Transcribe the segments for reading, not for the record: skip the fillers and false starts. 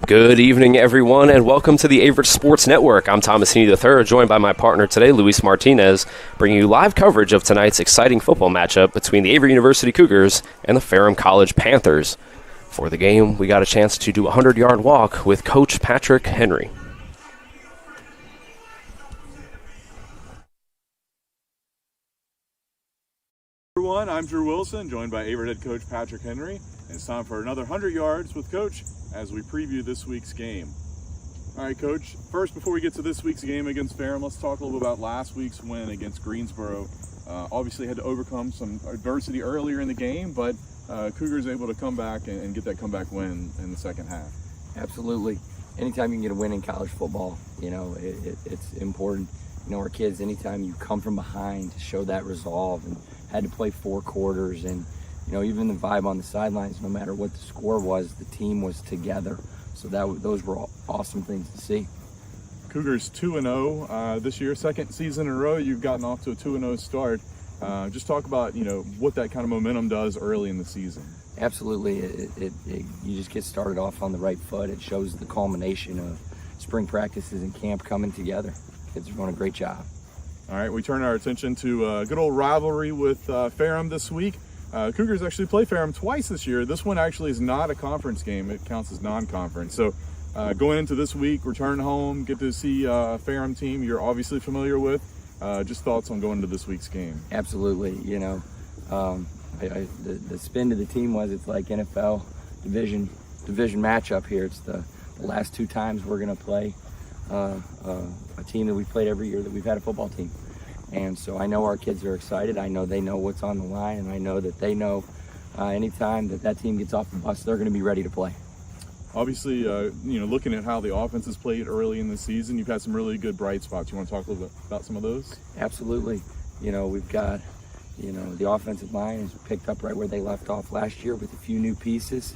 Good evening, everyone, and welcome to the Averett Sports Network. I'm Thomas Heaney III, joined by my partner today, Luis Martinez, bringing you live coverage of tonight's exciting football matchup between the Averett University Cougars and the Ferrum College Panthers. For the game, we got a chance to do a 100-yard walk with Coach Patrick Henry. Everyone, I'm Drew Wilson, joined by Averett head coach Patrick Henry. And it's time for another 100 yards with Coach as we preview this week's game. All right, Coach, first before we get to this week's game against Ferrum, let's talk a little bit about last week's win against Greensboro. Obviously had to overcome some adversity earlier in the game, but Cougars able to come back and get that comeback win in the second half. Absolutely. Anytime you can get a win in college football, it's important. Our kids, anytime you come from behind to show that resolve, and had to play 4 quarters, and even the vibe on the sidelines, no matter what the score was, the team was together. So those were awesome things to see. Cougars 2-0 this year, second season in a row. You've gotten off to a 2-0 start. Just talk about what that kind of momentum does early in the season. Absolutely, you just get started off on the right foot. It shows the culmination of spring practices and camp coming together. Kids are doing a great job. All right, we turn our attention to a good old rivalry with Ferrum this week. Cougars actually play Ferrum twice this year. This one actually is not a conference game. It counts as non-conference. So going into this week, return home, get to see a Ferrum team you're obviously familiar with. Just thoughts on going into this week's game. Absolutely. The spin to the team was it's like NFL division matchup here. It's the last 2 times we're going to play a team that we've played every year that we've had a football team. And so I know our kids are excited. I know they know what's on the line, and I know that they know anytime that team gets off the bus, they're going to be ready to play. Obviously, looking at how the offense has played early in the season, you've had some really good bright spots. You want to talk a little bit about some of those? Absolutely. We've got, the offensive line has picked up right where they left off last year with a few new pieces,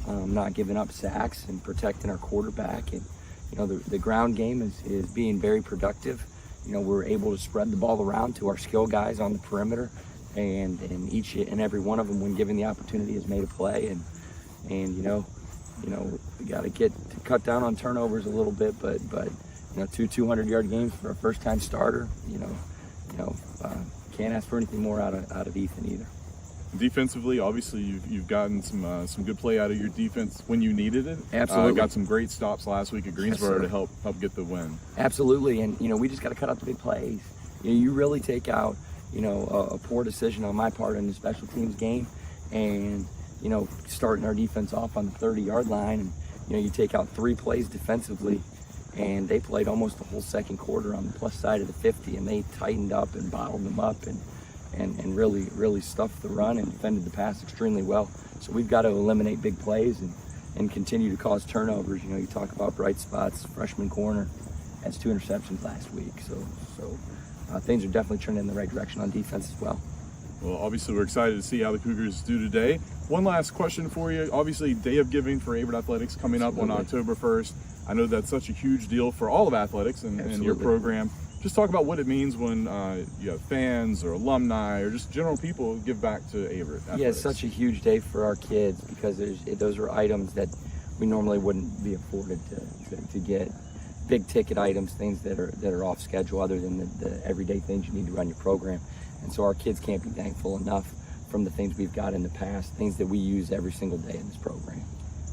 not giving up sacks and protecting our quarterback. And, the ground game is being very productive. We're able to spread the ball around to our skill guys on the perimeter, and each and every one of them, when given the opportunity, has made a play. And we got to get to cut down on turnovers a little bit, but 2 200-yard games for a first-time starter. Can't ask for anything more out of Ethan either. Defensively, obviously, you've gotten some good play out of your defense when you needed it. Absolutely. Got some great stops last week at Greensboro to help get the win. Absolutely, and we just got to cut out the big plays. You really take out a poor decision on my part in the special teams game, and starting our defense off on the 30-yard line, and you take out 3 plays defensively, and they played almost the whole second quarter on the plus side of the 50, and they tightened up and bottled them up and really stuffed the run and defended the pass extremely well. So we've got to eliminate big plays and continue to cause turnovers. You talk about bright spots. Freshman corner has 2 interceptions last week. So things are definitely turning in the right direction on defense as well. Well, obviously we're excited to see how the Cougars do today. One last question for you. Obviously, Day of Giving for Averett Athletics coming up on October 1st. I know that's such a huge deal for all of athletics and your program. Just talk about what it means when you have fans or alumni or just general people give back to Averett Athletics. Yeah, it's such a huge day for our kids because those are items that we normally wouldn't be afforded to get. Big ticket items, things that are off schedule other than the everyday things you need to run your program. And so our kids can't be thankful enough from the things we've got in the past, things that we use every single day in this program.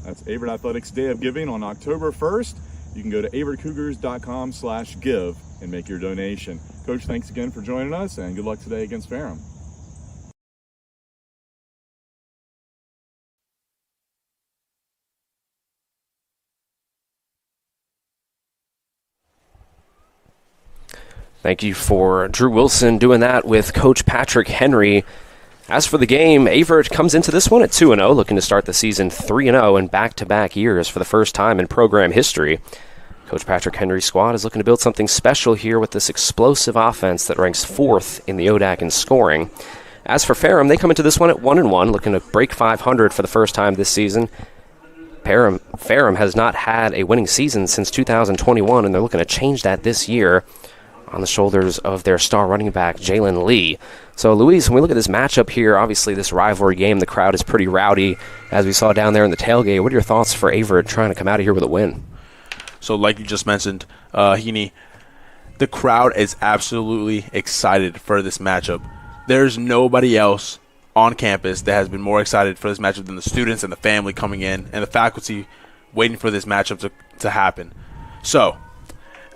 That's Averett Athletics Day of Giving on October 1st. You can go to averettcougars.com/give and make your donation. Coach, thanks again for joining us, and good luck today against Ferrum. Thank you for Drew Wilson doing that with Coach Patrick Henry. As for the game, Averett comes into this one at 2-0, looking to start the season 3-0 in back-to-back years for the first time in program history. Coach Patrick Henry's squad is looking to build something special here with this explosive offense that ranks 4th in the ODAC in scoring. As for Ferrum, they come into this one at 1-1, looking to break 500 for the first time this season. Ferrum has not had a winning season since 2021, and they're looking to change that this year. on the shoulders of their star running back, Jalen Lee. So, Luis, when we look at this matchup here, obviously this rivalry game, the crowd is pretty rowdy, as we saw down there in the tailgate. What are your thoughts for Averett trying to come out of here with a win? So, like you just mentioned, Heaney, the crowd is absolutely excited for this matchup. There's nobody else on campus that has been more excited for this matchup than the students and the family coming in and the faculty waiting for this matchup to happen. So,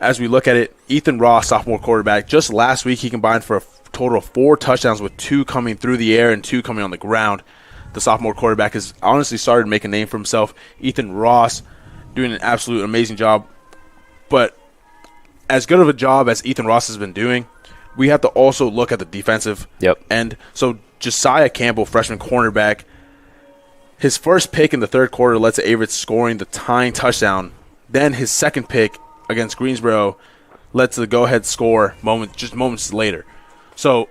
as we look at it, Ethan Ross, sophomore quarterback, just last week he combined for a total of 4 touchdowns with 2 coming through the air and 2 coming on the ground. The sophomore quarterback has honestly started to make a name for himself. Ethan Ross doing an absolute amazing job. But as good of a job as Ethan Ross has been doing, we have to also look at the defensive end. So Josiah Campbell, freshman cornerback, his first pick in the third quarter led to Averett scoring the tying touchdown. Then his second pick against Greensboro led to the go-ahead score moments later. So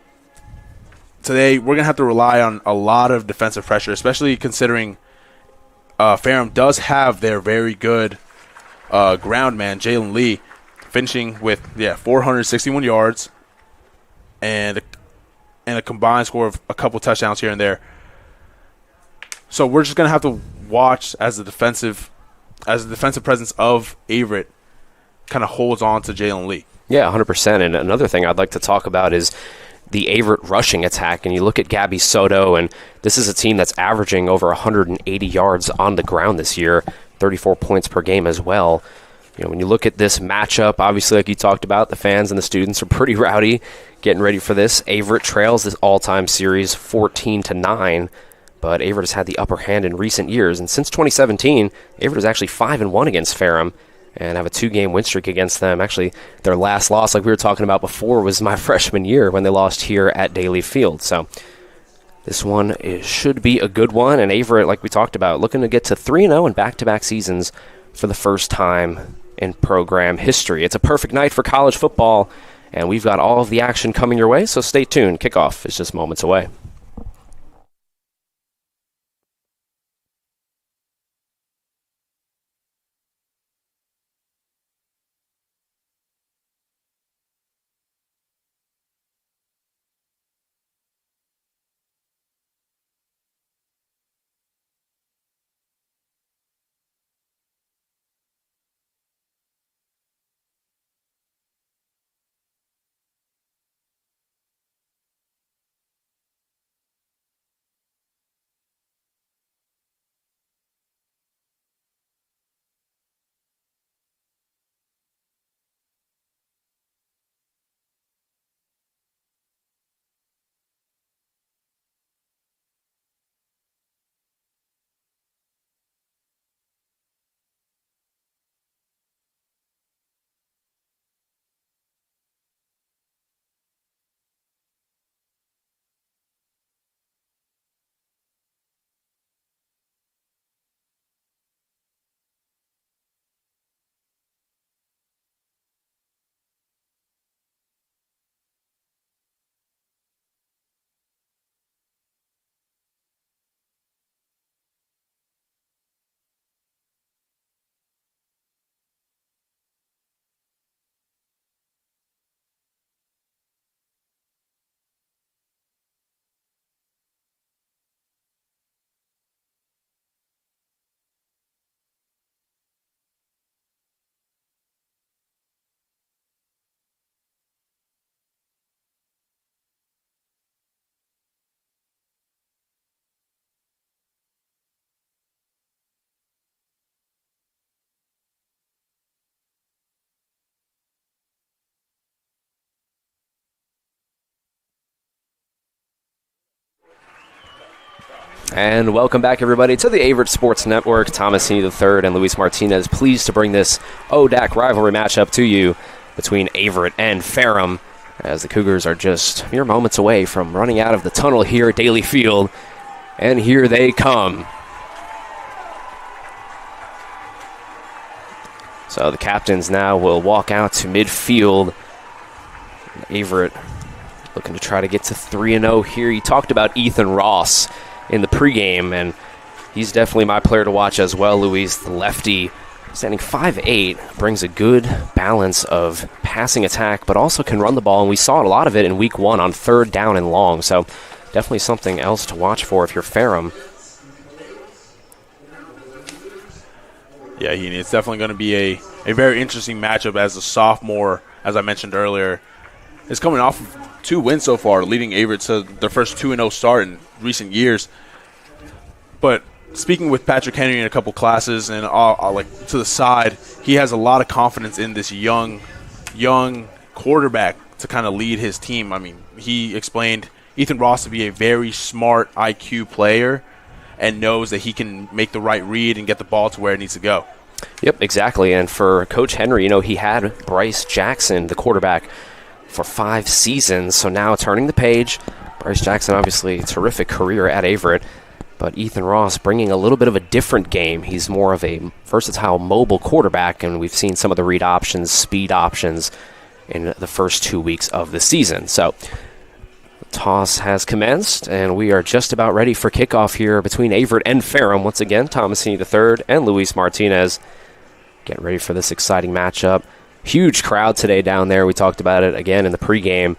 today we're going to have to rely on a lot of defensive pressure, especially considering Ferrum does have their very good ground man, Jalen Lee, finishing with 461 yards and a combined score of a couple touchdowns here and there. So we're just going to have to watch as the defensive presence of Averett kind of holds on to Jalen Lee. Yeah, 100%. And another thing I'd like to talk about is the Averett rushing attack. And you look at Gabby Soto, and this is a team that's averaging over 180 yards on the ground this year, 34 points per game as well. You know, when you look at this matchup, obviously, like you talked about, the fans and the students are pretty rowdy getting ready for this. Averett trails this all-time series 14-9, but Averett has had the upper hand in recent years. And since 2017, Averett is actually 5-1 against Ferrum and have a 2-game win streak against them. Actually, their last loss, like we were talking about before, was my freshman year when they lost here at Daly Field. So this one should be a good one. And Averett, like we talked about, looking to get to 3-0 in back-to-back seasons for the first time in program history. It's a perfect night for college football, and we've got all of the action coming your way, so stay tuned. Kickoff is just moments away. And welcome back, everybody, to the Averett Sports Network. Thomas Heaney III and Luis Martinez pleased to bring this ODAC rivalry matchup to you between Averett and Ferrum, as the Cougars are just mere moments away from running out of the tunnel here at Daly Field. And here they come. So the captains now will walk out to midfield. Averett looking to try to get to 3-0 here. You talked about Ethan Ross in the pregame, and he's definitely my player to watch as well, Luis. The lefty standing 5'8", brings a good balance of passing attack, but also can run the ball, and we saw a lot of it in week 1 on 3rd down and long, so definitely something else to watch for if you're Ferrum. Yeah, it's definitely going to be a very interesting matchup as a sophomore, as I mentioned earlier, is coming off of 2 wins so far, leading Averett to their first 2-0 start in recent years. But speaking with Patrick Henry in a couple classes and like to the side, he has a lot of confidence in this young quarterback to kind of lead his team. I mean, he explained Ethan Ross to be a very smart IQ player and knows that he can make the right read and get the ball to where it needs to go. Yep, exactly. And for Coach Henry, he had Bryce Jackson, the quarterback, for 5 seasons. So now turning the page, Bryce Jackson, obviously a terrific career at Averett, but Ethan Ross bringing a little bit of a different game. He's more of a versatile mobile quarterback, and we've seen some of the read options, speed options in the first 2 weeks of the season. So toss has commenced, and we are just about ready for kickoff here between Averett and Ferrum. Once again, Thomasini III and Luis Martinez getting ready for this exciting matchup. Huge crowd today down there. We talked about it again in the pregame.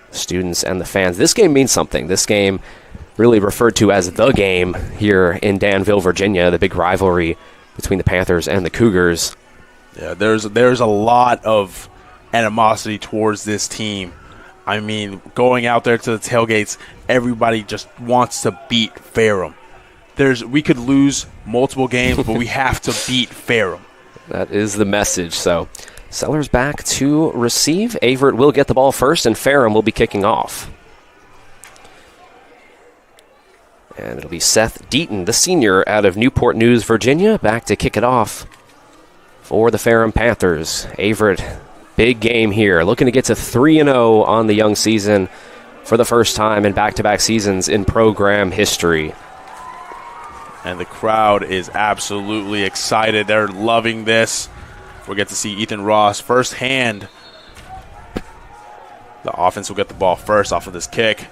Students and the fans. This game means something. This game really referred to as the game here in Danville, Virginia, the big rivalry between the Panthers and the Cougars. Yeah, there's a lot of animosity towards this team. I mean, going out there to the tailgates, everybody just wants to beat Ferrum. We could lose multiple games, but we have to beat Ferrum. That is the message. So, Sellers back to receive. Averett will get the ball first, and Ferrum will be kicking off. And it'll be Seth Deaton, the senior out of Newport News, Virginia, back to kick it off for the Ferrum Panthers. Averett, big game here, looking to get to 3-0 on the young season for the first time in back-to-back seasons in program history. And the crowd is absolutely excited. They're loving this. We'll get to see Ethan Ross firsthand. The offense will get the ball first off of this kick.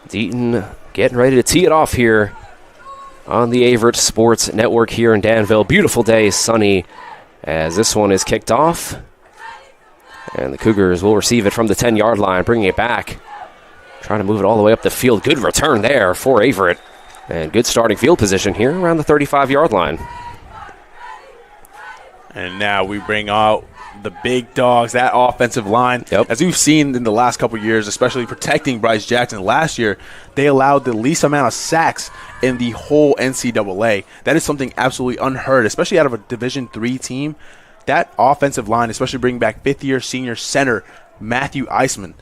Deaton getting ready to tee it off here on the Averett Sports Network here in Danville. Beautiful day, sunny, as this one is kicked off. And the Cougars will receive it from the 10-yard line, bringing it back. Trying to move it all the way up the field. Good return there for Averett. And good starting field position here around the 35-yard line. And now we bring out the big dogs, that offensive line. Yep. As we've seen in the last couple of years, especially protecting Bryce Jackson last year, they allowed the least amount of sacks in the whole NCAA. That is something absolutely unheard, especially out of a Division III team. That offensive line, especially bringing back 5th-year senior center Matthew Eisman.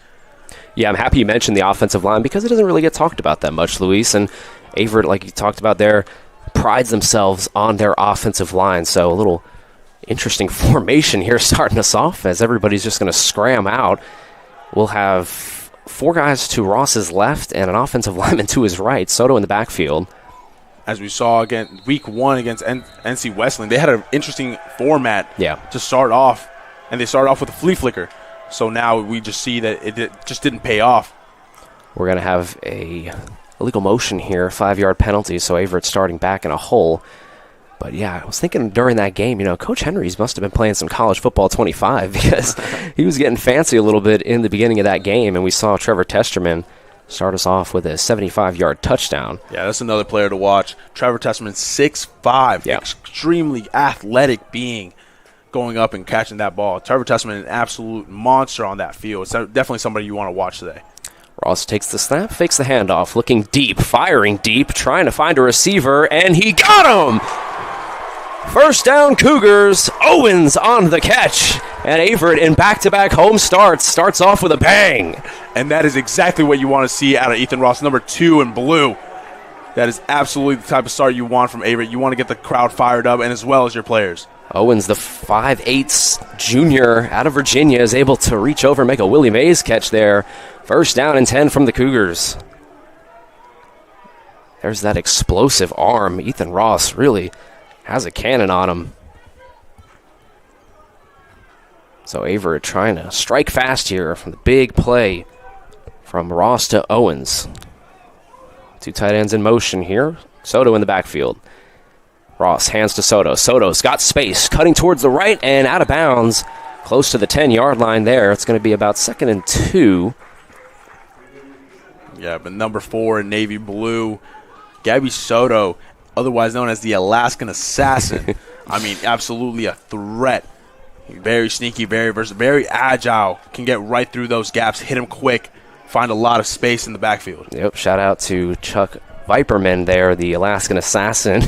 Yeah, I'm happy you mentioned the offensive line because it doesn't really get talked about that much, Luis. And Averett, like you talked about there, prides themselves on their offensive line. So a little interesting formation here starting us off as everybody's just going to scram out. We'll have 4 guys to Ross's left and an offensive lineman to his right. Soto in the backfield. As we saw again, week 1 against NC Wesleyan, they had an interesting format to start off, and they started off with a flea flicker. So now we just see that it just didn't pay off. We're going to have a illegal motion here, 5-yard penalty, so Averett starting back in a hole. But, yeah, I was thinking during that game, Coach Henry's must have been playing some college football 25 because he was getting fancy a little bit in the beginning of that game, and we saw Trevor Testerman start us off with a 75-yard touchdown. Yeah, that's another player to watch. Trevor Testerman, 6'5", extremely athletic being, going up and catching that ball. Trevor Testerman, an absolute monster on that field. It's definitely somebody you want to watch today. Ross takes the snap, fakes the handoff, looking deep, firing deep, trying to find a receiver, and he got him! First down, Cougars. Owens on the catch. And Averett in back-to-back home starts off with a bang. And that is exactly what you want to see out of Ethan Ross, number 2 in blue. That is absolutely the type of start you want from Averett. You want to get the crowd fired up, and as well as your players. Owens, the 5'8" junior out of Virginia, is able to reach over and make a Willie Mays catch there. First down and 10 from the Cougars. There's that explosive arm. Ethan Ross really has a cannon on him. So Averett trying to strike fast here from the big play from Ross to Owens. 2 tight ends in motion here. Soto in the backfield. Ross hands to Soto. Soto's got space, cutting towards the right and out of bounds. Close to the 10-yard line there. It's going to be about 2nd and 2. Yeah, but number 4 in navy blue, Gabby Soto, otherwise known as the Alaskan Assassin. I mean, absolutely a threat. Very sneaky, very versatile, very agile. Can get right through those gaps, hit him quick, find a lot of space in the backfield. Yep, shout out to Chuck Viperman there, the Alaskan Assassin.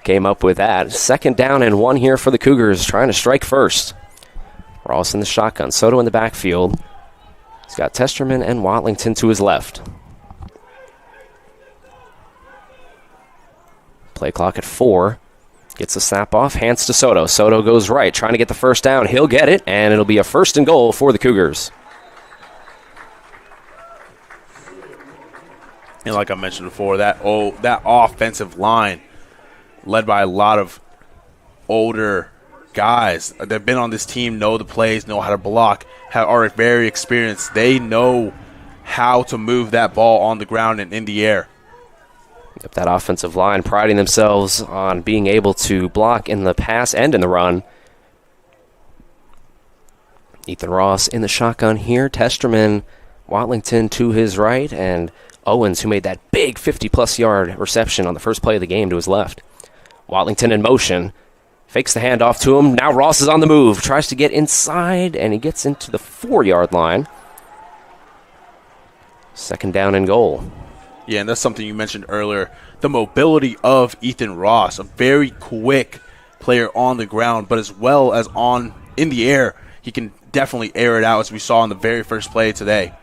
Came up with that. 2nd down and 1 here for the Cougars, trying to strike first. Ross in the shotgun. Soto in the backfield. He's got Testerman and Watlington to his left. Play clock at 4. Gets the snap off, hands to Soto. Soto goes right, trying to get the first down. He'll get it, and it'll be a 1st and goal for the Cougars. And like I mentioned before, that offensive line, led by a lot of older guys that have been on this team, know the plays, know how to block, are very experienced. They know how to move that ball on the ground and in the air. Yep, that offensive line priding themselves on being able to block in the pass and in the run. Ethan Ross in the shotgun here. Testerman, Watlington to his right, and Owens, who made that big 50-plus yard reception on the first play of the game, to his left. Watlington in motion. Fakes the handoff to him. Now Ross is on the move. Tries to get inside, and he gets into the 4-yard line. 2nd down and goal. Yeah, and that's something you mentioned earlier. The mobility of Ethan Ross, a very quick player on the ground, but as well as in the air, he can definitely air it out, as we saw in the very first play today.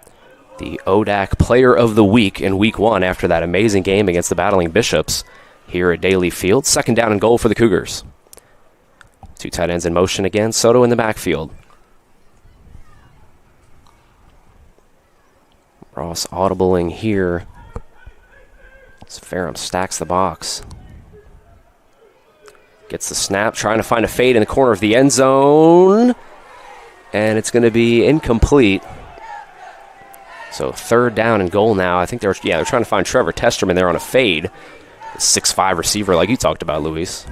The ODAC Player of the Week in Week 1 after that amazing game against the Battling Bishops here at Daly Field. 2nd down and goal for the Cougars. 2 tight ends in motion again. Soto in the backfield. Ross audibling here. As Ferrum stacks the box. Gets the snap, trying to find a fade in the corner of the end zone. And it's going to be incomplete. So 3rd down and goal now. I think they're trying to find Trevor Testerman there on a fade. 6'5" receiver like you talked about, Luis.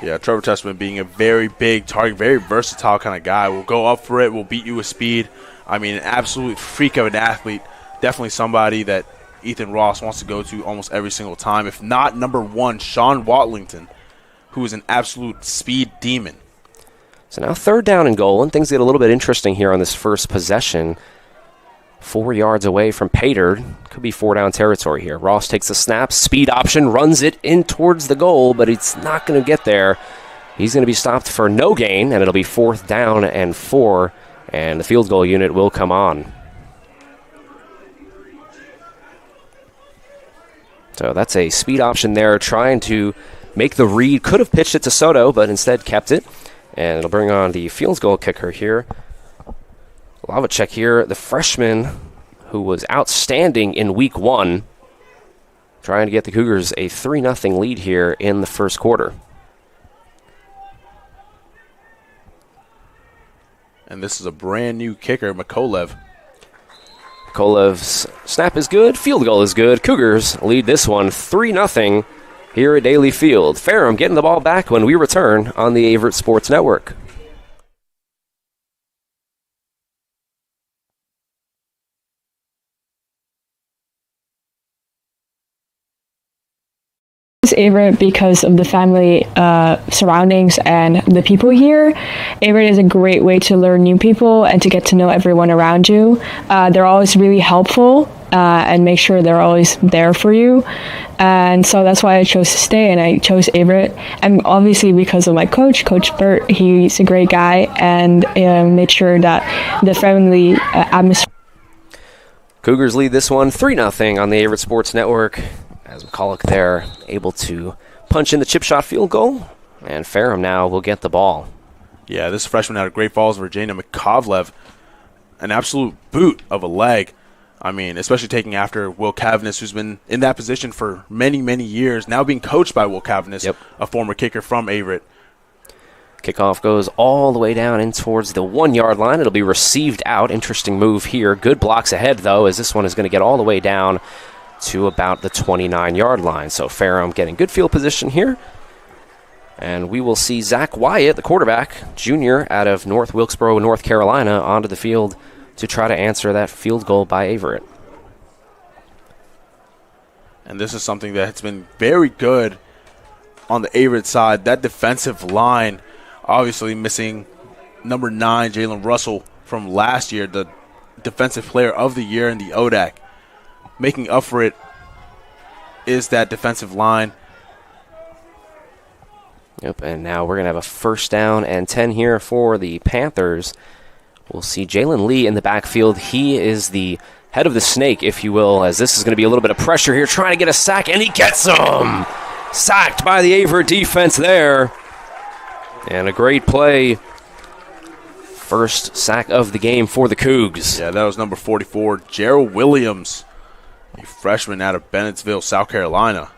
Yeah, Trevor Testerman being a very big target, very versatile kind of guy. Will go up for it, will beat you with speed. I mean, an absolute freak of an athlete. Definitely somebody that Ethan Ross wants to go to almost every single time. If not number 1, Sean Watlington, who is an absolute speed demon. So now 3rd down and goal, and things get a little bit interesting here on this first possession. 4 yards away from Pater. Could be 4-down territory here. Ross takes the snap, speed option, runs it in towards the goal, but it's not going to get there. He's going to be stopped for no gain, and it'll be 4th down and 4, and the field goal unit will come on. So that's a speed option there, trying to make the read. Could have pitched it to Soto, but instead kept it, and it'll bring on the field goal kicker here. Lavacek here, the freshman who was outstanding in Week 1, trying to get the Cougars a 3-0 lead here in the first quarter. And this is a brand new kicker, Mikolev. Mikolev's snap is good, field goal is good. Cougars lead this one 3-0 here at Daly Field. Ferrum getting the ball back when we return on the Averett Sports Network. Averett because of the family surroundings and the people here. Averett is a great way to learn new people and to get to know everyone around you. They're always really helpful and make sure they're always there for you. And so that's why I chose to stay, and I chose Averett. And obviously because of my coach, Coach Burt, he's a great guy and made sure that the friendly atmosphere. Cougars lead this one 3-0 on the Averett Sports Network. As McCulloch there, able to punch in the chip shot field goal. And Ferrum now will get the ball. Yeah, this freshman out of Great Falls, Virginia, Mikolev, an absolute boot of a leg. I mean, especially taking after Will Cavanis, who's been in that position for many, many years, now being coached by Will Cavanis, a former kicker from Averett. Kickoff goes all the way down in towards the 1-yard line. It'll be received out. Interesting move here. Good blocks ahead, though, as this one is going to get all the way down to about the 29-yard line. So Ferrum getting good field position here And we will see Zach Wyatt, the quarterback, junior out of North Wilkesboro, North Carolina, onto the field to try to answer that field goal by Averett. And this is something that's been very good on the Averett side. That defensive line, obviously missing number 9, Jalen Russell, from last year, the defensive player of the year in the ODAC. Making up for it is that defensive line. Yep, and now we're going to have a first down and 10 here for the Panthers. We'll see Jalen Lee in the backfield. He is the head of the snake, if you will, as this is going to be a little bit of pressure here, trying to get a sack, and he gets him! Sacked by the Averett defense there. And a great play. First sack of the game for the Cougs. Yeah, that was number 44, Gerald Williams, a freshman out of Bennettsville, South Carolina.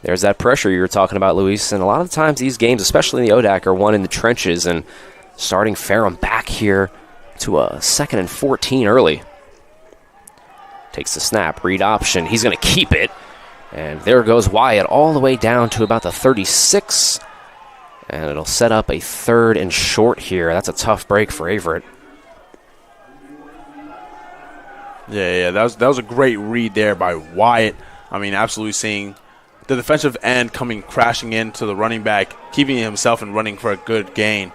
There's that pressure you were talking about, Luis, and a lot of the times these games, especially in the ODAC, are won in the trenches, and starting Ferrum back here to a 2nd and 14 early. Takes the snap, read option. He's going to keep it. And there goes Wyatt all the way down to about the 36. And it'll set up a 3rd and short here. That's a tough break for Averett. Yeah, that was a great read there by Wyatt. I mean, absolutely seeing the defensive end coming crashing into the running back, keeping himself and running for a good gain.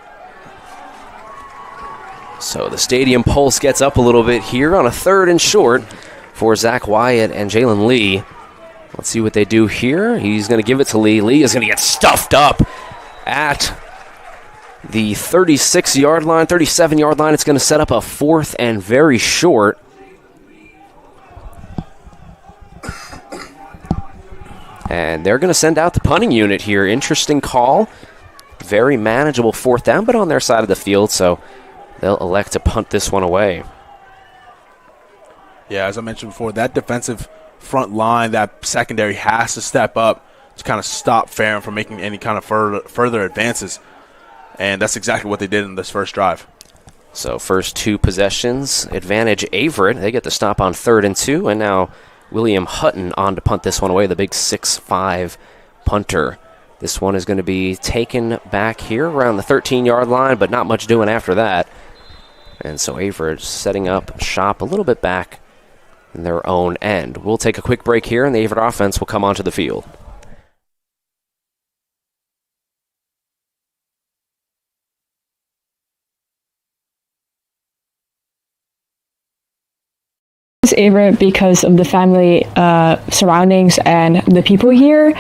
So the stadium pulse gets up a little bit here on a 3rd and short for Zach Wyatt and Jalen Lee. Let's see what they do here. He's going to give it to Lee. Lee is going to get stuffed up at the 36-yard line, 37-yard line. It's going to set up a 4th and very short. And they're going to send out the punting unit here. Interesting call. Very manageable 4th down, but on their side of the field, so they'll elect to punt this one away. Yeah, as I mentioned before, that defensive front line, that secondary has to step up to kind of stop Ferrum from making any kind of further advances. And that's exactly what they did in this first drive. So first 2 possessions, advantage Averett. They get the stop on 3rd and 2, and now William Hutton on to punt this one away, the big 6'5" punter. This one is going to be taken back here around the 13-yard line, but not much doing after that. And so Averett setting up shop a little bit back in their own end. We'll take a quick break here, and the Averett offense will come onto the field. Averett because of the family surroundings and the people here.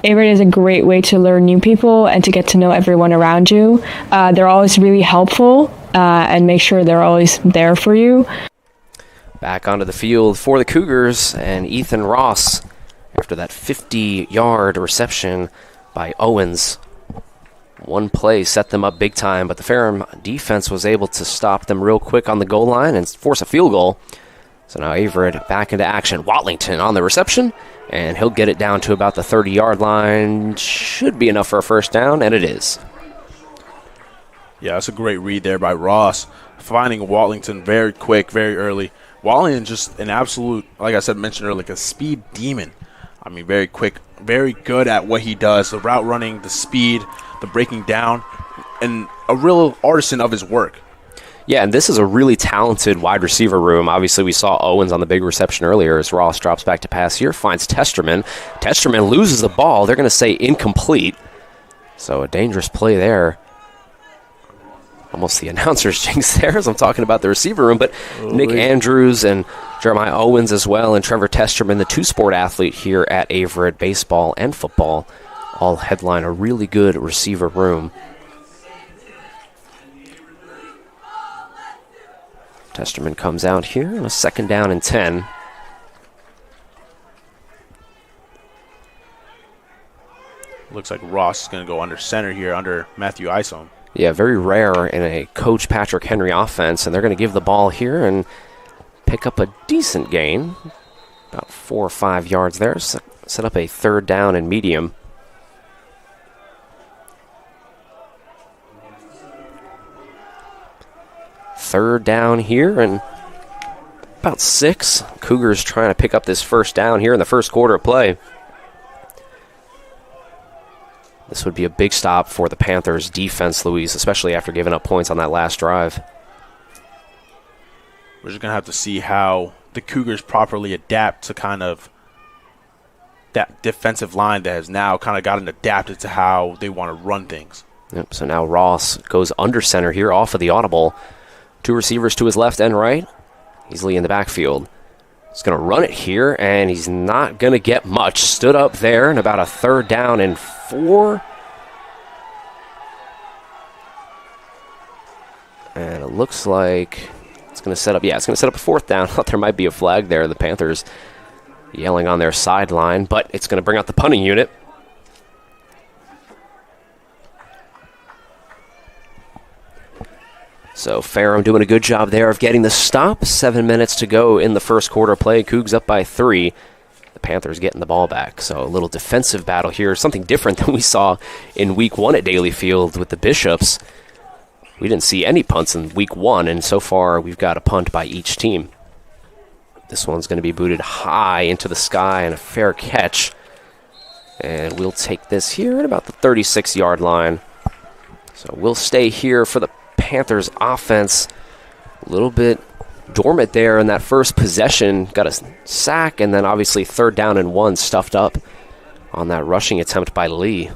Averett is a great way to learn new people and to get to know everyone around you. They're always really helpful and make sure they're always there for you. Back onto the field for the Cougars and Ethan Ross after that 50-yard reception by Owens. One play set them up big time, but the Ferrum defense was able to stop them real quick on the goal line and force a field goal. So now Averett back into action. Watlington on the reception, and he'll get it down to about the 30-yard line. Should be enough for a first down, and it is. Yeah, that's a great read there by Ross, finding Watlington very quick, very early. Watlington just an absolute, like I said, mentioned earlier, like a speed demon. I mean, very quick, very good at what he does, the route running, the speed, the breaking down, and a real artisan of his work. Yeah, and this is a really talented wide receiver room. Obviously, we saw Owens on the big reception earlier as Ross drops back to pass here, finds Testerman. Testerman loses the ball. They're going to say incomplete. So a dangerous play there. Almost the announcer's jinx there as I'm talking about the receiver room, but Nick Andrews and Jeremiah Owens as well, and Trevor Testerman, the two-sport athlete here at Averett, baseball and football, all headline a really good receiver room. Testerman comes out here on a 2nd down and 10. Looks like Ross is going to go under center here, under Matthew Isom. Yeah, very rare in a Coach Patrick Henry offense, and they're going to give the ball here and pick up a decent gain. About 4 or 5 yards there. Set up a 3rd down and medium. Third down here and about 6. Cougars trying to pick up this first down here in the first quarter of play. This would be a big stop for the Panthers' defense, Luis, especially after giving up points on that last drive. We're just going to have to see how the Cougars properly adapt to kind of that defensive line that has now kind of gotten adapted to how they want to run things. Yep, so now Ross goes under center here off of the audible. 2 receivers to his left and right. Easily in the backfield. He's going to run it here, and he's not going to get much. Stood up there and about a 3rd down and 4. And it looks like it's going to set up, it's going to set up a 4th down. I thought there might be a flag there. The Panthers yelling on their sideline, but it's going to bring out the punting unit. So Ferrum doing a good job there of getting the stop. 7 minutes to go in the first quarter play. Cougs up by 3. The Panthers getting the ball back. So a little defensive battle here. Something different than we saw in week 1 at Daly Field with the Bishops. We didn't see any punts in week 1, and so far we've got a punt by each team. This one's going to be booted high into the sky and a fair catch. And we'll take this here at about the 36-yard line. So we'll stay here for the Panthers offense. A little bit dormant there in that first possession. Got a sack, and then obviously 3rd down and 1 stuffed up on that rushing attempt by Lee.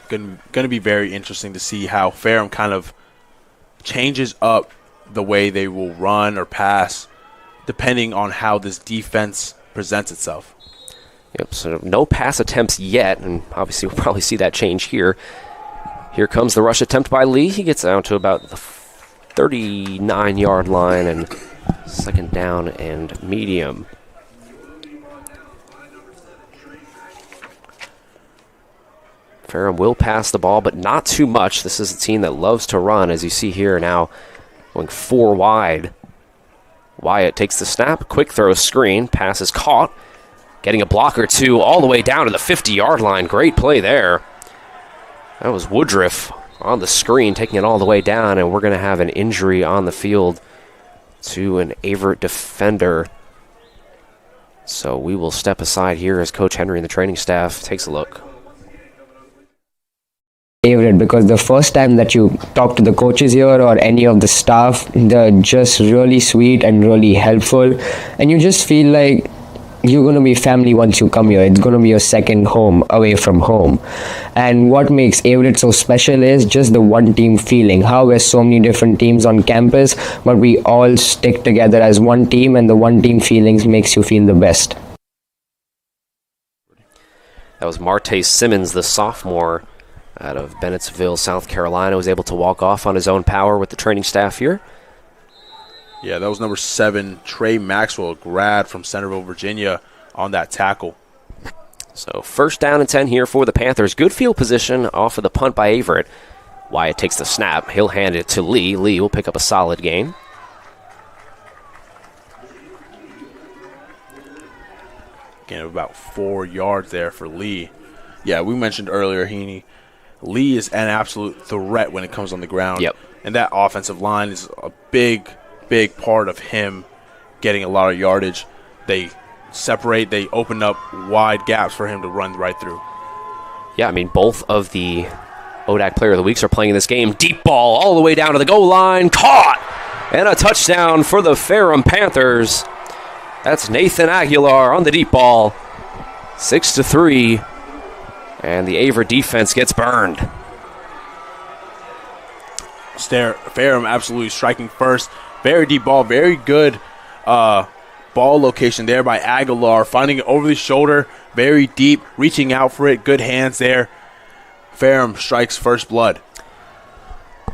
Going to be very interesting to see how Ferrum kind of changes up the way they will run or pass depending on how this defense presents itself. Yep, so no pass attempts yet, and obviously we'll probably see that change here. Here comes the rush attempt by Lee. He gets down to about the 39-yard line, and 2nd down and medium. Ferrum will pass the ball, but not too much. This is a team that loves to run, as you see here now, going 4 wide. Wyatt takes the snap, quick throw screen, pass is caught. Getting a block or 2 all the way down to the 50-yard line. Great play there. That was Woodruff on the screen, taking it all the way down, and we're going to have an injury on the field to an Averett defender. So we will step aside here as Coach Henry and the training staff takes a look. Averett, because the first time that you talk to the coaches here or any of the staff, they're just really sweet and really helpful, and you just feel like you're going to be family once you come here. It's going to be your second home away from home. And what makes Averett so special is just the one team feeling. How there's so many different teams on campus, but we all stick together as one team, and the one team feelings makes you feel the best. That was Marte Simmons, the sophomore out of Bennettsville, South Carolina, was able to walk off on his own power with the training staff here. Yeah, that was number 7, Trey Maxwell, a grad from Centerville, Virginia, on that tackle. So 1st down and 10 here for the Panthers. Good field position off of the punt by Averett. Wyatt takes the snap. He'll hand it to Lee. Lee will pick up a solid gain. Again, about 4 yards there for Lee. Yeah, we mentioned earlier, Heaney, Lee is an absolute threat when it comes on the ground. Yep. And that offensive line is a big part of him getting a lot of yardage. They separate, they open up wide gaps for him to run right through. Yeah, I mean, both of the ODAC Player of the Weeks are playing in this game. Deep ball all the way down to the goal line. Caught! And a touchdown for the Ferrum Panthers. That's Nathan Aguilar on the deep ball. 6-3. And the Averett defense gets burned. Ferrum absolutely striking first. Very deep ball, very good ball location there by Aguilar. Finding it over the shoulder, very deep, reaching out for it. Good hands there. Ferrum strikes first blood.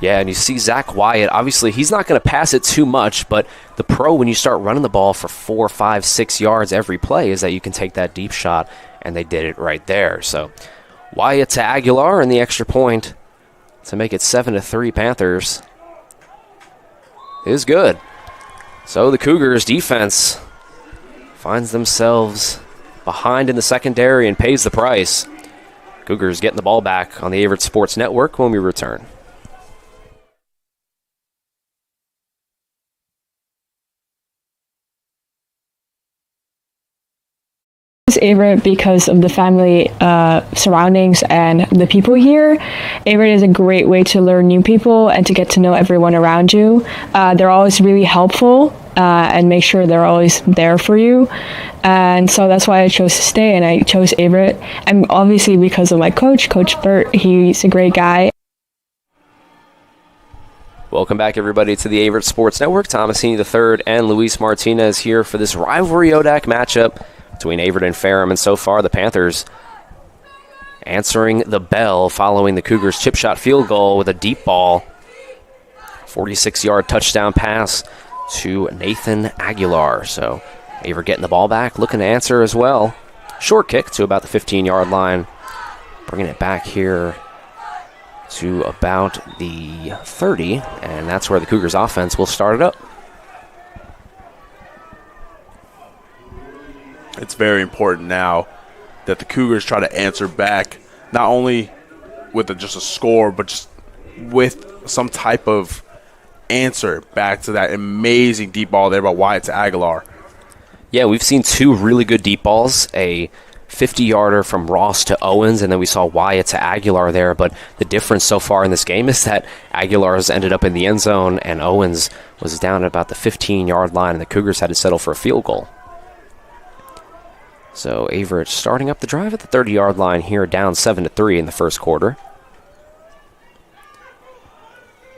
Yeah, and you see Zach Wyatt. Obviously, he's not going to pass it too much, but the pro, when you start running the ball for 4, 5, 6 yards every play, is that you can take that deep shot, and they did it right there. So Wyatt to Aguilar and the extra point to make it 7-3 Panthers is good. So the Cougars defense finds themselves behind in the secondary and pays the price. Cougars getting the ball back on the Averett Sports Network when we return. Averett because of the family surroundings and the people here. Averett is a great way to learn new people and to get to know everyone around you. They're always really helpful and make sure they're always there for you. And so that's why I chose to stay, and I chose Averett. And obviously because of my coach, Coach Burt, he's a great guy. Welcome back, everybody, to the Averett Sports Network. Thomas Heaney III and Luis Martinez here for this rivalry ODAC matchup between Averett and Ferrum. And so far, the Panthers answering the bell following the Cougars' chip shot field goal with a deep ball. 46-yard touchdown pass to Nathan Aguilar. So Averett getting the ball back, looking to answer as well. Short kick to about the 15-yard line. Bringing it back here to about the 30, and that's where the Cougars offense will start it up. It's very important now that the Cougars try to answer back, not only with just a score, but just with some type of answer back to that amazing deep ball there by Wyatt to Aguilar. Yeah, we've seen two really good deep balls, a 50-yarder from Ross to Owens, and then we saw Wyatt to Aguilar there, but the difference so far in this game is that Aguilar has ended up in the end zone, and Owens was down at about the 15-yard line, and the Cougars had to settle for a field goal. So Averett starting up the drive at the 30-yard line here, down 7-3 in the first quarter.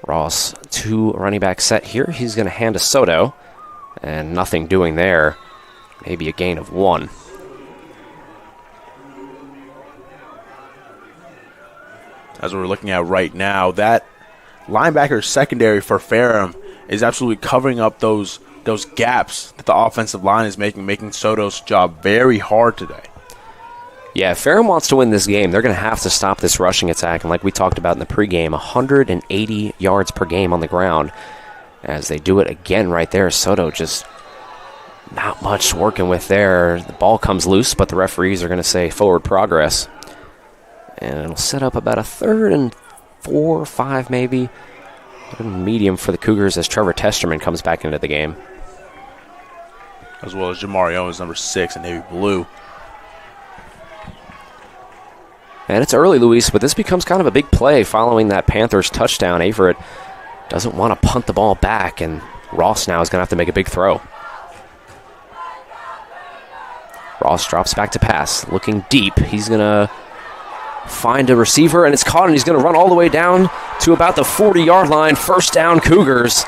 Ross, two running back set here. He's going to hand to Soto, and nothing doing there. Maybe a gain of 1. As we're looking at right now, that linebacker secondary for Ferrum is absolutely covering up those gaps that the offensive line is making Soto's job very hard today. Yeah, if Ferrum wants to win this game, they're going to have to stop this rushing attack. And like we talked about in the pregame, 180 yards per game on the ground. As they do it again right there, Soto just not much working with there. The ball comes loose, but the referees are going to say forward progress. And it'll set up about a 3rd and 4 or 5 maybe. Medium for the Cougars as Trevor Testerman comes back into the game. As well as Jamari Owens, number 6 in navy blue. And it's early, Luis, but this becomes kind of a big play following that Panthers touchdown. Averett doesn't want to punt the ball back, and Ross now is going to have to make a big throw. Ross drops back to pass, looking deep. He's going to find a receiver, and it's caught, and he's going to run all the way down to about the 40-yard line. First down, Cougars.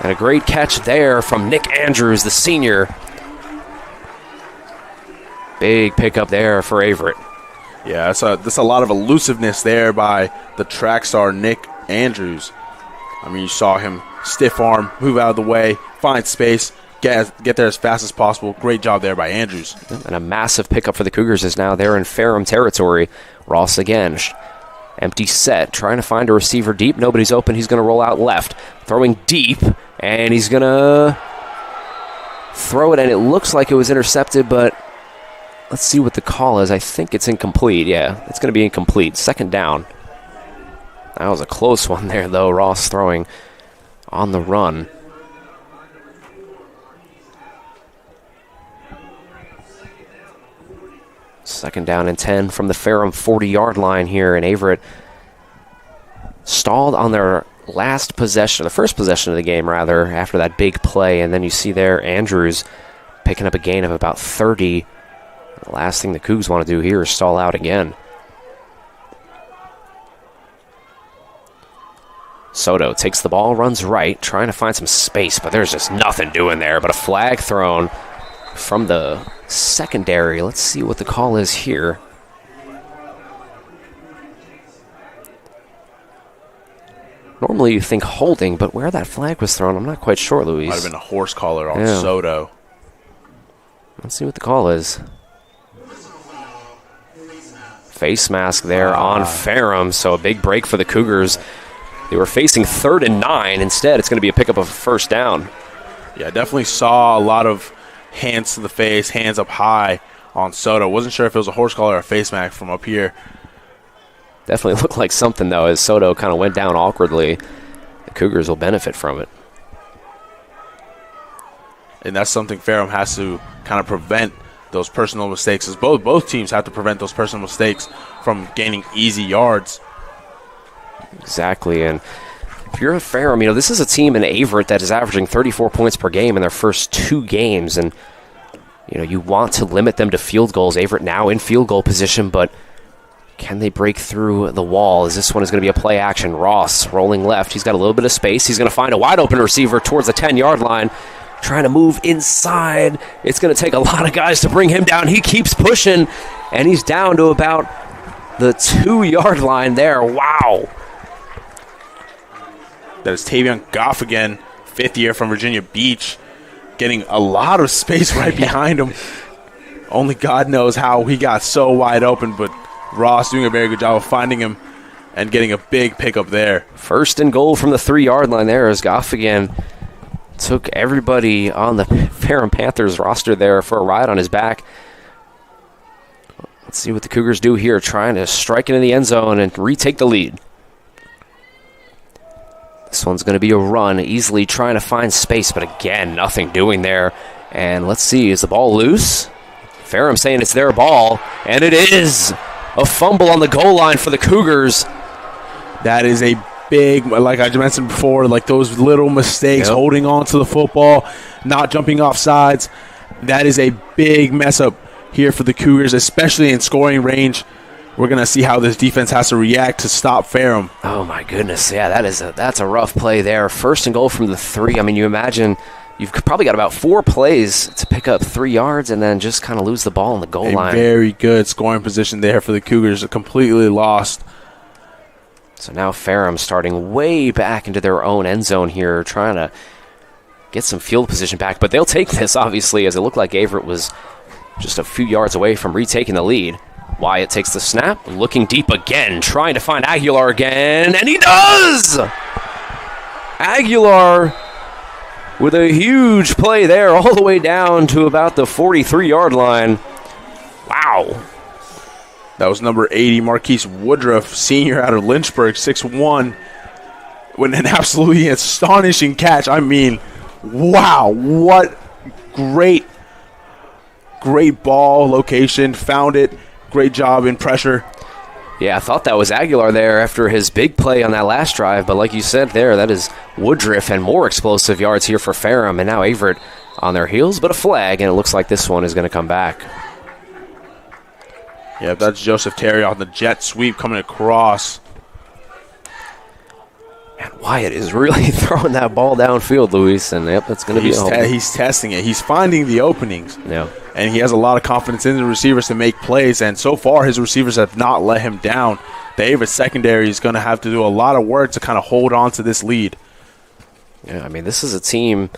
And a great catch there from Nick Andrews, the senior. Big pickup there for Averett. Yeah, that's a lot of elusiveness there by the track star Nick Andrews. I mean, you saw him stiff arm, move out of the way, find space, get there as fast as possible. Great job there by Andrews. And a massive pickup for the Cougars is now they're in Ferrum territory. Ross again, empty set, trying to find a receiver deep. Nobody's open. He's going to roll out left, throwing deep, and he's going to throw it, and it looks like it was intercepted, but let's see what the call is. I think it's incomplete. Yeah, it's going to be incomplete. Second down. That was a close one there, though. Ross throwing on the run. Second down and 10 from the Ferrum 40-yard line here, and Averett stalled on their last possession, the first possession of the game, rather, after that big play. And then you see there Andrews picking up a gain of about 30. The last thing the Cougs want to do here is stall out again. Soto takes the ball, runs right, trying to find some space, but there's just nothing doing there. But a flag thrown from the secondary. Let's see what the call is here. Normally you think holding, but where that flag was thrown, I'm not quite sure, Luis. Might have been a horse collar on Soto. Let's see what the call is. Face mask there on Ferrum, so a big break for the Cougars. They were facing 3rd and 9. Instead, it's going to be a pickup of a first down. Yeah, definitely saw a lot of hands to the face, hands up high on Soto. Wasn't sure if it was a horse collar or a face mask from up here. Definitely looked like something, though, as Soto kind of went down awkwardly. The Cougars will benefit from it. And that's something Ferrum has to kind of prevent those personal mistakes, as both teams have to prevent those personal mistakes from gaining easy yards. Exactly, and if you're a Ferrum, this is a team in Averett that is averaging 34 points per game in their first 2 games, and you want to limit them to field goals. Averett now in field goal position, but can they break through the wall? As this one is going to be a play action. Ross rolling left. He's got a little bit of space. He's going to find a wide open receiver towards the 10-yard line, trying to move inside. It's going to take a lot of guys to bring him down. He keeps pushing, and he's down to about the 2-yard line there. Wow. That is Tavion Goff again, 5th year from Virginia Beach, getting a lot of space right behind him. Only God knows how he got so wide open, but Ross doing a very good job of finding him and getting a big pickup there. 1st and goal from the 3-yard line there as Goff again took everybody on the Ferrum Panthers roster there for a ride on his back. Let's see what the Cougars do here, trying to strike into the end zone and retake the lead. This one's going to be a run, easily trying to find space, but again, nothing doing there. And let's see, is the ball loose? Ferrum saying it's their ball, and it is. A fumble on the goal line for the Cougars. That is a big, like I mentioned before, like those little mistakes, holding on to the football, not jumping off sides. That is a big mess up here for the Cougars, especially in scoring range. We're going to see how this defense has to react to stop Ferrum. Oh, my goodness. Yeah, that's a rough play there. 1st and goal from the 3. You imagine you've probably got about 4 plays to pick up 3 yards and then just kind of lose the ball on the goal line. Very good scoring position there for the Cougars. Completely lost. So now Ferrum starting way back into their own end zone here, trying to get some field position back. But they'll take this, obviously, as it looked like Averett was just a few yards away from retaking the lead. Wyatt takes the snap, looking deep again, trying to find Aguilar again, and he does! Aguilar with a huge play there, all the way down to about the 43-yard line. Wow. That was number 80, Marquise Woodruff, senior out of Lynchburg, 6'1", with an absolutely astonishing catch. Wow, what great ball location, found it. Great job in pressure. Yeah, I thought that was Aguilar there after his big play on that last drive, but like you said there, that is Woodruff and more explosive yards here for Ferrum, and now Averett on their heels, but a flag, and it looks like this one is going to come back. Yeah, that's Joseph Terry on the jet sweep coming across. Man, Wyatt is really throwing that ball downfield, Luis, and that's going to be a hole. He's testing it. He's finding the openings. Yeah. And he has a lot of confidence in the receivers to make plays, and so far his receivers have not let him down. The Averett secondary is going to have to do a lot of work to kind of hold on to this lead. Yeah, this is a team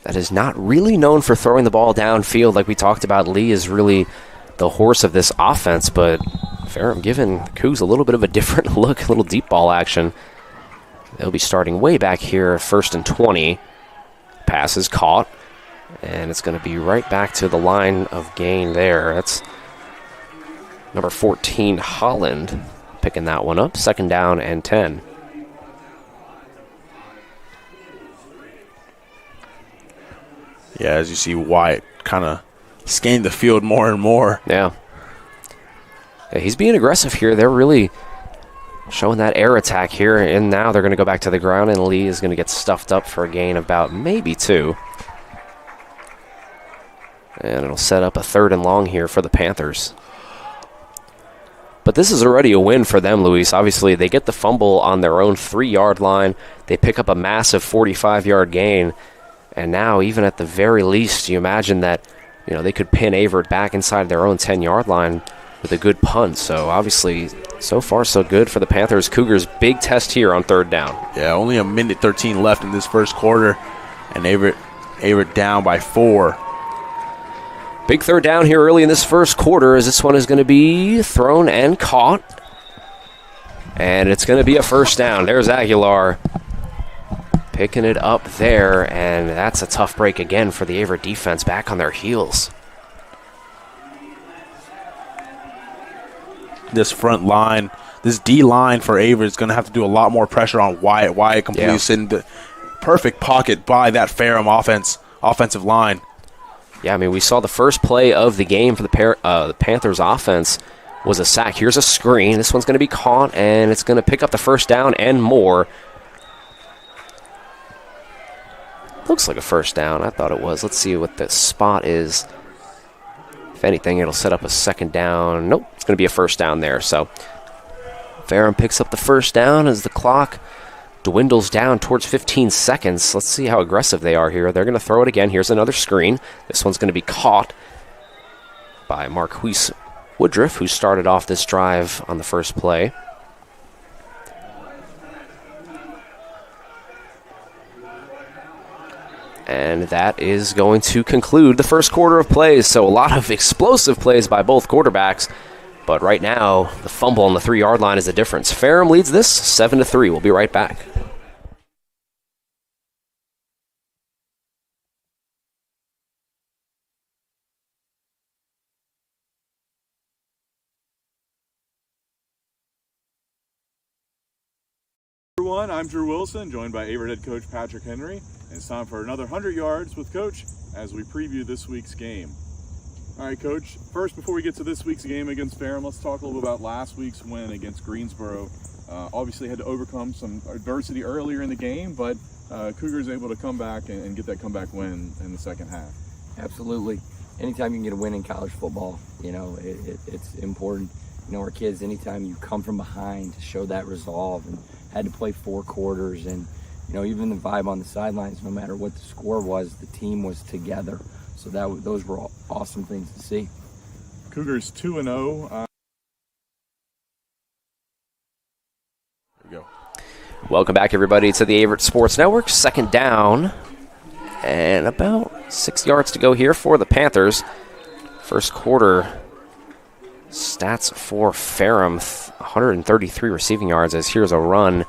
that is not really known for throwing the ball downfield. Like we talked about, Lee is really the horse of this offense, but Ferrum giving Cougs a little bit of a different look, a little deep ball action. They'll be starting way back here, 1st and 20. Pass is caught, and it's going to be right back to the line of gain there. That's number 14, Holland, picking that one up. 2nd down and 10. Yeah, as you see, Wyatt kind of scanning the field more and more. Yeah, he's being aggressive here. They're really showing that air attack here, and now they're going to go back to the ground, and Lee is going to get stuffed up for a gain of about maybe 2. And it'll set up a 3rd and long here for the Panthers. But this is already a win for them, Luis. Obviously, they get the fumble on their own 3-yard line. They pick up a massive 45-yard gain. And now, even at the very least, you imagine that they could pin Averett back inside their own 10-yard line with a good punt. So, obviously, so far so good for the Panthers. Cougars, big test here on 3rd down. Yeah, only a minute 13 left in this first quarter. And Averett down by 4. Big 3rd down here early in this first quarter, as this one is going to be thrown and caught. And it's going to be a 1st down. There's Aguilar picking it up there, and that's a tough break again for the Averett defense, back on their heels. This front line, this D-line for Averett is going to have to do a lot more pressure on Wyatt. Wyatt completely sitting the perfect pocket by that Ferrum offensive line. Yeah, I mean, we saw the first play of the game for the Panthers offense was a sack. Here's a screen. This one's going to be caught, and it's going to pick up the first down and more. Looks like a first down. I thought it was. Let's see what the spot is. If anything, it'll set up a second down. Nope, it's going to be a first down there. So Ferrum picks up the first down as the clock dwindles down towards 15 seconds. Let's see how aggressive they are here. They're going to throw it again. Here's another screen. This one's going to be caught by Marquise Woodruff, who started off this drive on the first play. And that is going to conclude the first quarter of plays. So a lot of explosive plays by both quarterbacks. But right now, the fumble on the 3-yard line is the difference. Ferrum leads this 7-3. We'll be right back. Everyone, I'm Drew Wilson, joined by Averett head coach Patrick Henry. And it's time for another 100 yards with Coach as we preview this week's game. All right, Coach, first, before we get to this week's game against Ferrum, let's talk a little bit about last week's win against Greensboro. Obviously had to overcome some adversity earlier in the game, but Cougars able to come back and get that comeback win in the second half. Absolutely. Anytime you can get a win in college football, it's important. Our kids, anytime you come from behind, show that resolve, and had to play 4 quarters, and even the vibe on the sidelines, no matter what the score was, the team was together. So those were all awesome things to see. Cougars 2-0. Here we go. Welcome back, everybody, to the Averett Sports Network. Second down, and about 6 yards to go here for the Panthers. First quarter stats for Ferrum, 133 receiving yards, as here's a run,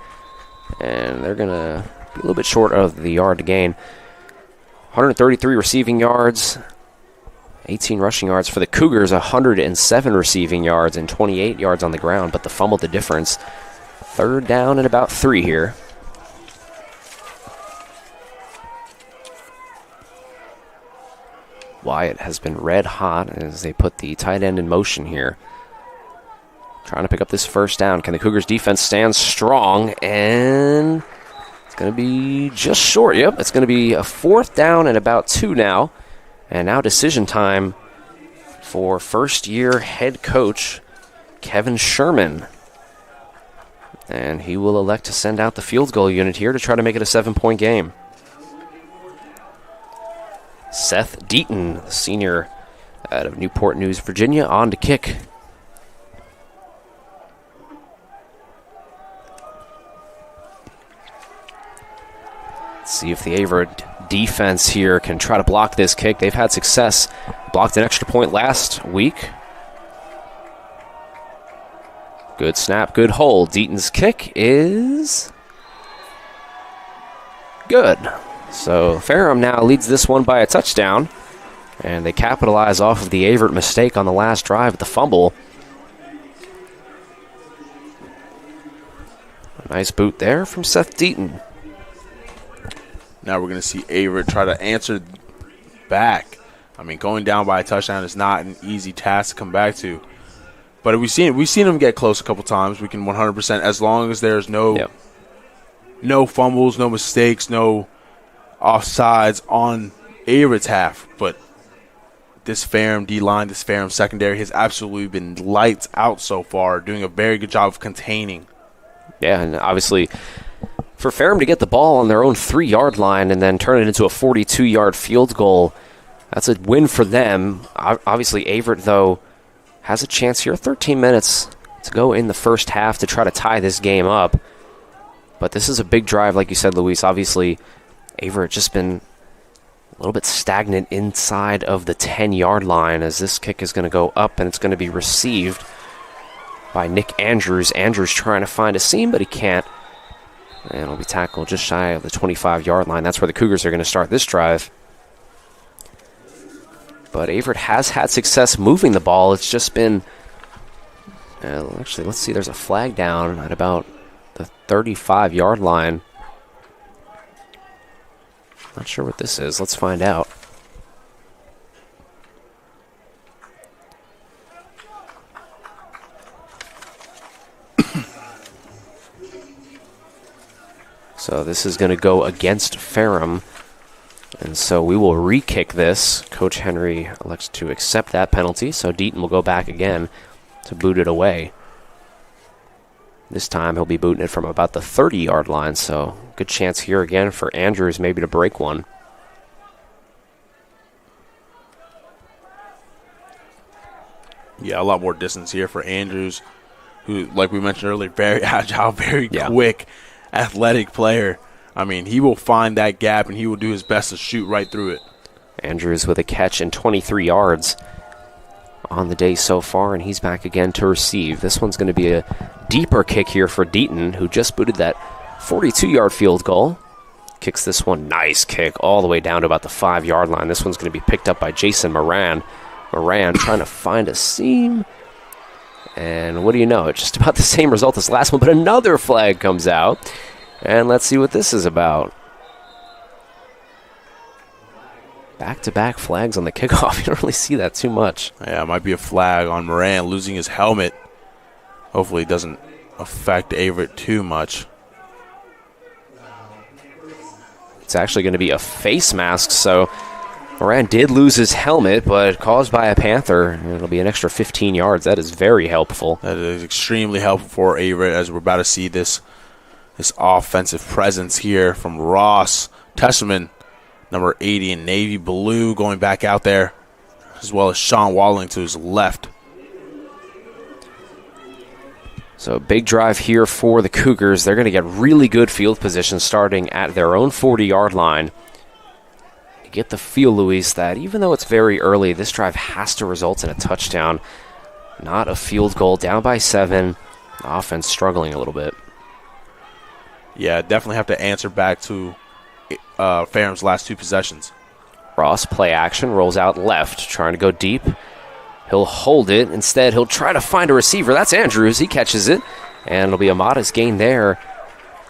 and they're going to be a little bit short of the yard to gain. 133 receiving yards, 18 rushing yards for the Cougars, 107 receiving yards and 28 yards on the ground, but the fumble the difference. Third down and about 3 here. Wyatt has been red hot as they put the tight end in motion here. Trying to pick up this first down. Can the Cougars defense stand strong? And it's going to be just short. Yep, it's going to be a 4th down and about 2 now. And now decision time for first-year head coach Kevin Sherman. And he will elect to send out the field goal unit here to try to make it a 7-point game. Seth Deaton, the senior out of Newport News, Virginia, on to kick. Let's see if the Averett defense here can try to block this kick. They've had success. Blocked an extra point last week. Good snap, good hold. Deaton's kick is good. So Ferrum now leads this one by a touchdown, and they capitalize off of the Averett mistake on the last drive with the fumble. A nice boot there from Seth Deaton. Now we're going to see Averett try to answer back. I mean, going down by a touchdown is not an easy task to come back to. But we've seen him get close a couple times. We can 100%, as long as there's no fumbles, no mistakes, no offsides on Averett's half. But this Ferrum D-line, this Ferrum secondary has absolutely been lights out so far, doing a very good job of containing. Yeah, and obviously for Ferrum to get the ball on their own 3-yard line and then turn it into a 42-yard field goal, that's a win for them. Obviously, Averett, though, has a chance here. 13 minutes to go in the first half to try to tie this game up. But this is a big drive, like you said, Luis. Obviously, Averett just been a little bit stagnant inside of the 10-yard line as this kick is going to go up and it's going to be received by Nick Andrews. Andrews trying to find a seam, but he can't. And it'll be tackled just shy of the 25-yard line. That's where the Cougars are going to start this drive. But Averett has had success moving the ball. It's just been... actually, let's see. There's a flag down at about the 35-yard line. Not sure what this is. Let's find out. So this is going to go against Ferrum. And so we will re-kick this. Coach Henry elects to accept that penalty, so Deaton will go back again to boot it away. This time he'll be booting it from about the 30-yard line, so good chance here again for Andrews maybe to break one. Yeah, a lot more distance here for Andrews, who, like we mentioned earlier, very agile, very quick, athletic player. I mean, he will find that gap, and he will do his best to shoot right through it. Andrews with a catch and 23 yards on the day so far, and he's back again to receive. This one's going to be a deeper kick here for Deaton, who just booted that 42-yard field goal. Kicks this one, nice kick, all the way down to about the 5-yard line. This one's going to be picked up by Jason Moran. Moran trying to find a seam. And what do you know? It's just about the same result as the last one, but another flag comes out. And let's see what this is about. Back-to-back flags on the kickoff. You don't really see that too much. Yeah, it might be a flag on Moran losing his helmet. Hopefully it doesn't affect Averett too much. It's actually going to be a face mask, so Moran did lose his helmet, but caused by a Panther. It'll be an extra 15 yards. That is very helpful. That is extremely helpful for Averett, as we're about to see this offensive presence here from Ross Testerman, number 80 in navy blue, going back out there, as well as Sean Walling to his left. So big drive here for the Cougars. They're going to get really good field position starting at their own 40-yard line. You get the feel, Luis, that even though it's very early, this drive has to result in a touchdown, not a field goal. Down by 7, the offense struggling a little bit. Yeah, definitely have to answer back to Ferrum's last 2 possessions. Ross, play action, rolls out left, trying to go deep. He'll hold it. Instead, he'll try to find a receiver. That's Andrews. He catches it, and it'll be a modest gain there,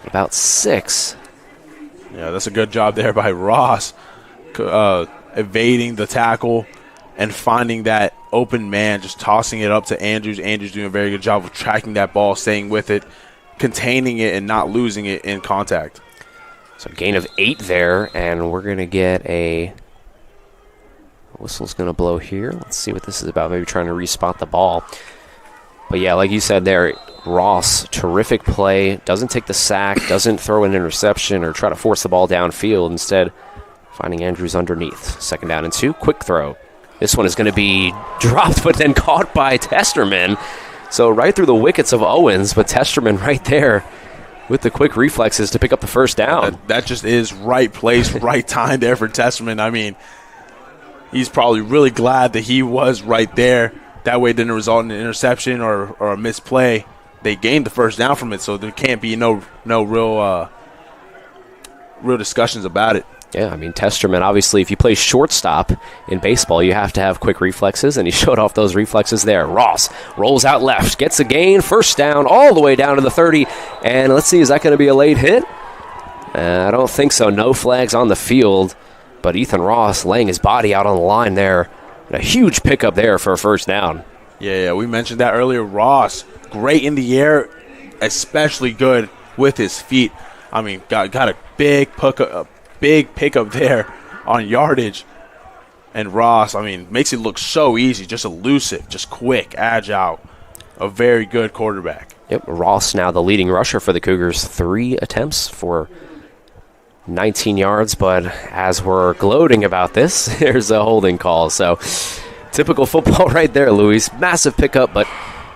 about 6. Yeah, that's a good job there by Ross, evading the tackle and finding that open man, just tossing it up to Andrews. Andrews doing a very good job of tracking that ball, staying with it, containing it, and not losing it in contact. So gain of 8 there, and we're going to get a whistle's going to blow here. Let's see what this is about, maybe trying to respot the ball. But yeah, like you said there, Ross, terrific play, doesn't take the sack, doesn't throw an interception or try to force the ball downfield. Instead, finding Andrews underneath. 2nd down and 2, quick throw. This one is going to be dropped, but then caught by Testerman. So right through the wickets of Owens, but Testerman right there with the quick reflexes to pick up the 1st down. That just is right place, right time there for Testerman. I mean, he's probably really glad that he was right there. That way it didn't result in an interception or a misplay. They gained the 1st down from it, so there can't be no real discussions about it. Yeah, I mean, Testerman, obviously, if you play shortstop in baseball, you have to have quick reflexes, and he showed off those reflexes there. Ross rolls out left, gets a gain, 1st down, all the way down to the 30, and let's see, is that going to be a late hit? I don't think so. No flags on the field, but Ethan Ross laying his body out on the line there. A huge pickup there for a 1st down. Yeah, we mentioned that earlier. Ross, great in the air, especially good with his feet. I mean, got a big pickup there on yardage. And Ross, I mean, makes it look so easy, just elusive, just quick, agile. A very good quarterback. Yep, Ross now the leading rusher for the Cougars. 3 attempts for 19 yards, but as we're gloating about this, there's a holding call. So typical football right there, Luis. Massive pickup, but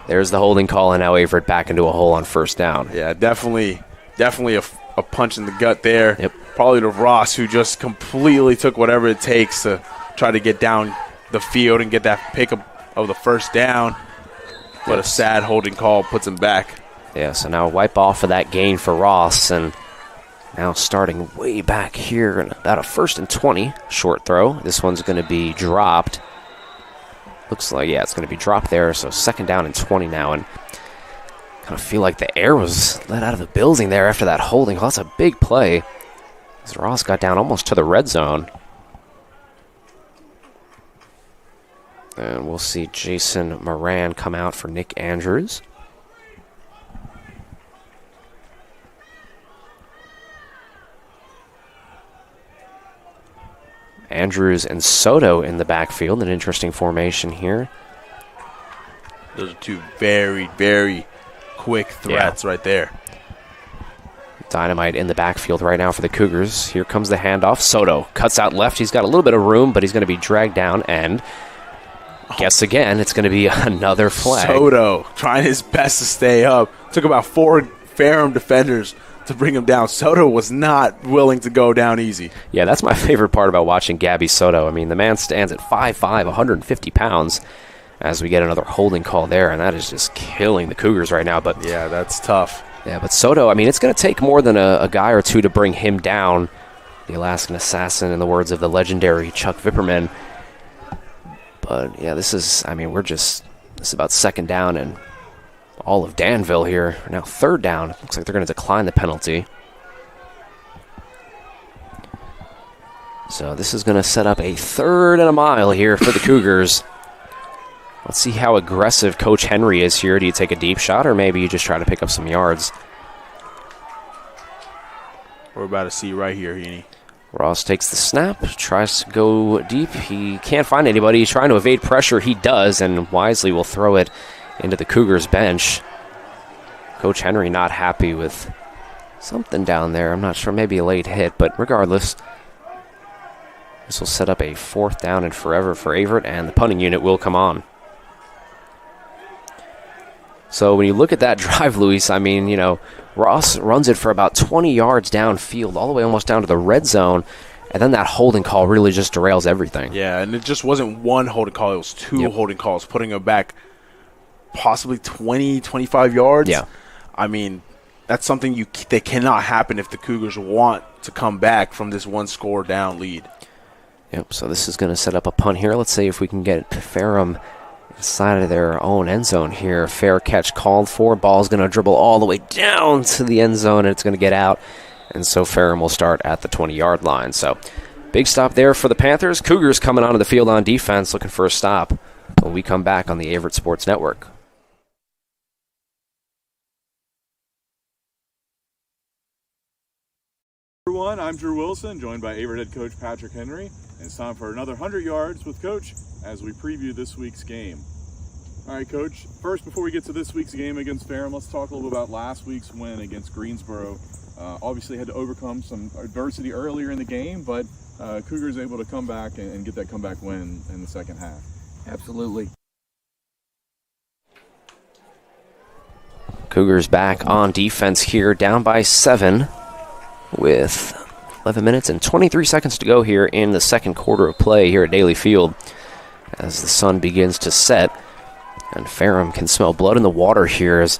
there's the holding call, and now Averett back into a hole on 1st down. Yeah, definitely a punch in the gut there. Yep. Probably to Ross, who just completely took whatever it takes to try to get down the field and get that pickup of the 1st down. But a sad holding call puts him back. Yeah, so now wipe off of that gain for Ross, and now starting way back here and about a 1st and 20 short throw. This one's going to be dropped. Looks like, yeah, it's going to be dropped there. So 2nd down and 20 now. And kind of feel like the air was let out of the building there after that holding. Well, that's a big play, as Ross got down almost to the red zone. And we'll see Jason Moran come out for Nick Andrews. Andrews and Soto in the backfield. An interesting formation here. Those are two very, very quick threats right there. Dynamite in the backfield right now for the Cougars. Here comes the handoff. Soto cuts out left. He's got a little bit of room, but he's going to be dragged down, and guess again, it's going to be another flag. Soto trying his best to stay up. Took about 4 Ferrum defenders to bring him down. Soto was not willing to go down easy. Yeah, that's my favorite part about watching Gabby Soto. I mean, the man stands at 5'5", 150 pounds, as we get another holding call there, and that is just killing the Cougars right now. But yeah, that's tough. Yeah, but Soto, I mean, it's going to take more than a guy or two to bring him down. The Alaskan Assassin, in the words of the legendary Chuck Vipperman. But, yeah, this is about second down and all of Danville here. Now third down. Looks like they're going to decline the penalty. So this is going to set up a 3rd and a mile here for the Cougars. Let's see how aggressive Coach Henry is here. Do you take a deep shot, or maybe you just try to pick up some yards? We're about to see right here, Heaney. Ross takes the snap, tries to go deep. He can't find anybody. He's trying to evade pressure. He does, and wisely will throw it into the Cougars bench. Coach Henry not happy with something down there. I'm not sure, maybe a late hit, but regardless, this will set up a 4th down and forever for Averett, and the punting unit will come on. So when you look at that drive, Luis, I mean, you know, Ross runs it for about 20 yards downfield, all the way almost down to the red zone, and then that holding call really just derails everything. Yeah, and it just wasn't one holding call. It was 2 holding calls, putting him back possibly 20, 25 yards. Yeah. I mean, that's something that cannot happen if the Cougars want to come back from this 1-score down lead. Yep, so this is going to set up a punt here. Let's see if we can get Ferrum inside of their own end zone here. Fair catch called for. Ball's going to dribble all the way down to the end zone, and it's going to get out. And so Ferrum will start at the 20-yard line. So big stop there for the Panthers. Cougars coming onto the field on defense, looking for a stop when we come back on the Averett Sports Network. Everyone, I'm Drew Wilson, joined by Averett head coach Patrick Henry, and it's time for another 100 yards with Coach as we preview this week's game. All right, Coach, first, before we get to this week's game against Ferrum, let's talk a little bit about last week's win against Greensboro. Obviously had to overcome some adversity earlier in the game, but Cougars able to come back and get that comeback win in the second half. Absolutely. Cougars back on defense here, down by 7 with 11 minutes and 23 seconds to go here in the second quarter of play here at Daly Field as the sun begins to set. And Ferrum can smell blood in the water here as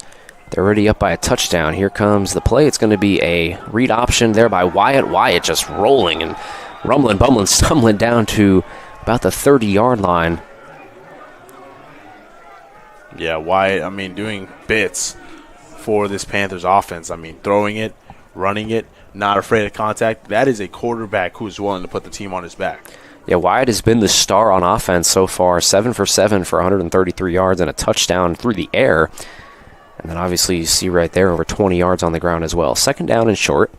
they're already up by a touchdown. Here comes the play. It's going to be a read option there by Wyatt. Wyatt just rolling and rumbling, bumbling, stumbling down to about the 30-yard line. Yeah, Wyatt, I mean, doing bits for this Panthers offense. I mean, throwing it, running it, not afraid of contact. That is a quarterback who's willing to put the team on his back. Yeah, Wyatt has been the star on offense so far. 7 for 7 for 133 yards and a touchdown through the air. And then obviously you see right there over 20 yards on the ground as well. Second down and short.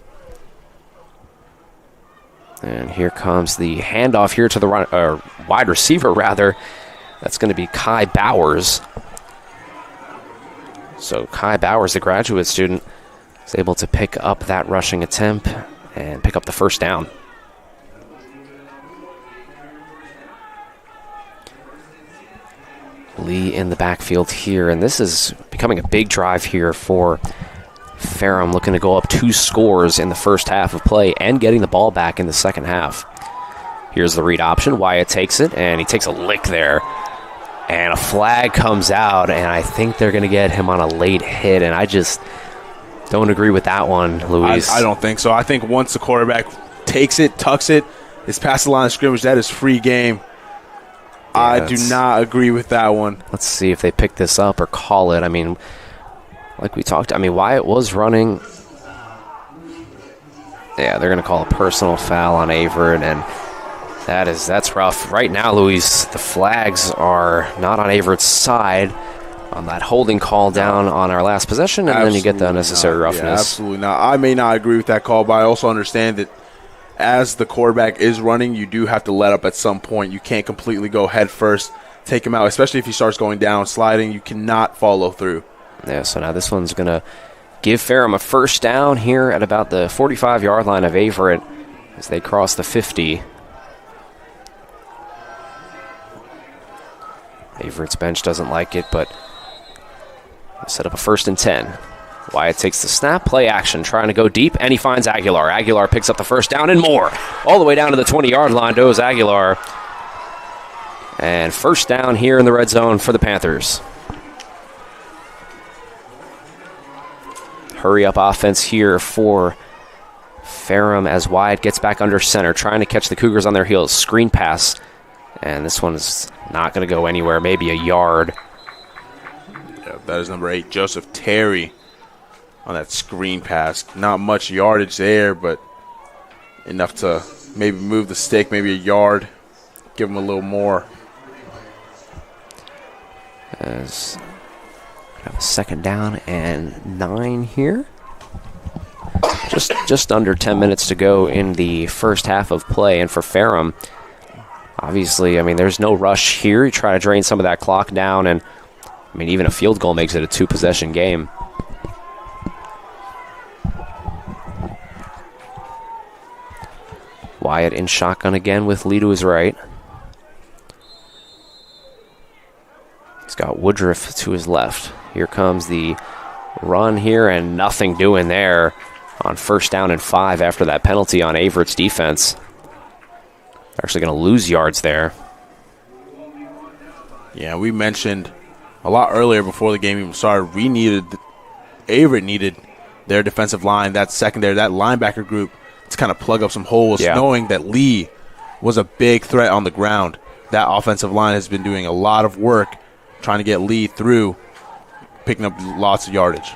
And here comes the handoff here to the wide receiver, rather. That's going to be Kai Bowers. So Kai Bowers, the graduate student, is able to pick up that rushing attempt and pick up the first down. Lee in the backfield here, and this is becoming a big drive here for Ferrum, looking to go up 2 scores in the first half of play and getting the ball back in the second half. Here's the read option. Wyatt takes it, and he takes a lick there. And a flag comes out, and I think they're going to get him on a late hit, and I just don't agree with that one, Luis. I don't think so. I think once the quarterback takes it, tucks it, is past the line of scrimmage, that is free game. Yeah, I do not agree with that one. Let's see if they pick this up or call it. I mean, like we talked, Wyatt was running. Yeah, they're going to call a personal foul on Averett, and that's rough. Right now, Luis, the flags are not on Averett's side on that holding call down on our last possession, and then you get the unnecessary roughness. Yeah, absolutely not. I may not agree with that call, but I also understand that as the quarterback is running, you do have to let up at some point. You can't completely go head first, take him out, especially if he starts going down, sliding. You cannot follow through. Yeah, so now this one's going to give Ferrum a first down here at about the 45-yard line of Averett as they cross the 50. Averett's bench doesn't like it, but set up a 1st and 10. Wyatt takes the snap, play action, trying to go deep, and he finds Aguilar. Aguilar picks up the first down and more. All the way down to the 20-yard line goes Aguilar. And first down here in the red zone for the Panthers. Hurry up offense here for Ferrum as Wyatt gets back under center, trying to catch the Cougars on their heels. Screen pass, and this one is not going to go anywhere, maybe a yard. Yeah, that is number 8, Joseph Terry, on that screen pass. Not much yardage there, but enough to maybe move the stick, maybe a yard, give him a little more. As have a 2nd down and 9 here. Just under 10 minutes to go in the first half of play, and for Ferrum, obviously, I mean, there's no rush here. You try to drain some of that clock down, and I mean, even a field goal makes it a 2-possession game. Wyatt in shotgun again with Lee to his right. He's got Woodruff to his left. Here comes the run here, and nothing doing there on 1st down and 5 after that penalty on Averett's defense. They're actually going to lose yards there. Yeah, we mentioned a lot earlier before the game even started, Averett needed their defensive line, that secondary, that linebacker group to kind of plug up some holes, knowing that Lee was a big threat on the ground. That offensive line has been doing a lot of work trying to get Lee through, picking up lots of yardage.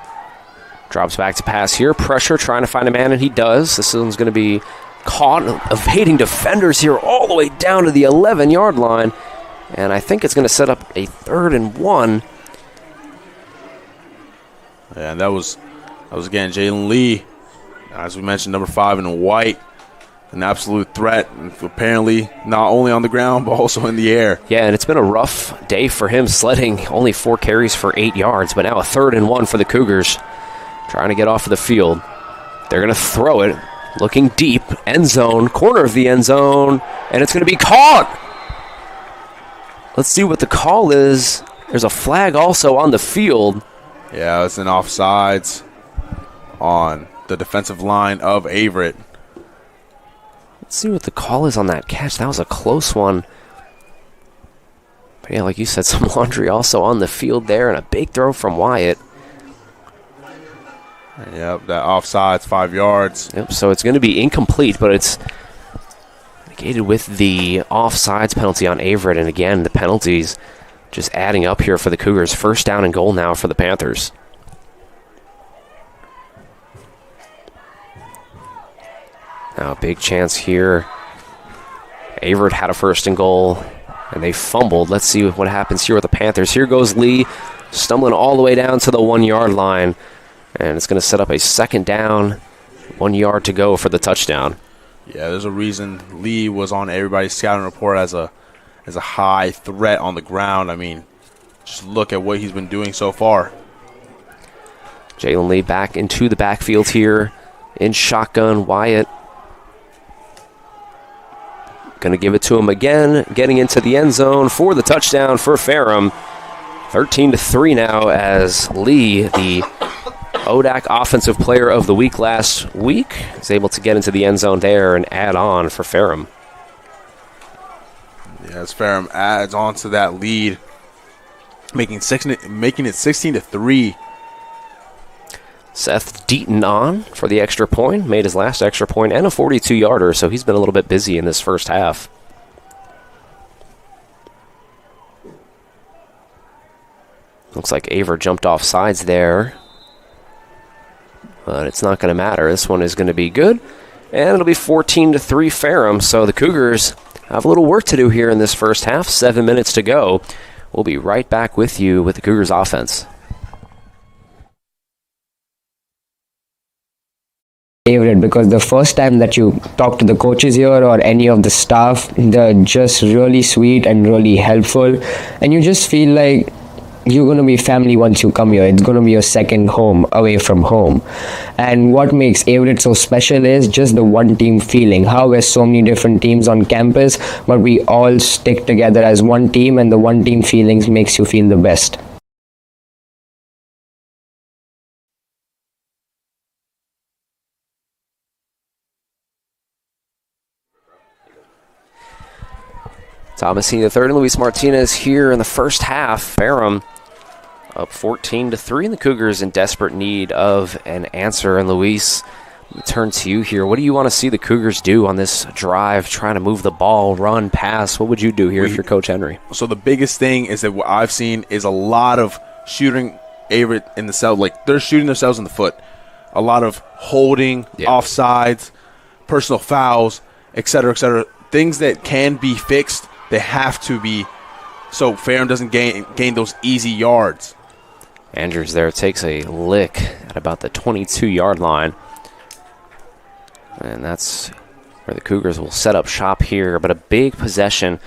Drops back to pass here. Pressure, trying to find a man, and he does. This one's going to be caught, evading defenders here all the way down to the 11-yard line. And I think it's going to set up a 3rd and 1. Yeah, and that was again Jalen Lee, as we mentioned, number 5 in white, an absolute threat, and apparently not only on the ground but also in the air. Yeah, and it's been a rough day for him, sledding only 4 carries for 8 yards, but now a 3rd and 1 for the Cougars, trying to get off of the field. They're going to throw it, looking deep, end zone, corner of the end zone, and it's going to be caught. Let's see what the call is. There's a flag also on the field. Yeah, it's an offsides on the defensive line of Averett. Let's see what the call is on that catch. That was a close one. But yeah, like you said, some laundry also on the field there, and a big throw from Wyatt. Yep, that offside's 5 yards. Yep, so it's going to be incomplete, but it's negated with the offsides penalty on Averett. And again, the penalties just adding up here for the Cougars. 1st down and goal now for the Panthers. Now a big chance here. Averett had a 1st and goal, and they fumbled. Let's see what happens here with the Panthers. Here goes Lee, stumbling all the way down to the 1-yard line. And it's going to set up a 2nd down, 1 yard to go for the touchdown. Yeah, there's a reason Lee was on everybody's scouting report as a high threat on the ground. I mean, just look at what he's been doing so far. Jalen Lee back into the backfield here in shotgun. Wyatt going to give it to him again, getting into the end zone for the touchdown for Ferrum. 13-3 now as Lee, the ODAC Offensive Player of the Week last week, is able to get into the end zone there and add on for Ferrum. As Ferrum adds on to that lead, making it 16-3. Seth Deaton on for the extra point, made his last extra point and a 42-yarder, so he's been a little bit busy in this first half. Looks like Aver jumped off sides there, but it's not going to matter. This one is going to be good, and it'll be 14-3 Ferrum, so the Cougars have a little work to do here in this first half. 7 minutes to go. We'll be right back with you with the Cougars offense. Averett, because the first time that you talk to the coaches here or any of the staff, they're just really sweet and really helpful, and you just feel like you're going to be family once you come here. It's going to be your second home away from home. And what makes Averett so special is just the one team feeling. How there's so many different teams on campus, but we all stick together as one team, and the one team feelings makes you feel the best. Thomasini the third and Luis Martinez here in the first half. Ferrum up 14-3, and the Cougars in desperate need of an answer. And Luis, we turn to you here. What do you want to see the Cougars do on this drive, trying to move the ball, run, pass? What would you do here if you're Coach Henry? So the biggest thing is that what I've seen is a lot of shooting Averett in the cell. Like, they're shooting themselves in the foot. A lot of holding, offsides, personal fouls, et cetera, et cetera. Things that can be fixed, they have to be, so Ferrum doesn't gain those easy yards. Andrews there takes a lick at about the 22-yard line. And that's where the Cougars will set up shop here. But a big possession.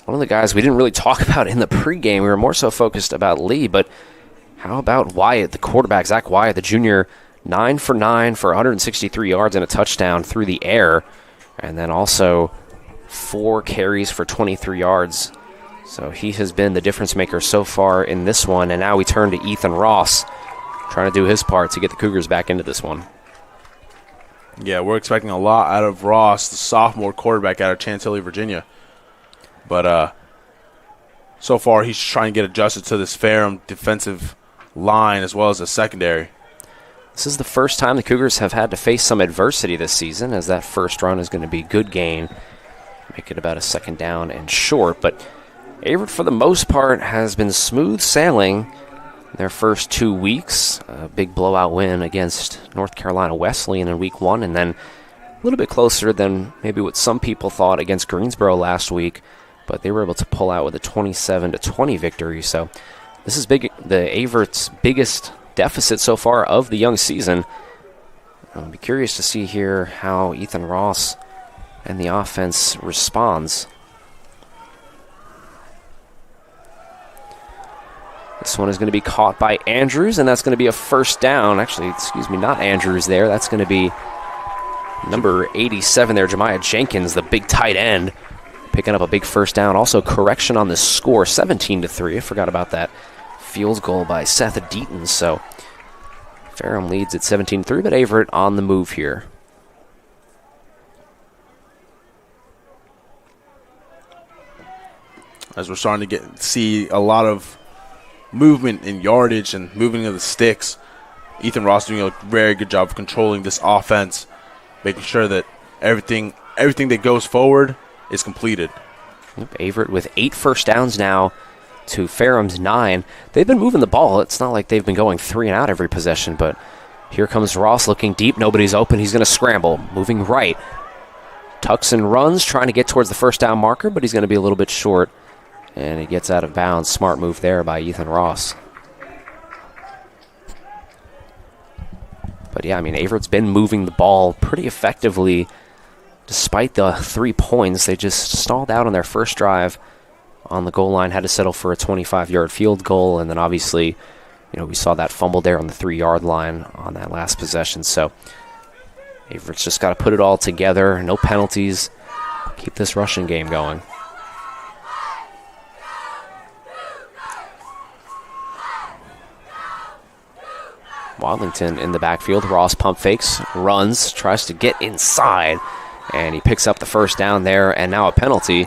One of the guys we didn't really talk about in the pregame. We were more so focused about Lee. But how about Wyatt, the quarterback, Zach Wyatt, the junior, 9 for 9 for 163 yards and a touchdown through the air. And then also 4 carries for 23 yards. So he has been the difference maker so far in this one. And now we turn to Ethan Ross, trying to do his part to get the Cougars back into this one. Yeah, we're expecting a lot out of Ross, the sophomore quarterback out of Chantilly, Virginia. But so far he's trying to get adjusted to this Ferrum defensive line as well as the secondary. This is the first time the Cougars have had to face some adversity this season, as that first run is going to be good gain. Make it about a second down and short. But Averett, for the most part, has been smooth sailing their first 2 weeks. A big blowout win against North Carolina Wesleyan in week 1, and then a little bit closer than maybe what some people thought against Greensboro last week. But they were able to pull out with a 27-20 victory. So this is big, the Averett's biggest deficit so far of the young season. I'll be curious to see here how Ethan Ross and the offense responds. This one is going to be caught by Andrews, and that's going to be a first down. Actually, excuse me, not Andrews there. That's going to be number 87 there, Jemiah Jenkins, the big tight end, picking up a big first down. Also, correction on the score, 17-3. I forgot about that field goal by Seth Deaton. So Ferrum leads at 17-3, but Averett on the move here. As we're starting to see a lot of movement in yardage and moving of the sticks, Ethan Ross doing a very good job of controlling this offense, making sure that everything that goes forward is completed. Averett with 8 first downs now to Ferrum's 9. They've been moving the ball. It's not like they've been going 3 and out every possession, but here comes Ross looking deep. Nobody's open. He's going to scramble, moving right. Tucks and runs, trying to get towards the first down marker, but he's going to be a little bit short. And he gets out of bounds. Smart move there by Ethan Ross. But yeah, I mean, Averett's been moving the ball pretty effectively despite the 3 points. They just stalled out on their first drive on the goal line, had to settle for a 25-yard field goal, and then obviously, we saw that fumble there on the 3-yard line on that last possession. So Averett's just got to put it all together, no penalties, keep this rushing game going. Wadlington in the backfield. Ross pump fakes, runs, tries to get inside, and he picks up the first down there, and now a penalty.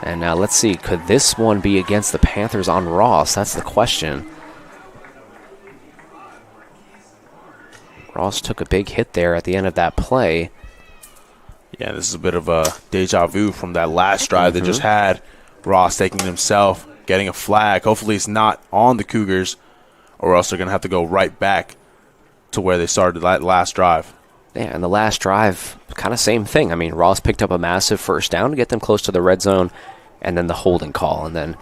And now let's see, could this one be against the Panthers on Ross? That's the question. Ross took a big hit there at the end of that play. Yeah, this is a bit of a deja vu from that last drive they just had. Ross taking it himself, getting a flag. Hopefully it's not on the Cougars, or else they're going to have to go right back to where they started that last drive. Yeah, and the last drive, kind of same thing. I mean, Ross picked up a massive first down to get them close to the red zone, and then the holding call, and then,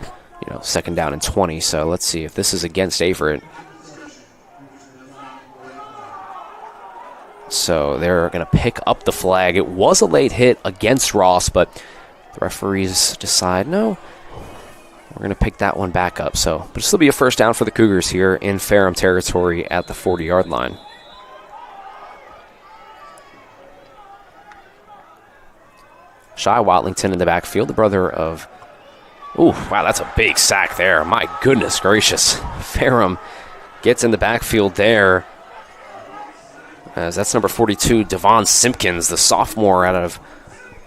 second down and 20. So let's see if this is against Averett. So they're going to pick up the flag. It was a late hit against Ross, but the referees decide, no, we're going to pick that one back up. So, but it'll still be a first down for the Cougars here in Ferrum territory at the 40-yard line. Shy Watlington in the backfield, the brother of... Ooh, wow, that's a big sack there. My goodness gracious. Ferrum gets in the backfield there. As that's number 42, Devon Simpkins, the sophomore out of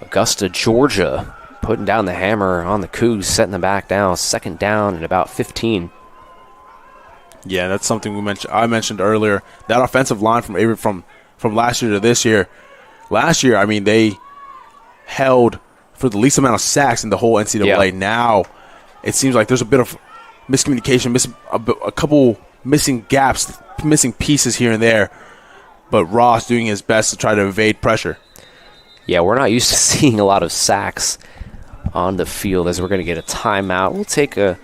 Augusta, Georgia, putting down the hammer on the Cougs, setting them back down. Second down and about 15. Yeah, that's something I mentioned earlier. That offensive line from Averett from last year to this year. Last year, I mean, they held for the least amount of sacks in the whole NCAA. Yeah. Now, it seems like there's a bit of miscommunication, a couple missing gaps, missing pieces here and there. But Ross doing his best to try to evade pressure. Yeah, we're not used to seeing a lot of sacks on the field as we're going to get a timeout. We'll take a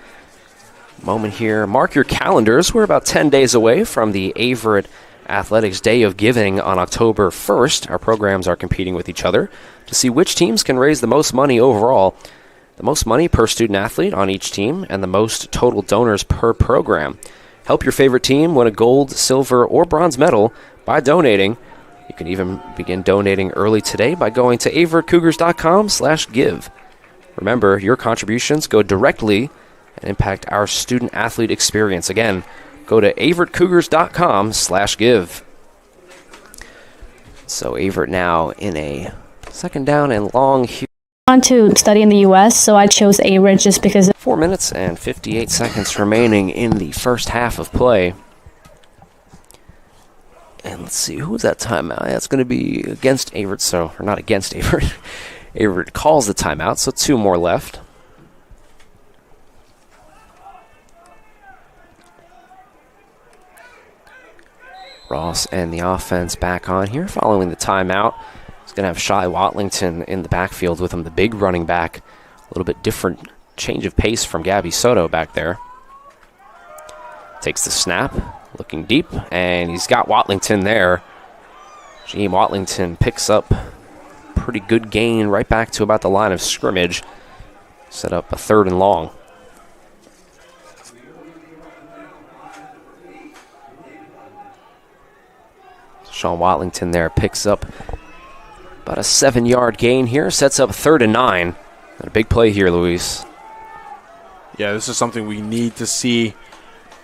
moment here. Mark your calendars. We're about 10 days away from the Averett Athletics Day of Giving on October 1st. Our programs are competing with each other to see which teams can raise the most money overall, the most money per student athlete on each team, and the most total donors per program. Help your favorite team win a gold, silver, or bronze medal by donating. You can even begin donating early today by going to averettcougars.com/give. Remember, your contributions go directly and impact our student-athlete experience. Again, go to averettcougars.com/give. So Averett now in a second down and long here. I want to study in the U.S., so I chose Averett just because... 4 minutes and 58 seconds remaining in the first half of play. And let's see, who was that timeout? That's going to be against Averett, or not against Averett. Averett calls the timeout, so 2 more left. Ross and the offense back on here following the timeout. He's going to have Shy Watlington in the backfield with him, the big running back. A little bit different change of pace from Gabby Soto back there. Takes the snap, looking deep, and he's got Watlington there. Jaheim Watlington picks up pretty good gain right back to about the line of scrimmage. Set up a 3rd and long. Sean Watlington there picks up about a 7-yard gain here. Sets up 3rd and 9. And a big play here, Luis. Yeah, this is something we need to see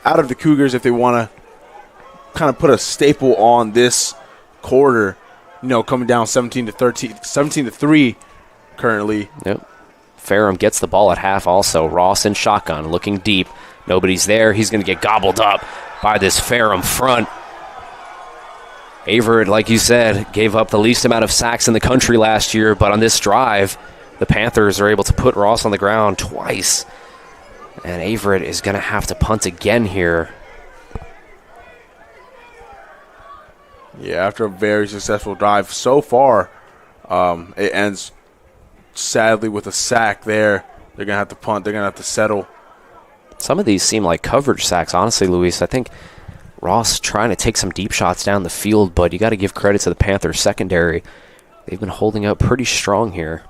out of the Cougars if they want to kind of put a staple on this quarter. You know, coming down 17-3 currently. Yep. Ferrum gets the ball at half also. Ross in shotgun, looking deep. Nobody's there. He's going to get gobbled up by this Ferrum front. Averett, like you said, gave up the least amount of sacks in the country last year, but on this drive, the Panthers are able to put Ross on the ground twice. And Averett is going to have to punt again here. Yeah, after a very successful drive so far, it ends sadly with a sack there. They're going to have to punt. They're going to have to settle. Some of these seem like coverage sacks, honestly, Luis. I think Ross trying to take some deep shots down the field, but you got to give credit to the Panthers secondary. They've been holding up pretty strong here.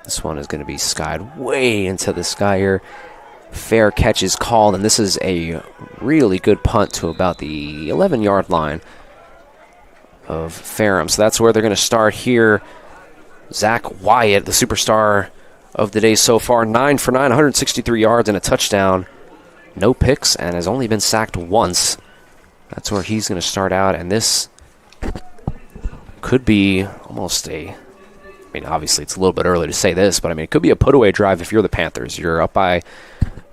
This one is going to be skied way into the sky here. Fair catch is called, and this is a really good punt to about the 11-yard line of Ferrum. So that's where they're going to start here. Zach Wyatt, the superstar of the day so far, 9 for 9, 163 yards and a touchdown. No picks, and has only been sacked once. That's where he's going to start out, and this could be almost a... I mean, obviously, it's a little bit early to say this, but I mean, it could be a put-away drive if you're the Panthers. You're up by,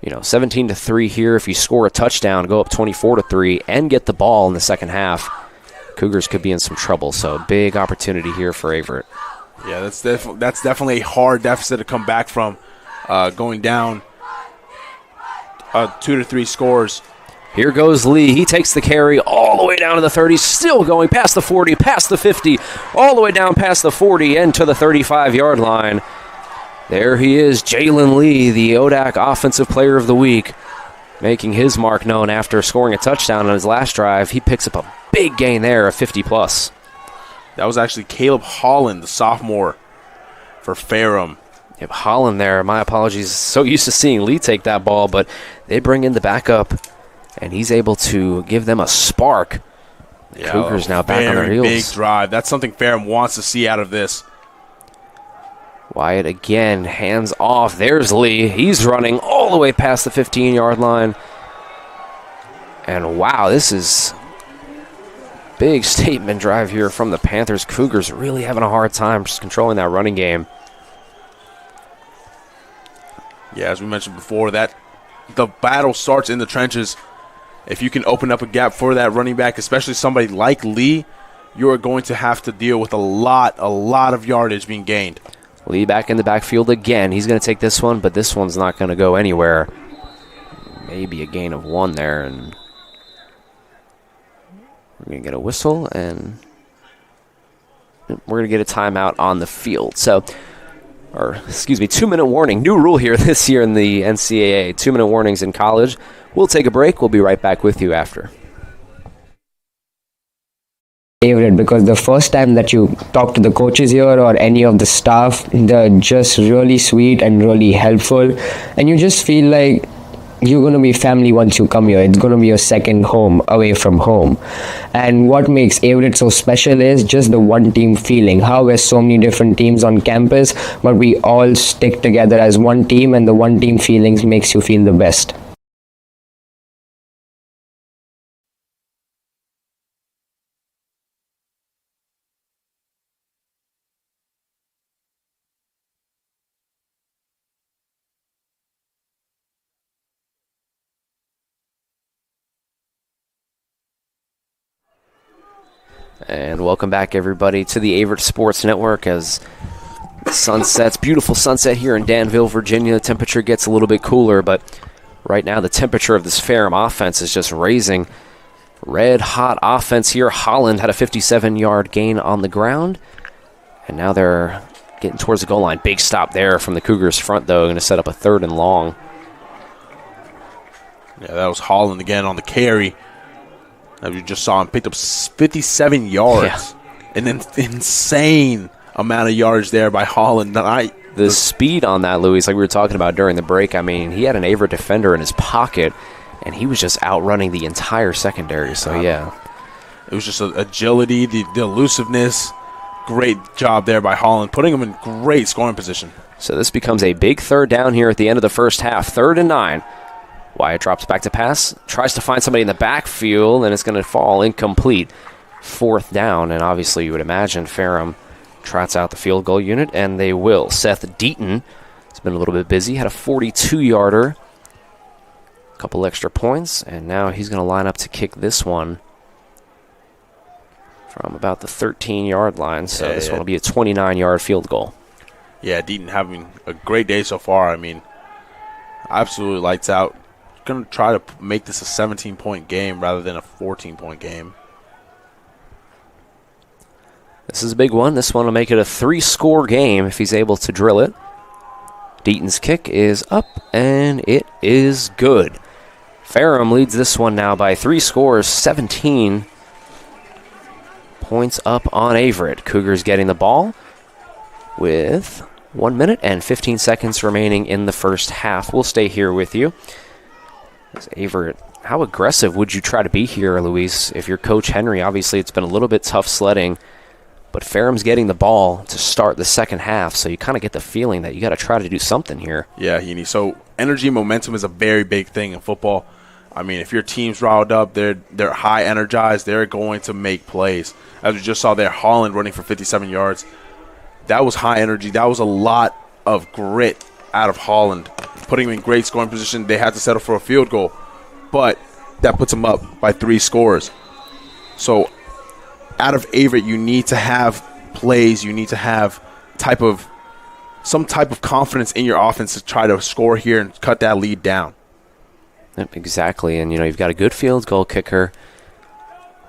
17-3 here. If you score a touchdown, go up 24-3, and get the ball in the second half, Cougars could be in some trouble. So, big opportunity here for Averett. Yeah, that's definitely a hard deficit to come back from, going down 2 to 3 scores. Here goes Lee. He takes the carry all the way down to the 30, still going past the 40, past the 50, all the way down past the 40 and to the 35-yard line. There he is, Jalen Lee, the ODAC Offensive Player of the Week. making his mark known after scoring a touchdown on his last drive. He picks up a big gain there of 50+. That was actually Caleb Holland, the sophomore for Ferrum. Yep, Holland there. My apologies. So used to seeing Lee take that ball, but they bring in the backup, and he's able to give them a spark. The Cougars now back on their heels. Big drive. That's something Ferrum wants to see out of this. Wyatt again, hands off. There's Lee. He's running all the way past the 15-yard line. And wow, this is big statement drive here from the Panthers. Cougars really having a hard time just controlling that running game. Yeah, as we mentioned before, that the battle starts in the trenches. If you can open up a gap for that running back, especially somebody like Lee, you are going to have to deal with a lot of yardage being gained. Lee back in the backfield again. He's going to take this one, but this one's not going to go anywhere. Maybe a gain of 1 there, and we're going to get a whistle, and we're going to get a timeout on the field. So, 2-minute warning. New rule here this year in the NCAA. 2-minute warnings in college. We'll take a break. We'll be right back with you after. Favorite, because the first time that you talk to the coaches here or any of the staff, they're just really sweet and really helpful, and you just feel like you're going to be family once you come here. It's going to be your second home away from home. And what makes Averett so special is just the one team feeling. How we're so many different teams on campus, but we all stick together as one team, and the one team feelings makes you feel the best. And welcome back, everybody, to the Averett Sports Network as sunsets. Beautiful sunset here in Danville, Virginia. The temperature gets a little bit cooler, but right now the temperature of this Ferrum offense is just raising. Red-hot offense here. Holland had a 57-yard gain on the ground, and now they're getting towards the goal line. Big stop there from the Cougars' front, though. Going to set up a 3rd and long. Yeah, that was Holland again on the carry. As you just saw him, picked up 57 yards. Yeah. An insane amount of yards there by Holland. The speed on that, Louis, like we were talking about during the break, I mean, he had an Averett defender in his pocket, and he was just outrunning the entire secondary. So, yeah. It was just agility, the elusiveness. Great job there by Holland, putting him in great scoring position. So this becomes a big 3rd down here at the end of the first half. 3rd and 9. Wyatt drops back to pass, tries to find somebody in the backfield, and it's going to fall incomplete. 4th down, and obviously you would imagine Ferrum trots out the field goal unit, and they will. Seth Deaton has been a little bit busy, had a 42-yarder, a couple extra points, and now he's going to line up to kick this one from about the 13-yard line, so this one will be a 29-yard field goal. Yeah, Deaton having a great day so far. I mean, absolutely lights out. Going to try to make this a 17-point game rather than a 14-point game. This is a big one. This one will make it a 3-score game if he's able to drill it. Deaton's kick is up, and it is good. Ferrum leads this one now by 3 scores, 17 points up on Averett. Cougars getting the ball with 1 minute and 15 seconds remaining in the first half. We'll stay here with you. Averett, how aggressive would you try to be here, Luis? If you're Coach Henry, obviously it's been a little bit tough sledding, but Ferrum's getting the ball to start the second half, so you kind of get the feeling that you got to try to do something here. Yeah, Heaney. So energy and momentum is a very big thing in football. I mean, if your team's riled up, they're high energized, they're going to make plays. As we just saw there, Holland running for 57 yards. That was high energy. That was a lot of grit out of Holland, putting him in great scoring position. They had to settle for a field goal, but that puts them up by 3 scores. So out of Averett, you need to have plays. You need to have some type of confidence in your offense to try to score here and cut that lead down. Yep, exactly, and you've got a good field goal kicker.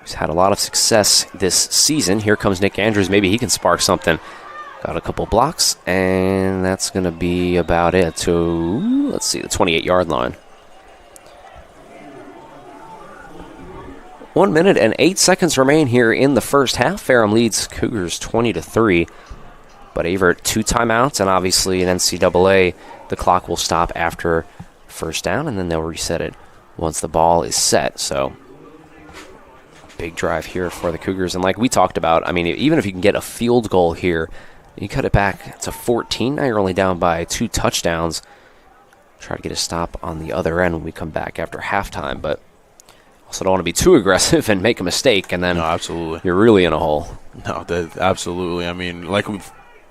He's had a lot of success this season. Here comes Nick Andrews. Maybe he can spark something. Got a couple blocks, and that's going to be about it to, let's see, the 28-yard line. 1 minute and 8 seconds remain here in the first half. Ferrum leads Cougars 20-3. But Averett 2 timeouts, and obviously in NCAA, the clock will stop after first down, and then they'll reset it once the ball is set. So big drive here for the Cougars. And like we talked about, I mean, even if you can get a field goal here, you cut it back to 14. Now you're only down by 2 touchdowns. Try to get a stop on the other end when we come back after halftime, but also don't want to be too aggressive and make a mistake, and then no, absolutely, you're really in a hole. No, absolutely. I mean, like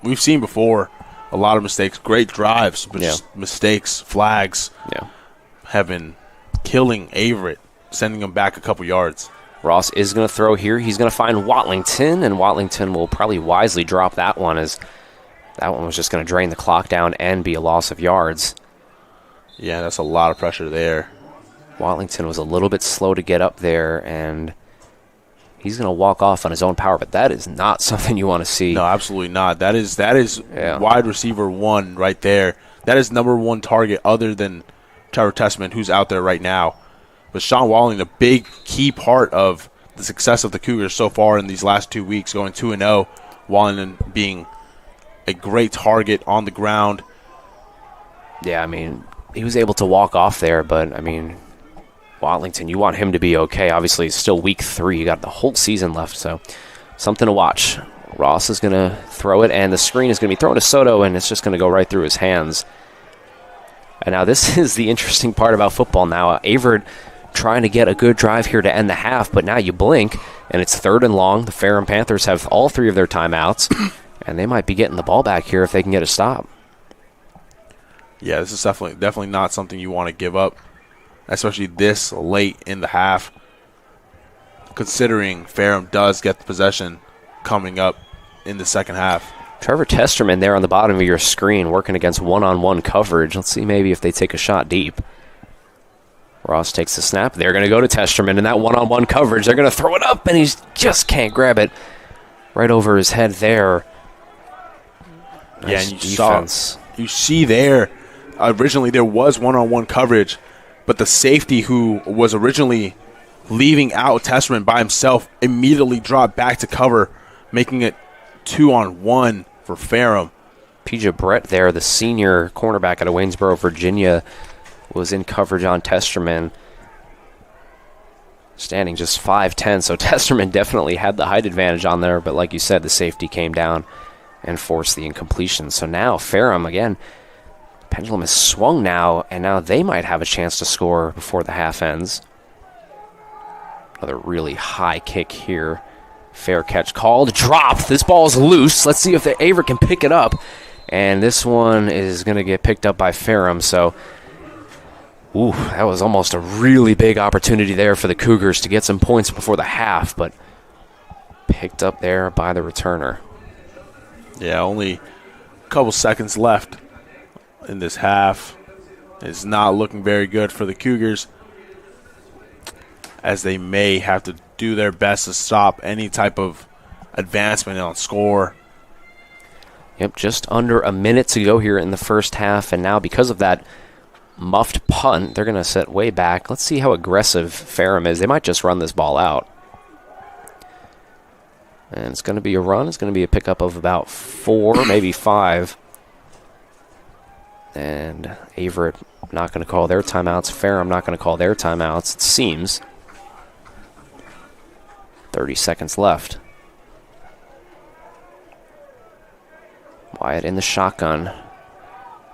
we've seen before, a lot of mistakes, great drives, but just mistakes, flags, have been killing Averett, sending them back a couple yards. Ross is going to throw here. He's going to find Watlington, and Watlington will probably wisely drop that one, as that one was just going to drain the clock down and be a loss of yards. Yeah, that's a lot of pressure there. Watlington was a little bit slow to get up there, and he's going to walk off on his own power, but that is not something you want to see. No, absolutely not. That is wide receiver 1 right there. That is number 1 target other than Trevor Testament, who's out there right now. But Sean Walling, the big key part of the success of the Cougars so far in these last 2 weeks, going 2-0, Walling being a great target on the ground. Yeah, I mean, he was able to walk off there, but, I mean, Watlington, you want him to be okay. Obviously, it's still week 3. You got the whole season left, so something to watch. Ross is going to throw it, and the screen is going to be thrown to Soto, and it's just going to go right through his hands. And now this is the interesting part about football now. Averett trying to get a good drive here to end the half, but now you blink, and it's 3rd and long. The Ferrum Panthers have all 3 of their timeouts, and they might be getting the ball back here if they can get a stop. Yeah, this is definitely not something you want to give up, especially this late in the half, considering Ferrum does get the possession coming up in the second half. Trevor Testerman there on the bottom of your screen working against one-on-one coverage. Let's see maybe if they take a shot deep. Ross takes the snap. They're going to go to Testerman in that one-on-one coverage. They're going to throw it up, and he just can't grab it. Right over his head there. Nice defense. You see there, originally there was one-on-one coverage, but the safety who was originally leaving out Testerman by himself immediately dropped back to cover, making it 2-on-1 for Ferrum. PJ Brett there, the senior cornerback out of Waynesboro, Virginia, was in coverage on Testerman, standing just 5'10", so Testerman definitely had the height advantage on there, but like you said, the safety came down and forced the incompletion. So now Ferrum, again, pendulum is swung now, and now they might have a chance to score before the half ends. Another really high kick here. Fair catch called. Dropped. This ball's loose. Let's see if the Averett can pick it up. And this one is going to get picked up by Ferrum. So, that was almost a really big opportunity there for the Cougars to get some points before the half, but picked up there by the returner. Yeah, only a couple seconds left in this half. It's not looking very good for the Cougars, as they may have to do their best to stop any type of advancement on score. Yep, just under a minute to go here in the first half, and now because of that muffed punt, they're going to set way back. Let's see how aggressive Ferrum is. They might just run this ball out. And it's going to be a run. It's going to be a pickup of about 4, maybe 5. And Averett not going to call their timeouts. Ferrum not going to call their timeouts, it seems. 30 seconds left. Wyatt in the shotgun.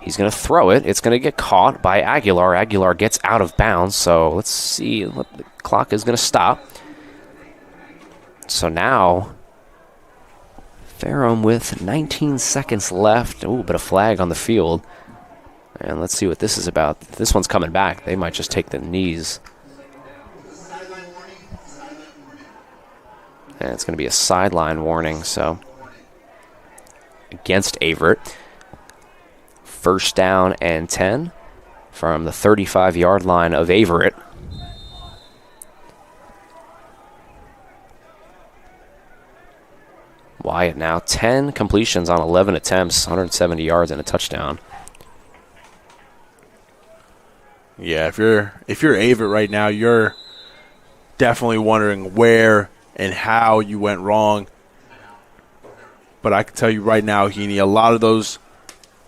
He's going to throw it. It's going to get caught by Aguilar. Aguilar gets out of bounds, so let's see. The clock is going to stop. So now, Ferrum with 19 seconds left. Ooh, but a flag on the field. And let's see what this is about. If this one's coming back, they might just take the knees. And it's going to be a sideline warning, so against Averett. First down and 10 from the 35-yard line of Averett. Wyatt now 10 completions on 11 attempts, 170 yards and a touchdown. Yeah, if you're Averett right now, you're definitely wondering where and how you went wrong. But I can tell you right now, Heaney, a lot of those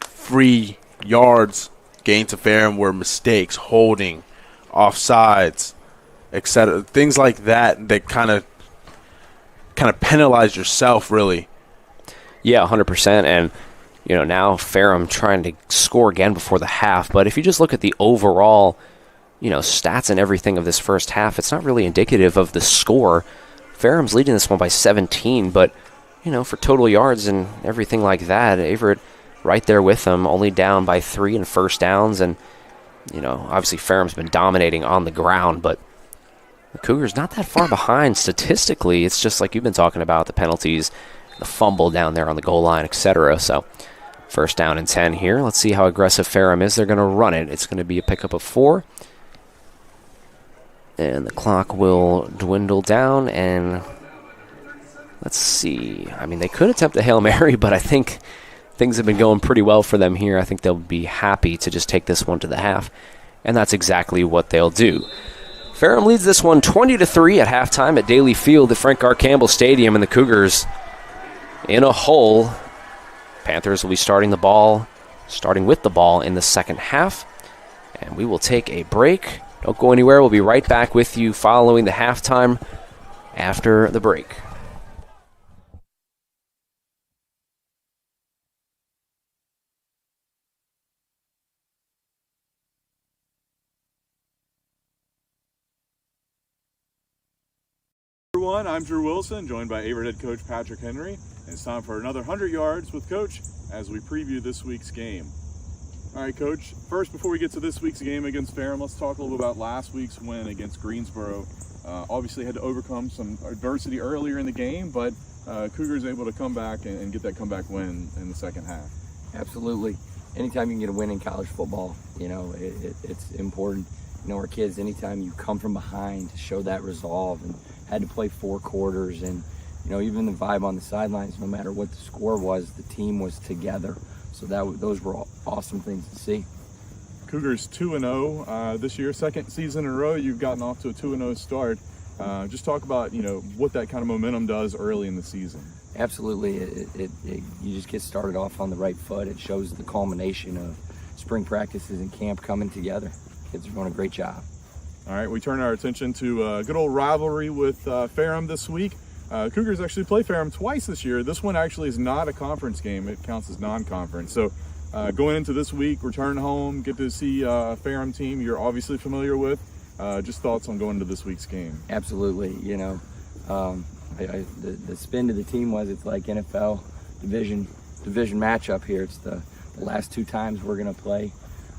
free yards gained to Ferrum were mistakes, holding, offsides, etc. Things like that kind of penalize yourself, really. Yeah, 100%. And, now Ferrum trying to score again before the half. But if you just look at the overall, stats and everything of this first half, it's not really indicative of the score. Ferrum's leading this one by 17, but, for total yards and everything like that, Averett right there with them, only down by 3 in first downs. And, obviously Ferrum's been dominating on the ground, but the Cougars not that far behind statistically. It's just like you've been talking about, the penalties, the fumble down there on the goal line, etc. So first down and 10 here. Let's see how aggressive Ferrum is. They're going to run it. It's going to be a pickup of 4. And the clock will dwindle down, and let's see. I mean, they could attempt a Hail Mary, but I think things have been going pretty well for them here. I think they'll be happy to just take this one to the half, and that's exactly what they'll do. Ferrum leads this one 20-3 at halftime at Daly Field at Frank R. Campbell Stadium, and the Cougars in a hole. Panthers will be starting with the ball in the second half, and we will take a break. Don't go anywhere. We'll be right back with you following the halftime after the break. Everyone, I'm Drew Wilson, joined by Averett head coach Patrick Henry, and it's time for another 100 yards with Coach as we preview this week's game. All right, Coach, first, before we get to this week's game against Ferrum, let's talk a little bit about last week's win against Greensboro. Obviously had to overcome some adversity earlier in the game, but Cougars able to come back and get that comeback win in the second half. Absolutely. Anytime you can get a win in college football, it's important. Our kids, anytime you come from behind to show that resolve, and had to play 4 quarters, and even the vibe on the sidelines, no matter what the score was, the team was together. So those were awesome things to see. Cougars 2-0 this year, second season in a row. You've gotten off to a 2-0 start. Just talk about what that kind of momentum does early in the season. Absolutely, you just get started off on the right foot. It shows the culmination of spring practices and camp coming together. Kids are doing a great job. All right, we turn our attention to a good old rivalry with Ferrum this week. Cougars actually play Ferrum twice this year. This one actually is not a conference game. It counts as non-conference. So going into this week, return home, get to see a Ferrum team you're obviously familiar with. Just thoughts on going into this week's game. Absolutely. The spin to the team was it's like NFL division matchup here. It's the last 2 times we're going to play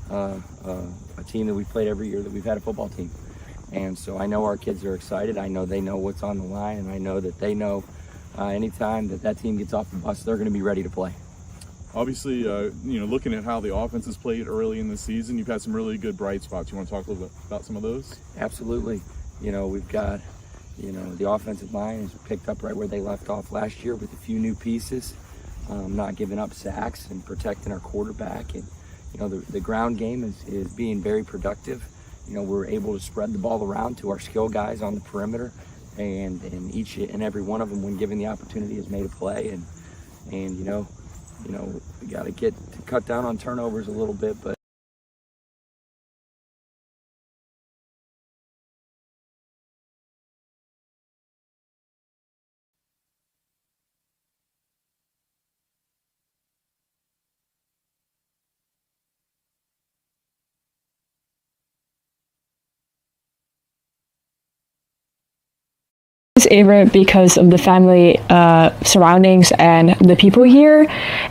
a team that we've played every year that we've had a football team. And so I know our kids are excited. I know they know what's on the line, and I know that they know anytime that team gets off the bus, they're going to be ready to play. Obviously, looking at how the offense has played early in the season, you've had some really good bright spots. You want to talk a little bit about some of those? Absolutely. We've got, the offensive line is picked up right where they left off last year with a few new pieces, not giving up sacks and protecting our quarterback. And, the ground game is being very productive. We're able to spread the ball around to our skill guys on the perimeter, and each and every one of them, when given the opportunity, has made a play. And we got to cut down on turnovers a little bit, but Averett because of the family surroundings and the people here.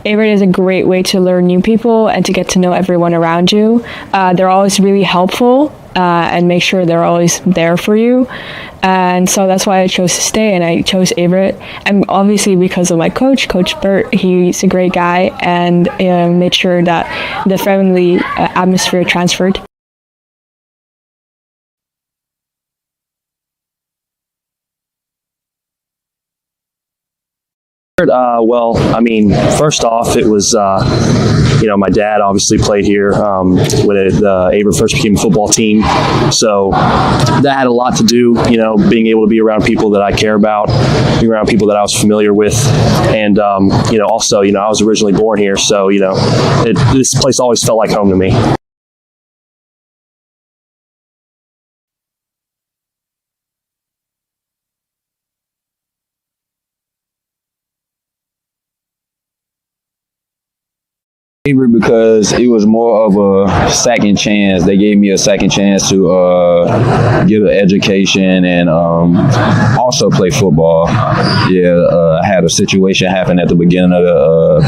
Averett is a great way to learn new people and to get to know everyone around you. They're always really helpful and make sure they're always there for you. And so that's why I chose to stay, and I chose Averett. And obviously because of my coach, Coach Burt, he's a great guy, and made sure that the friendly atmosphere transferred. Well, I mean, first off, it was, my dad obviously played here when the Averett first became a football team. So that had a lot to do, being able to be around people that I care about, be around people that I was familiar with. And, also, I was originally born here. So, this place always felt like home to me. Because it was more of a second chance. They gave me a second chance to get an education and also play football. I had a situation happen at the beginning of the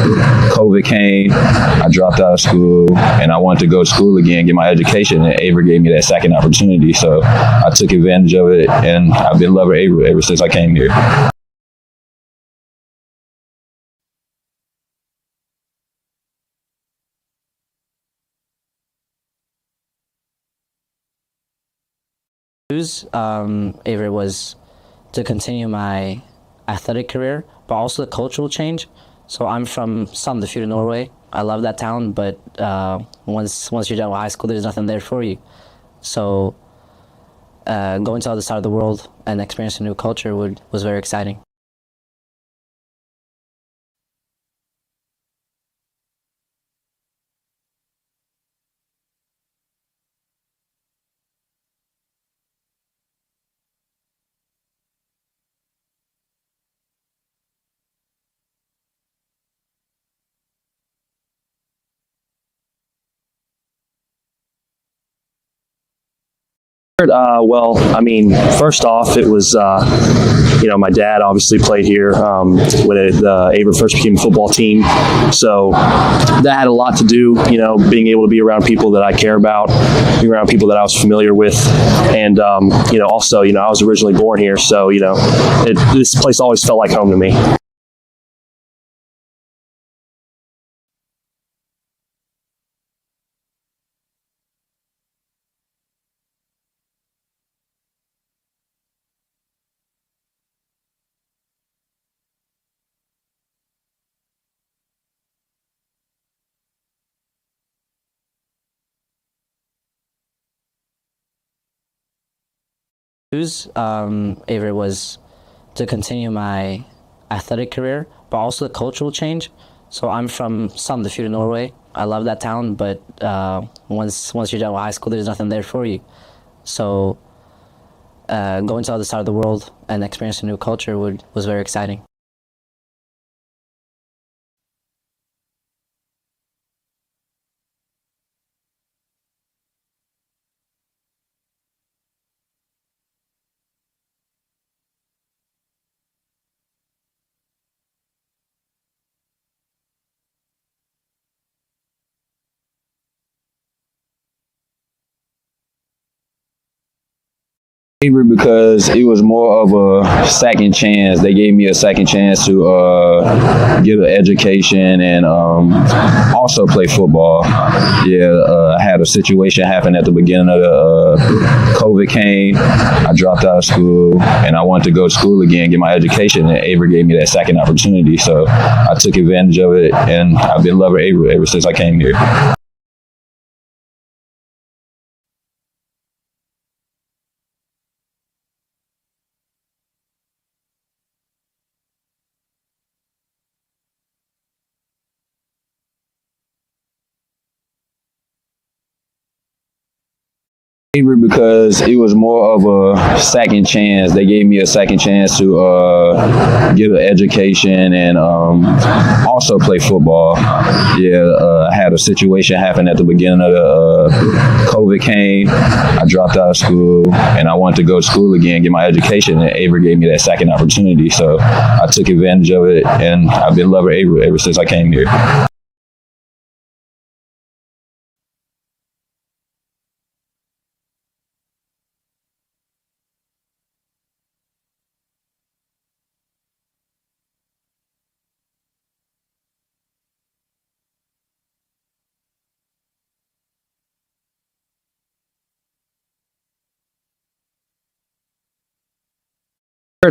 COVID came. I dropped out of school and I wanted to go to school again, get my education, and Averett gave me that second opportunity. So I took advantage of it, and I've been loving Averett ever since I came here. Averett was to continue my athletic career, but also the cultural change. So I'm from Danville, Norway. I love that town, but once you're done with high school, there's nothing there for you. So going to the other side of the world and experiencing a new culture was very exciting. Well, I mean, first off, it was, my dad obviously played here when the Averett first became a football team. So that had a lot to do, being able to be around people that I care about, be around people that I was familiar with. And, also, I was originally born here. So, this place always felt like home to me. Averett was to continue my athletic career, but also the cultural change. So I'm from Danville, Norway. I love that town, but once you're done with high school, there's nothing there for you. So going to the other side of the world and experiencing a new culture was very exciting. Because it was more of a second chance. They gave me a second chance to get an education and also play football. I had a situation happen at the beginning of the COVID came. I dropped out of school and I wanted to go to school again, get my education, and Averett gave me that second opportunity. So I took advantage of it, and I've been loving Averett ever since I came here. Because it was more of a second chance. They gave me a second chance to get an education and also play football. I had a situation happen at the beginning of the COVID came. I dropped out of school and I wanted to go to school again, get my education, and Averett gave me that second opportunity. So I took advantage of it, and I've been loving Averett ever since I came here.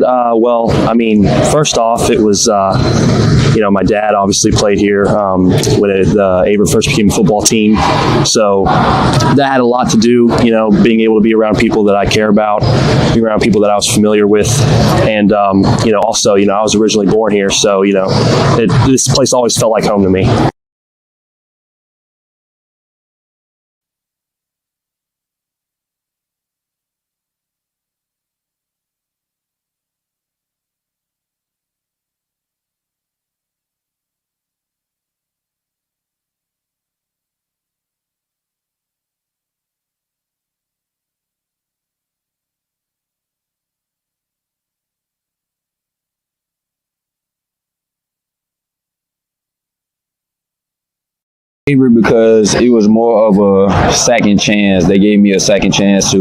Well, I mean, first off, it was, my dad obviously played here when the Averett first became a football team. So that had a lot to do, being able to be around people that I care about, being around people that I was familiar with. And, also, I was originally born here. So, this place always felt like home to me. Because it was more of a second chance. They gave me a second chance to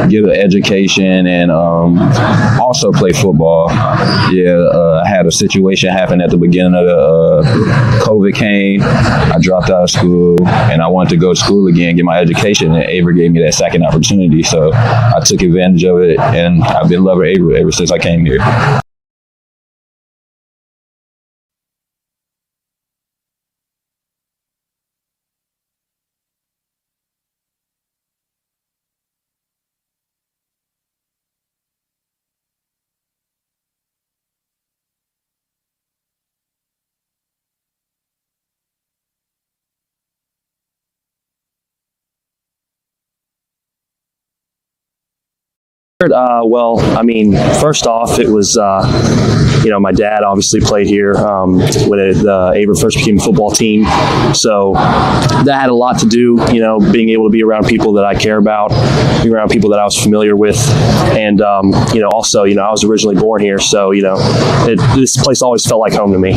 get an education and also play football. I had a situation happen at the beginning of the COVID came. I dropped out of school and I wanted to go to school again, get my education, and Averett gave me that second opportunity. So I took advantage of it, and I've been loving Averett ever since I came here. Well, I mean, first off, it was, my dad obviously played here when the Averett first became a football team. So that had a lot to do, being able to be around people that I care about, being around people that I was familiar with. And, also, I was originally born here. So, this place always felt like home to me.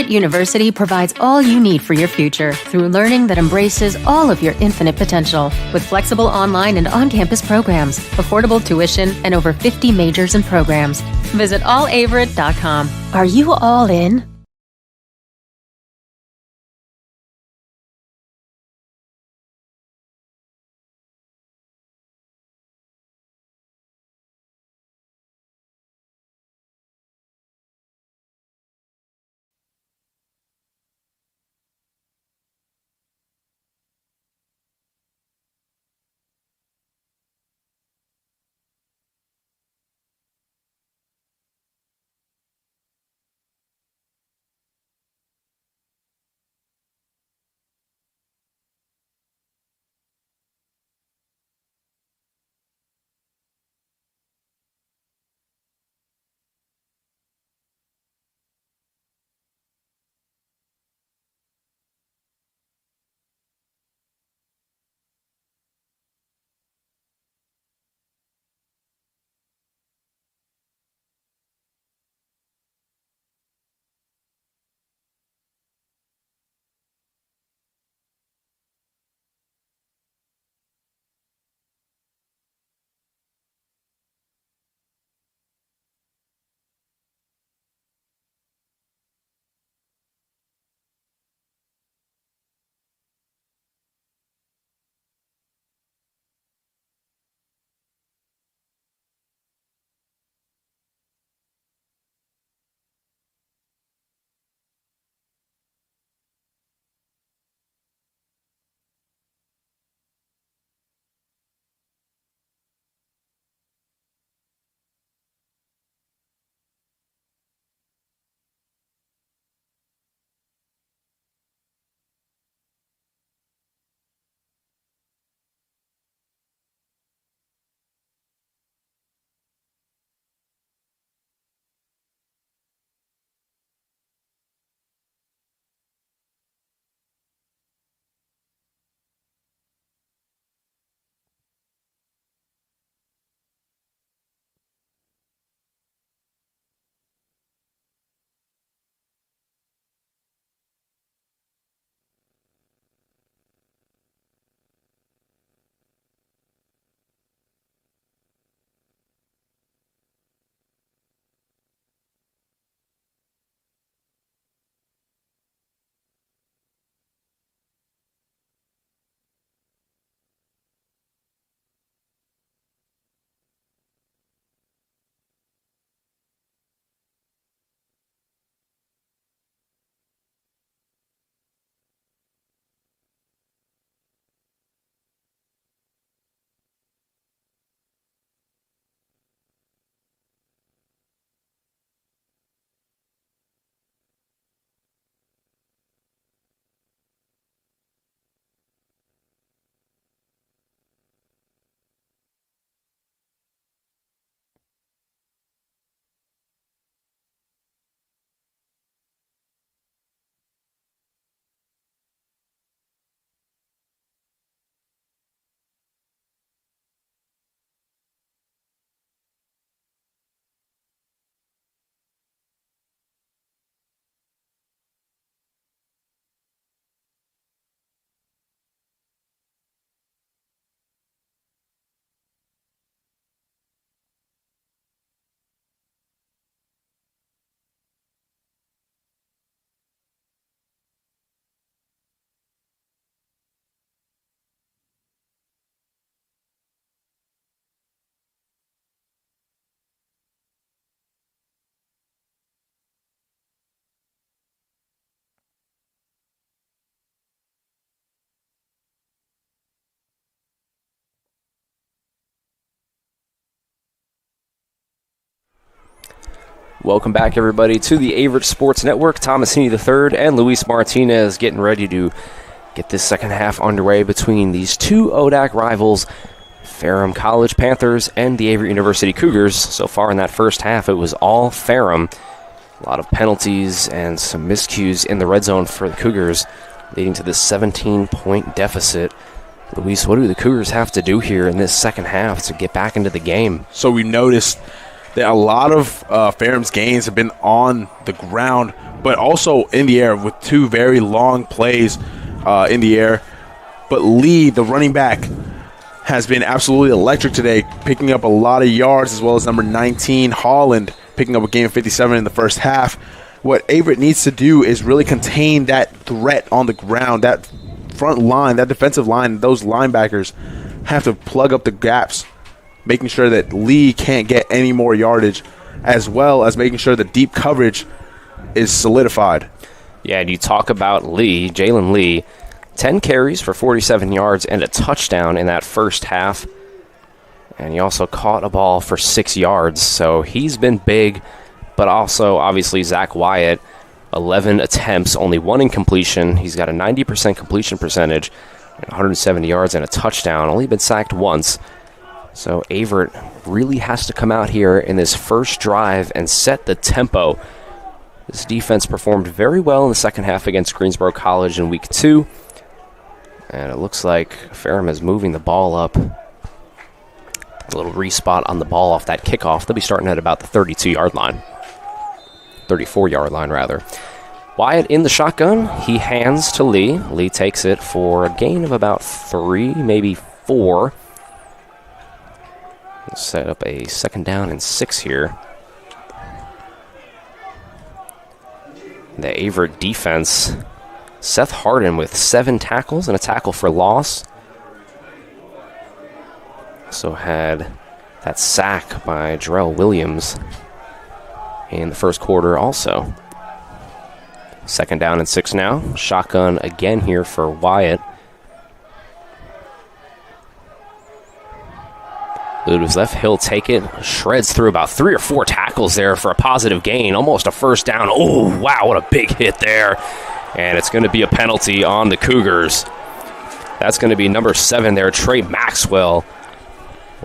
Averett University provides all you need for your future through learning that embraces all of your infinite potential. With flexible online and on-campus programs, affordable tuition, and over 50 majors and programs. Visit allaverett.com. Are you all in? Welcome back, everybody, to the Averett Sports Network. Thomas Heaney III and Luis Martinez getting ready to get this second half underway between these two ODAC rivals, Ferrum College Panthers and the Averett University Cougars. So far in that first half, it was all Ferrum. A lot of penalties and some miscues in the red zone for the Cougars, leading to this 17-point deficit. Luis, what do the Cougars have to do here in this second half to get back into the game? So we noticed that a lot of Ferrum's gains have been on the ground, but also in the air with 2 very long plays in the air. But Lee, the running back, has been absolutely electric today, picking up a lot of yards, as well as number 19, Holland, picking up a gain of 57 in the first half. What Averett needs to do is really contain that threat on the ground, that front line, that defensive line. Those linebackers have to plug up the gaps, making sure that Lee can't get any more yardage, as well as making sure the deep coverage is solidified. Yeah, and you talk about Lee, Jalen Lee, 10 carries for 47 yards and a touchdown in that first half. And he also caught a ball for 6 yards. So he's been big, but also obviously Zach Wyatt, 11 attempts, only 1 incompletion. He's got a 90% completion percentage and 170 yards and a touchdown. Only been sacked once. So Averett really has to come out here in this first drive and set the tempo. This defense performed very well in the second half against Greensboro College in week 2. And it looks like Ferrum is moving the ball up. A little respot on the ball off that kickoff. They'll be starting at about the 32-yard line. 34-yard line, rather. Wyatt in the shotgun. He hands to Lee. Lee takes it for a gain of about 3, maybe 4. Let's set up a 2nd down and 6 here. The Averett defense, Seth Harden with 7 tackles and a tackle for loss. Also had that sack by Jarrell Williams in the first quarter also. 2nd down and 6 now. Shotgun again here for Wyatt. Ludo's left. He'll take it. Shreds through about 3 or 4 tackles there for a positive gain. Almost a first down. Oh, wow, what a big hit there. And it's going to be a penalty on the Cougars. That's going to be number 7 there, Trey Maxwell,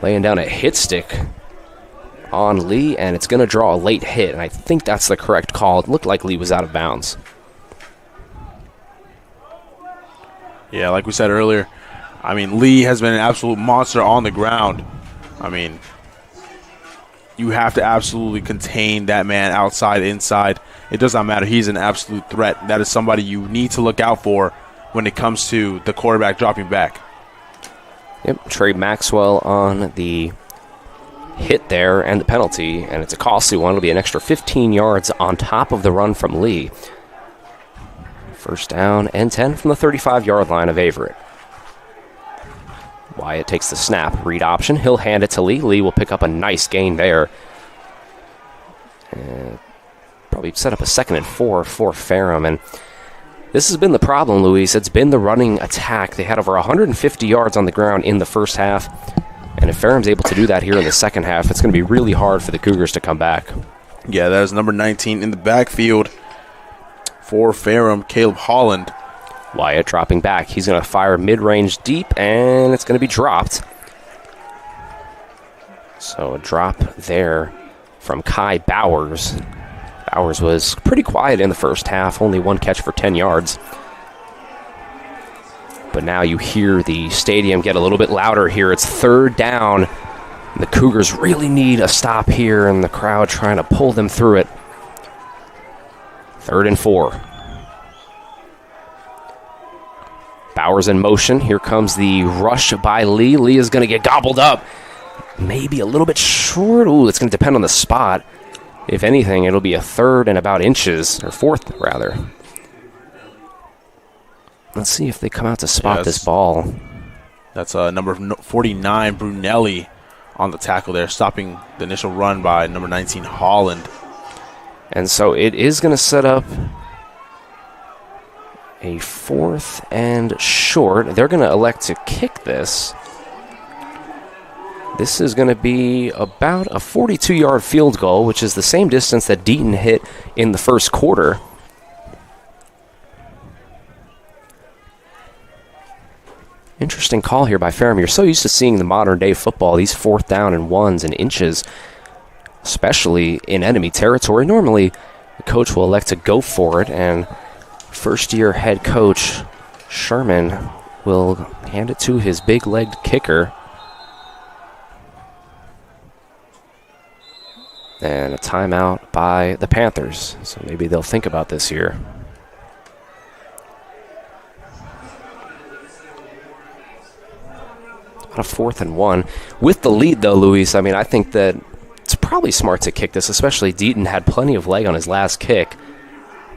laying down a hit stick on Lee, and it's going to draw a late hit, and I think that's the correct call. It looked like Lee was out of bounds. Yeah, like we said earlier, I mean, Lee has been an absolute monster on the ground. I mean, you have to absolutely contain that man outside, inside. It does not matter. He's an absolute threat. That is somebody you need to look out for when it comes to the quarterback dropping back. Yep, Trey Maxwell on the hit there and the penalty, and it's a costly one. It'll be an extra 15 yards on top of the run from Lee. 1st down and 10 from the 35-yard line of Averett. Wyatt takes the snap, read option. He'll hand it to Lee. Lee will pick up a nice gain there. And probably set up a 2nd and 4 for Ferrum. And this has been the problem, Luis. It's been the running attack. They had over 150 yards on the ground in the first half. And if Ferrum's able to do that here in the second half, it's going to be really hard for the Cougars to come back. Yeah, that is number 19 in the backfield for Ferrum, Caleb Holland. Wyatt dropping back. He's going to fire mid-range deep, and it's going to be dropped. So a drop there from Kai Bowers. Bowers was pretty quiet in the first half, only 1 catch for 10 yards. But now you hear the stadium get a little bit louder here. It's 3rd down. The Cougars really need a stop here, and the crowd trying to pull them through it. 3rd and 4. Bowers in motion. Here comes the rush by Lee. Lee is going to get gobbled up. Maybe a little bit short. Ooh, it's going to depend on the spot. If anything, it'll be a 3rd and about inches, or 4th, rather. Let's see if they come out to spot this ball. That's number 49, Brunelli, on the tackle there, stopping the initial run by number 19, Holland. And so it is going to set up a 4th and short. They're going to elect to kick this. This is going to be about a 42-yard field goal, which is the same distance that Deaton hit in the first quarter. Interesting call here by Ferrum. You're so used to seeing the modern-day football, these 4th down and 1s and inches, especially in enemy territory. Normally, the coach will elect to go for it, and first-year head coach Sherman will hand it to his big-legged kicker. And a timeout by the Panthers. So maybe they'll think about this here. About a 4th and 1. With the lead, though, Luis, I mean, I think that it's probably smart to kick this, especially Deaton had plenty of leg on his last kick.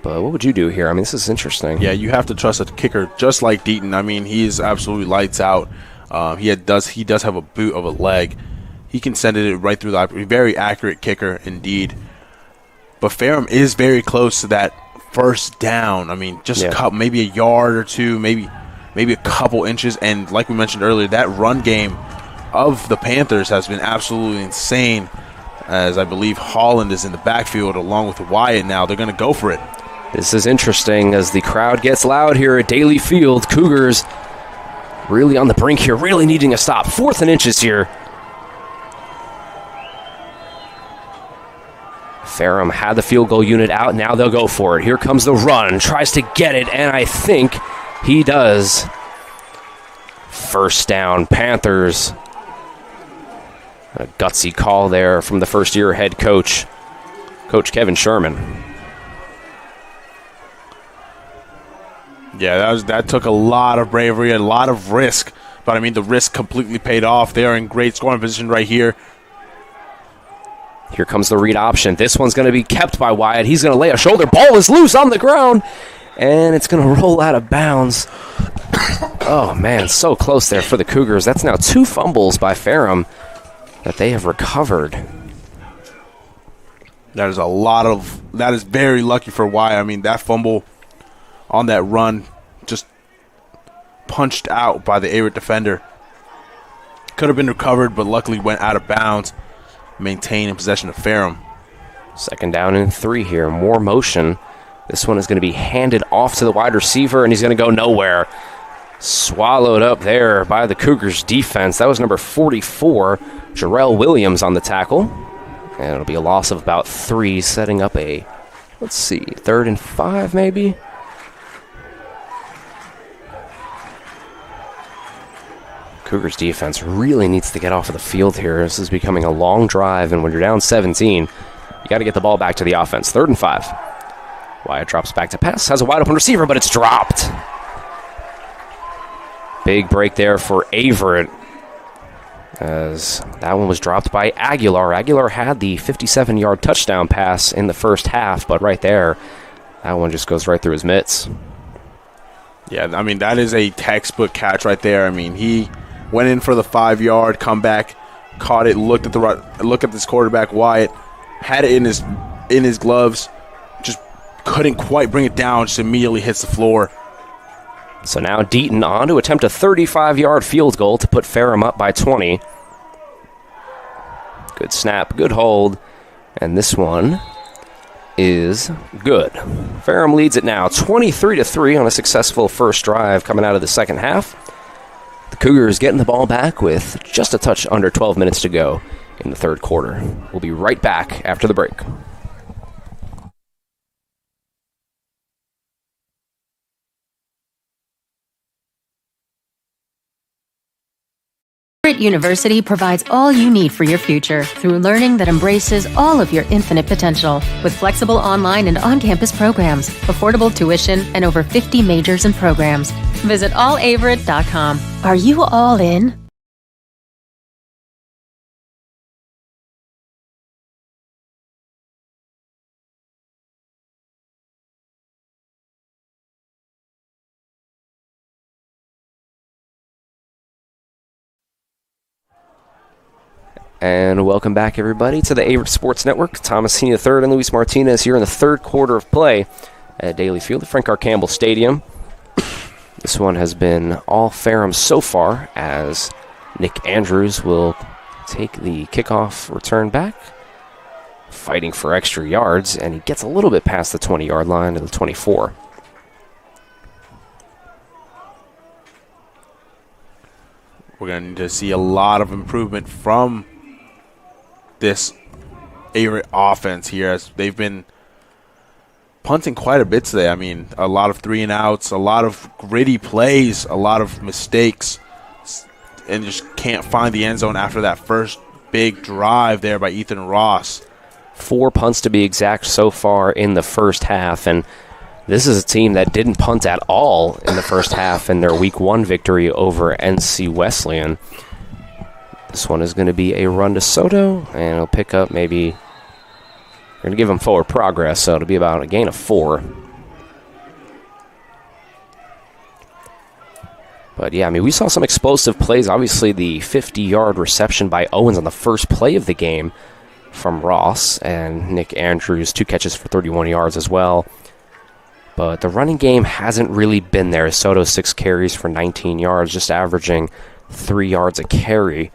But what would you do here? I mean, this is interesting. Yeah, you have to trust a kicker just like Deaton. I mean, he is absolutely lights out. He does have a boot of a leg. He can send it right through the very accurate kicker indeed. But Ferrum is very close to that first down. I mean, just a couple, maybe a yard or two, maybe a couple inches. And like we mentioned earlier, that run game of the Panthers has been absolutely insane. As I believe Holland is in the backfield along with Wyatt now. They're going to go for it. This is interesting as the crowd gets loud here at Daly Field. Cougars really on the brink here, really needing a stop. 4th and inches here. Ferrum had the field goal unit out. Now they'll go for it. Here comes the run. Tries to get it, and I think he does. First down, Panthers. A gutsy call there from the first-year head coach, Coach Kevin Sherman. Yeah, that took a lot of bravery, a lot of risk. But, I mean, the risk completely paid off. They are in great scoring position right here. Here comes the read option. This one's going to be kept by Wyatt. He's going to lay a shoulder. Ball is loose on the ground, and it's going to roll out of bounds. Oh, man, so close there for the Cougars. That's now 2 fumbles by Ferrum that they have recovered. That is very lucky for Wyatt. I mean, that fumble on that run just punched out by the Averett defender. Could have been recovered, but luckily went out of bounds. Maintained in possession of Ferrum. 2nd down and 3 here. More motion. This one is going to be handed off to the wide receiver, and he's going to go nowhere. Swallowed up there by the Cougars defense. That was number 44, Jarrell Williams on the tackle. And it'll be a loss of about 3, setting up a, 3rd and 5 maybe? Cougars defense really needs to get off of the field here. This is becoming a long drive, and when you're down 17, you got to get the ball back to the offense. 3rd and 5. Wyatt drops back to pass, has a wide open receiver, but it's dropped. Big break there for Averett, as that one was dropped by Aguilar. Aguilar had the 57-yard touchdown pass in the first half, but right there, that one just goes right through his mitts. Yeah, I mean, that is a textbook catch right there. I mean, he went in for the 5-yard comeback, caught it, looked at this quarterback Wyatt, had it in his gloves, just couldn't quite bring it down, just immediately hits the floor. So now Deaton on to attempt a 35-yard field goal to put Ferrum up by 20. Good snap, good hold, and this one is good. Ferrum leads it now 23-3 on a successful first drive coming out of the second half. The Cougars getting the ball back with just a touch under 12 minutes to go in the third quarter. We'll be right back after the break. Averett University provides all you need for your future through learning that embraces all of your infinite potential. With flexible online and on-campus programs, affordable tuition, and over 50 majors and programs. Visit allaverett.com. Are you all in? And welcome back, everybody, to the Averett Sports Network. Thomas Heaney III and Luis Martinez here in the third quarter of play at Daly Field, Frank R. Campbell Stadium. This one has been all Ferrum so far, as Nick Andrews will take the kickoff return back, fighting for extra yards, and he gets a little bit past the 20-yard line to the 24. We're going to need to see a lot of improvement from this Averett offense here, as they've been punting quite a bit today. I mean, a lot of 3-and-outs, a lot of gritty plays, a lot of mistakes, and just can't find the end zone after that first big drive there by Ethan Ross. 4 punts to be exact so far in the first half, and this is a team that didn't punt at all in the first half in their Week 1 victory over NC Wesleyan. This one is going to be a run to Soto, and he'll pick up maybe, we're going to give him forward progress, so it'll be about a gain of 4. But yeah, I mean, we saw some explosive plays. Obviously, the 50-yard reception by Owens on the first play of the game from Ross, and Nick Andrews, 2 catches for 31 yards as well. But the running game hasn't really been there. Soto 6 carries for 19 yards, just averaging 3 yards a carry.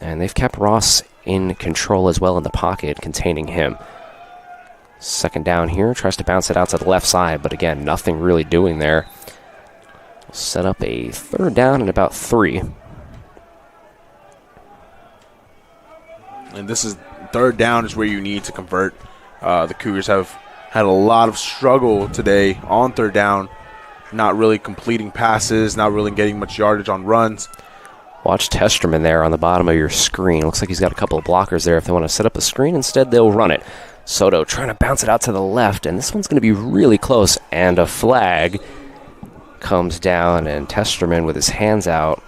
And they've kept Ross in control as well in the pocket, containing him. Second down here, tries to bounce it out to the left side, but again, nothing really doing there. Set up a third down and about 3. And this is third down is where you need to convert. The Cougars have had a lot of struggle today on third down, not really completing passes, not really getting much yardage on runs. Watch Testerman there on the bottom of your screen. Looks like he's got a couple of blockers there if they want to set up a screen. Instead, they'll run it. Soto trying to bounce it out to the left, and this one's going to be really close, and a flag comes down, and Testerman with his hands out.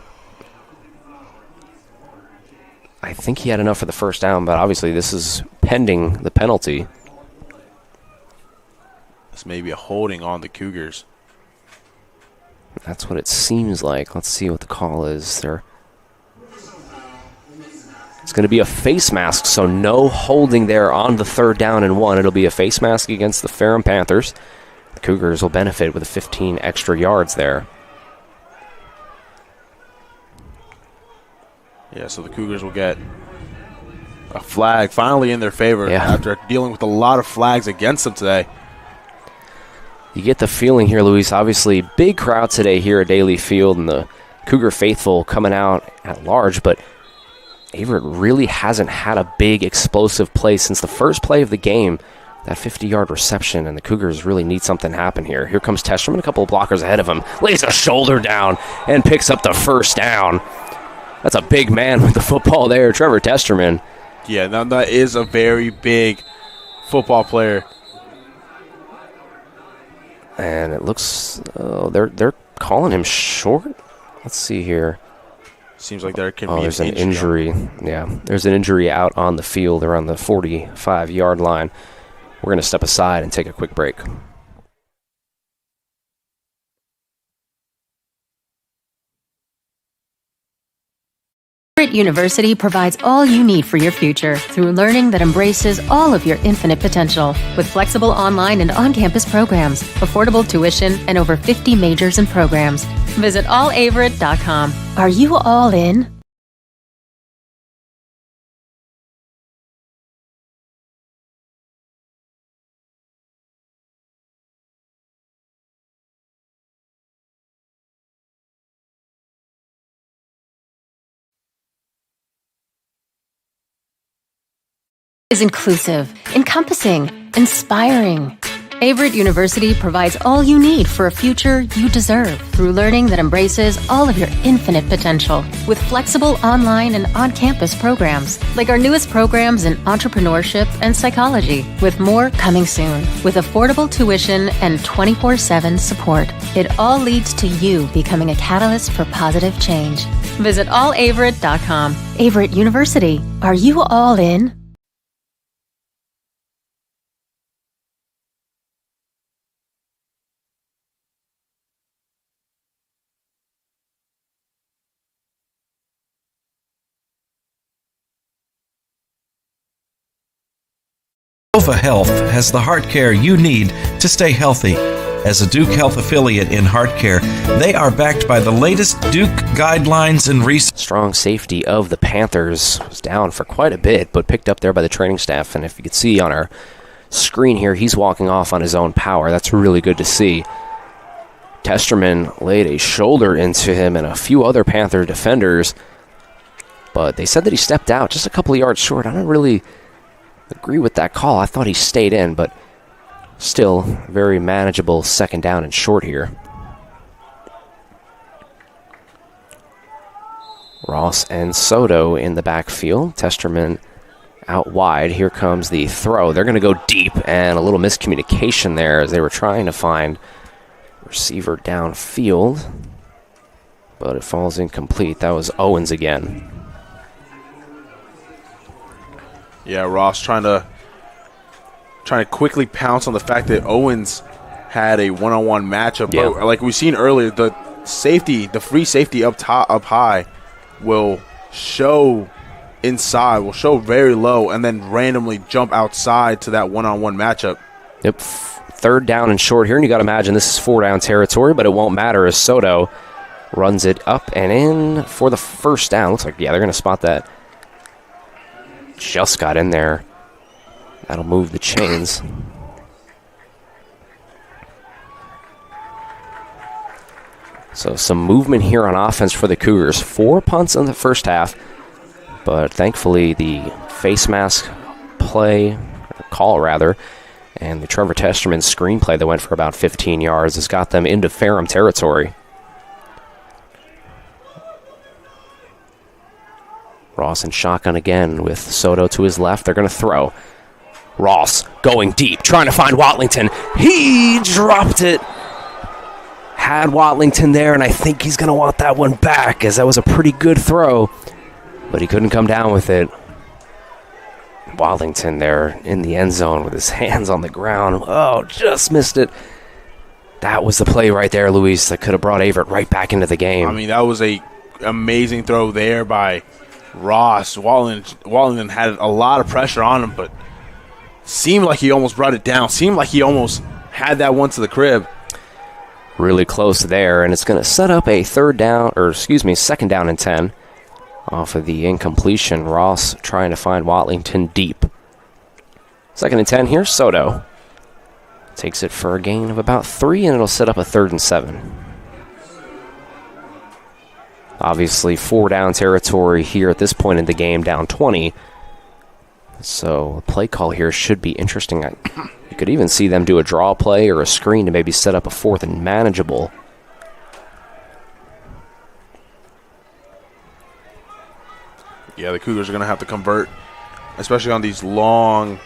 I think he had enough for the first down, but obviously this is pending the penalty. This may be a holding on the Cougars. That's what it seems like. Let's see what the call is there. It's going to be a face mask, so no holding there on the third down and 1. It'll be a face mask against the Ferrum Panthers. The Cougars will benefit with 15 extra yards there. Yeah, so the Cougars will get a flag finally in their favor after dealing with a lot of flags against them today. You get the feeling here, Luis, obviously big crowd today here at Daly Field and the Cougar faithful coming out at large, but Averett really hasn't had a big explosive play since the first play of the game, that 50-yard reception, and the Cougars really need something to happen here. Here comes Testerman, a couple of blockers ahead of him, lays a shoulder down and picks up the first down. That's a big man with the football there, Trevor Testerman. Yeah, now that is a very big football player. And it looks, they're calling him short. Let's see here. Seems like there can be there's an injury. Yeah, there's an injury out on the field around the 45-yard line. We're going to step aside and take a quick break. Averett University provides all you need for your future through learning that embraces all of your infinite potential. With flexible online and on-campus programs, affordable tuition, and over 50 majors and programs. Visit allaverett.com. Are you all in? Is inclusive, encompassing, inspiring. Averett University provides all you need for a future you deserve through learning that embraces all of your infinite potential with flexible online and on-campus programs like our newest programs in entrepreneurship and psychology, with more coming soon with affordable tuition and 24/7 support. It all leads to you becoming a catalyst for positive change. Visit allaverett.com. Averett University. Are you all in? Nova Health has the heart care you need to stay healthy. As a Duke Health affiliate in heart care, they are backed by the latest Duke guidelines and research. Strong safety of the Panthers was down for quite a bit, but picked up there by the training staff. And if you can see on our screen here, he's walking off on his own power. That's really good to see. Testerman laid a shoulder into him and a few other Panther defenders, but they said that he stepped out just a couple of yards short. I don't really agree with that call. I thought he stayed in, but still very manageable second down and short here. Ross and Soto in the backfield. Testerman out wide. Here comes the throw. They're going to go deep, and a little miscommunication there as they were trying to find receiver downfield, but it falls incomplete. That was Owens again. Yeah, Ross trying to quickly pounce on the fact that Owens had a one-on-one matchup. Yeah. But like we've seen earlier, the free safety up high will show inside, will show very low, and then randomly jump outside to that one-on-one matchup. Yep, third down and short here, and you got to imagine this is 4-down territory, but it won't matter as Soto runs it up and in for the first down. Looks like, yeah, they're going to spot that. Just got in there. That'll move the chains. So some movement here on offense for the Cougars. 4 punts in the first half, but thankfully the face mask call, and the Trevor Testerman screenplay that went for about 15 yards has got them into Ferrum territory. Ross in shotgun again with Soto to his left. They're going to throw. Ross going deep, trying to find Watlington. He dropped it. Had Watlington there, and I think he's going to want that one back, as that was a pretty good throw, but he couldn't come down with it. Watlington there in the end zone with his hands on the ground. Oh, just missed it. That was the play right there, Luis, that could have brought Averett right back into the game. I mean, that was a amazing throw there by Ross. Watlington had a lot of pressure on him, but seemed like he almost brought it down. Seemed like he almost had that one to the crib. Really close there, and it's going to set up a second down and 10 off of the incompletion. Ross trying to find Watlington deep. 2nd and 10 here. Soto takes it for a gain of about 3, and it'll set up a 3rd and 7. Obviously, 4-down territory here at this point in the game, down 20. So the play call here should be interesting. You could even see them do a draw play or a screen to maybe set up a 4th and manageable. Yeah, the Cougars are going to have to convert, especially on these long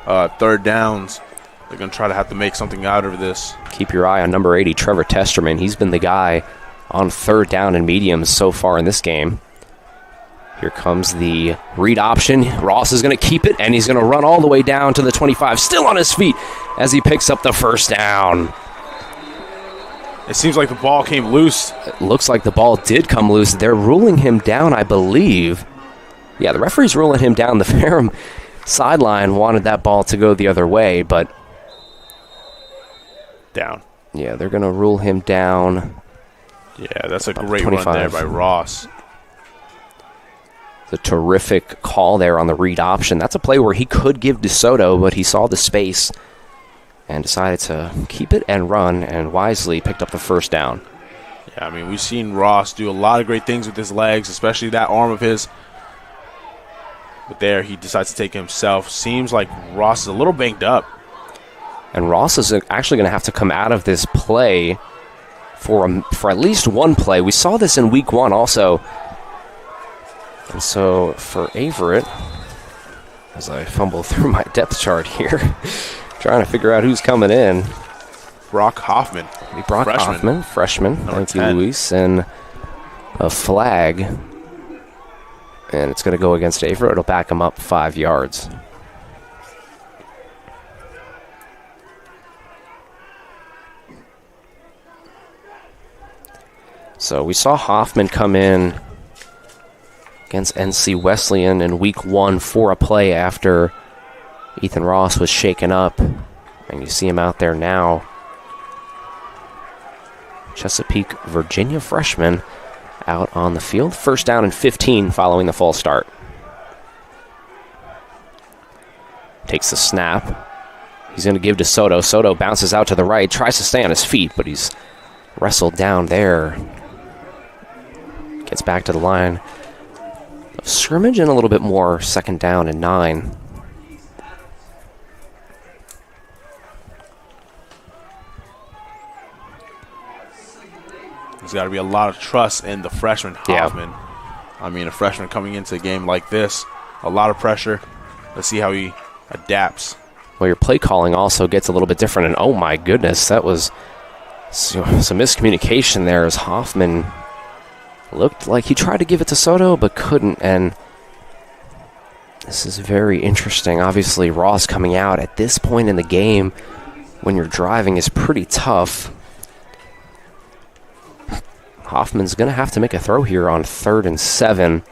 3rd downs. They're going to try to have to make something out of this. Keep your eye on number 80, Trevor Testerman. He's been the guy on 3rd down and mediums so far in this game. Here comes the read option. Ross is going to keep it, and he's going to run all the way down to the 25, still on his feet as he picks up the first down. It seems like the ball came loose. It looks like the ball did come loose. They're ruling him down, I believe. Yeah, the referee's ruling him down. The Ferrum sideline wanted that ball to go the other way, but down. Yeah, they're going to rule him down. Yeah, that's a great run there by Ross. The terrific call there on the read option. That's a play where he could give DeSoto, but he saw the space and decided to keep it and run, and wisely picked up the first down. Yeah, I mean, we've seen Ross do a lot of great things with his legs, especially that arm of his. But there, he decides to take it himself. Seems like Ross is a little banged up. And Ross is actually going to have to come out of this play for at least one play. We saw this in week 1 also. And so for Averett, as I fumble through my depth chart here, trying to figure out who's coming in. Brock Hoffman. Freshman. Thank you, Luis. And a flag. And it's going to go against Averett. It'll back him up 5 yards. So we saw Hoffman come in against NC Wesleyan in week 1 for a play after Ethan Ross was shaken up. And you see him out there now. Chesapeake, Virginia freshman out on the field. 1st down and 15 following the false start. Takes the snap. He's going to give to Soto. Soto bounces out to the right, tries to stay on his feet, but he's wrestled down there. Gets back to the line of scrimmage and a little bit more. 2nd down and 9. There's got to be a lot of trust in the freshman, Hoffman. I mean, a freshman coming into a game like this, a lot of pressure. Let's see how he adapts. Well, your play calling also gets a little bit different, and oh my goodness, that was some miscommunication there as Hoffman looked like he tried to give it to Soto but couldn't, and this is very interesting. Obviously, Ross coming out at this point in the game when you're driving is pretty tough. Hoffman's going to have to make a throw here on 3rd and 7.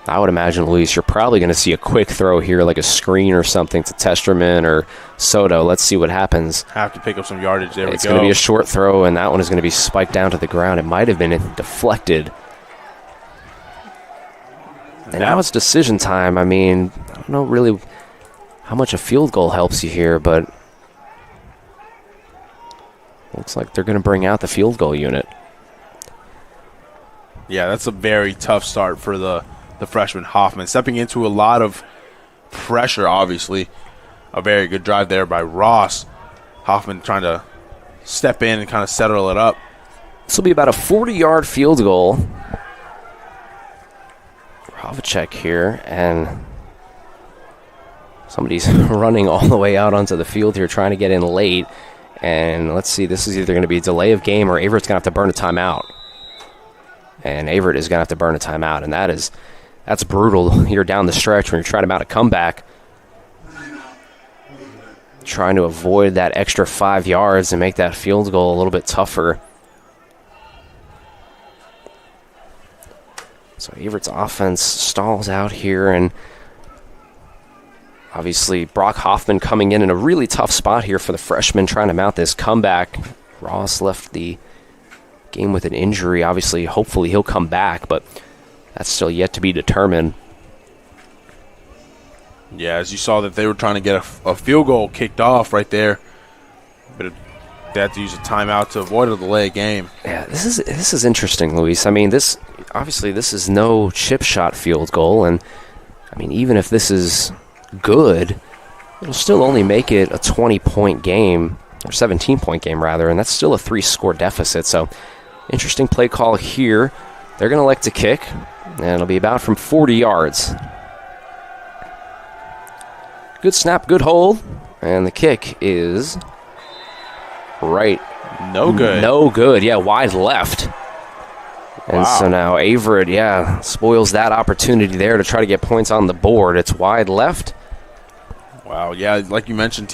I would imagine, Luis, you're probably going to see a quick throw here, like a screen or something to Testerman or Soto. Let's see what happens. Have to pick up some yardage. There we go. It's going to be a short throw, and that one is going to be spiked down to the ground. It might have been deflected. And now it's decision time. I mean, I don't know really how much a field goal helps you here, but looks like they're going to bring out the field goal unit. Yeah, that's a very tough start for the freshman Hoffman. Stepping into a lot of pressure, obviously. A very good drive there by Ross. Hoffman trying to step in and kind of settle it up. This will be about a 40-yard field goal. Ravacek here, and somebody's running all the way out onto the field here trying to get in late. And let's see, this is either going to be a delay of game or Averett's going to have to burn a timeout. And Averett is going to have to burn a timeout, and that's brutal here down the stretch when you're trying to mount a comeback. Trying to avoid that extra 5 yards and make that field goal a little bit tougher. So Averett's offense stalls out here, and obviously Brock Hoffman coming in a really tough spot here for the freshman trying to mount this comeback. Ross left the game with an injury. Obviously, hopefully he'll come back, but that's still yet to be determined. Yeah, as you saw that they were trying to get a field goal kicked off right there, but they had to use a timeout to avoid a delay game. Yeah, this is interesting, Luis. I mean, this is no chip shot field goal, and I mean, even if this is good, it'll still only make it a 20-point game, or 17-point game rather, and that's still a 3-score deficit. So, interesting play call here. They're going to elect to kick, and it'll be about from 40 yards. Good snap, good hold, and the kick is right. No good. No good. Yeah, wide left. And wow. So now Averett, spoils that opportunity there to try to get points on the board. It's wide left. Wow, yeah, like you mentioned,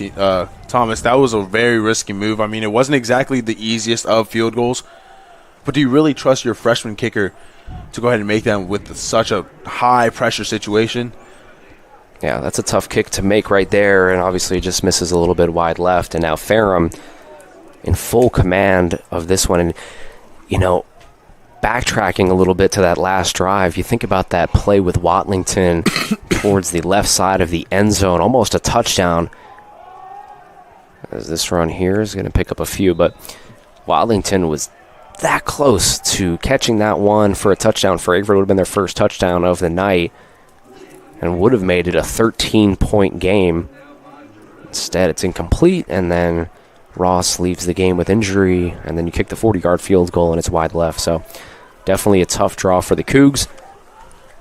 Thomas, that was a very risky move. I mean, it wasn't exactly the easiest of field goals, but do you really trust your freshman kicker to go ahead and make them with such a high-pressure situation? Yeah, that's a tough kick to make right there, and obviously it just misses a little bit wide left. And now Ferrum in full command of this one. And, backtracking a little bit to that last drive, you think about that play with Watlington towards the left side of the end zone, almost a touchdown. As this run here is going to pick up a few, but Watlington was that close to catching that one for a touchdown for Averett. Would have been their first touchdown of the night and would have made it a 13-point game. Instead, it's incomplete, and then Ross leaves the game with injury, and then you kick the 40-yard field goal, and it's wide left. So definitely a tough draw for the Cougs.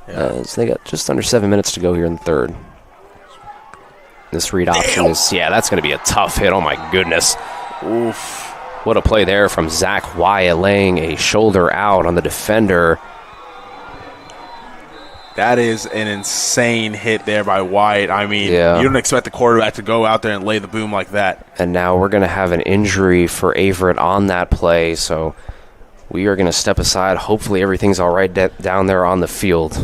So they got just under 7 minutes to go here in the third. This read option is, that's going to be a tough hit. Oh, my goodness. Oof. What a play there from Zach Wyatt, laying a shoulder out on the defender. That is an insane hit there by Wyatt. I mean, you don't expect the quarterback to go out there and lay the boom like that. And now we're going to have an injury for Averett on that play, so we are going to step aside. Hopefully everything's all right down there on the field.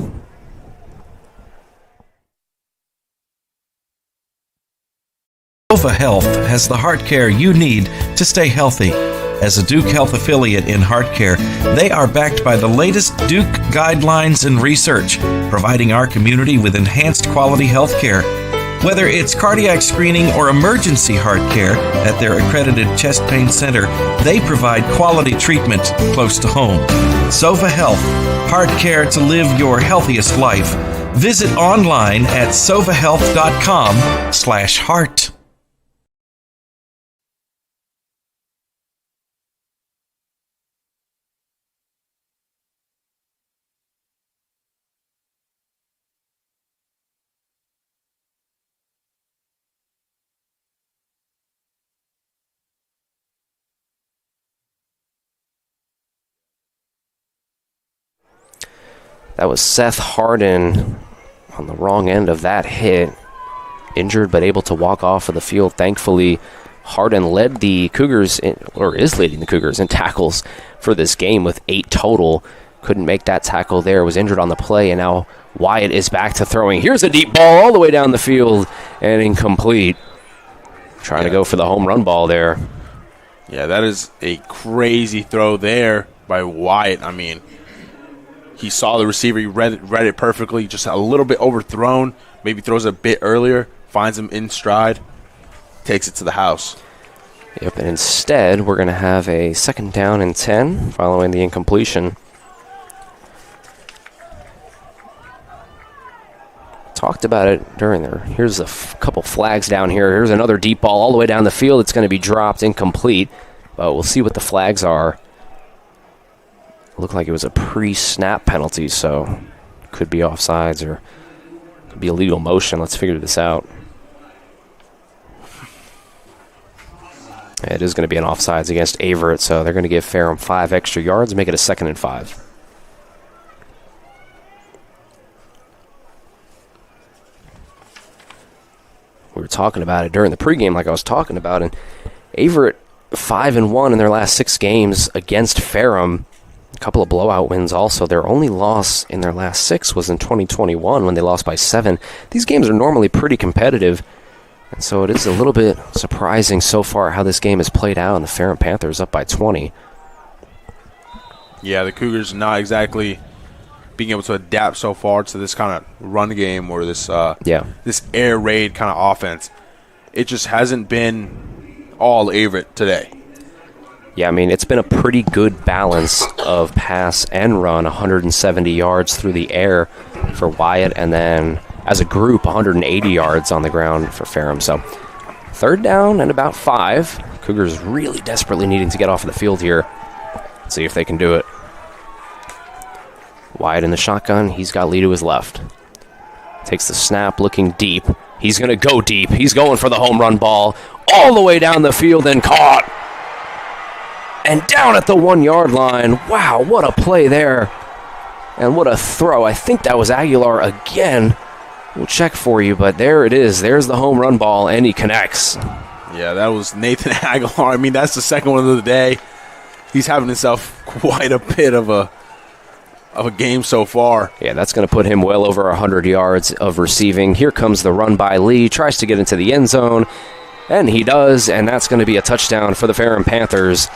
Sova Health has the heart care you need to stay healthy. As a Duke Health affiliate in heart care, they are backed by the latest Duke guidelines and research, providing our community with enhanced quality health care. Whether it's cardiac screening or emergency heart care at their accredited chest pain center, they provide quality treatment close to home. Sova Health, heart care to live your healthiest life. Visit online at sovahealth.com/heart. That was Seth Harden on the wrong end of that hit. Injured but able to walk off of the field. Thankfully, Harden led the Cougars, is leading the Cougars in tackles for this game with 8 total. Couldn't make that tackle there. Was injured on the play, and now Wyatt is back to throwing. Here's a deep ball all the way down the field and incomplete. Trying to go for the home run ball there. Yeah, that is a crazy throw there by Wyatt. I mean, he saw the receiver. He read it perfectly. Just a little bit overthrown. Maybe throws a bit earlier. Finds him in stride. Takes it to the house. Yep, and instead we're going to have a 2nd down and 10 following the incompletion. Talked about it during there. Here's a couple flags down here. Here's another deep ball all the way down the field. It's going to be dropped incomplete, but we'll see what the flags are. Looked like it was a pre-snap penalty, so could be offsides or could be illegal motion. Let's figure this out. It is going to be an offsides against Averett, so they're going to give Ferrum 5 extra yards, make it a 2nd and 5. We were talking about it during the pregame like I was talking about, and Averett 5-1 in their last 6 games against Ferrum. A couple of blowout wins also. Their only loss in their last 6 was in 2021 when they lost by 7. These games are normally pretty competitive, and so it is a little bit surprising so far how this game has played out, and the Ferrum Panthers up by 20. Yeah, the Cougars not exactly being able to adapt so far to this kind of run game or this this air raid kind of offense. It just hasn't been all Averett today. Yeah, I mean, it's been a pretty good balance of pass and run, 170 yards through the air for Wyatt, and then as a group, 180 yards on the ground for Ferrum. So 3rd down and about 5. Cougars really desperately needing to get off of the field here. Let's see if they can do it. Wyatt in the shotgun. He's got Lee to his left. Takes the snap, looking deep. He's going to go deep. He's going for the home run ball all the way down the field and caught. And down at the 1-yard line. Wow, what a play there. And what a throw. I think that was Aguilar again. We'll check for you, but there it is. There's the home run ball, and he connects. Yeah, that was Nathan Aguilar. I mean, that's the 2nd one of the day. He's having himself quite a bit of a game so far. Yeah, that's going to put him well over 100 yards of receiving. Here comes the run by Lee. Tries to get into the end zone, and he does, and that's going to be a touchdown for the Ferrum Panthers,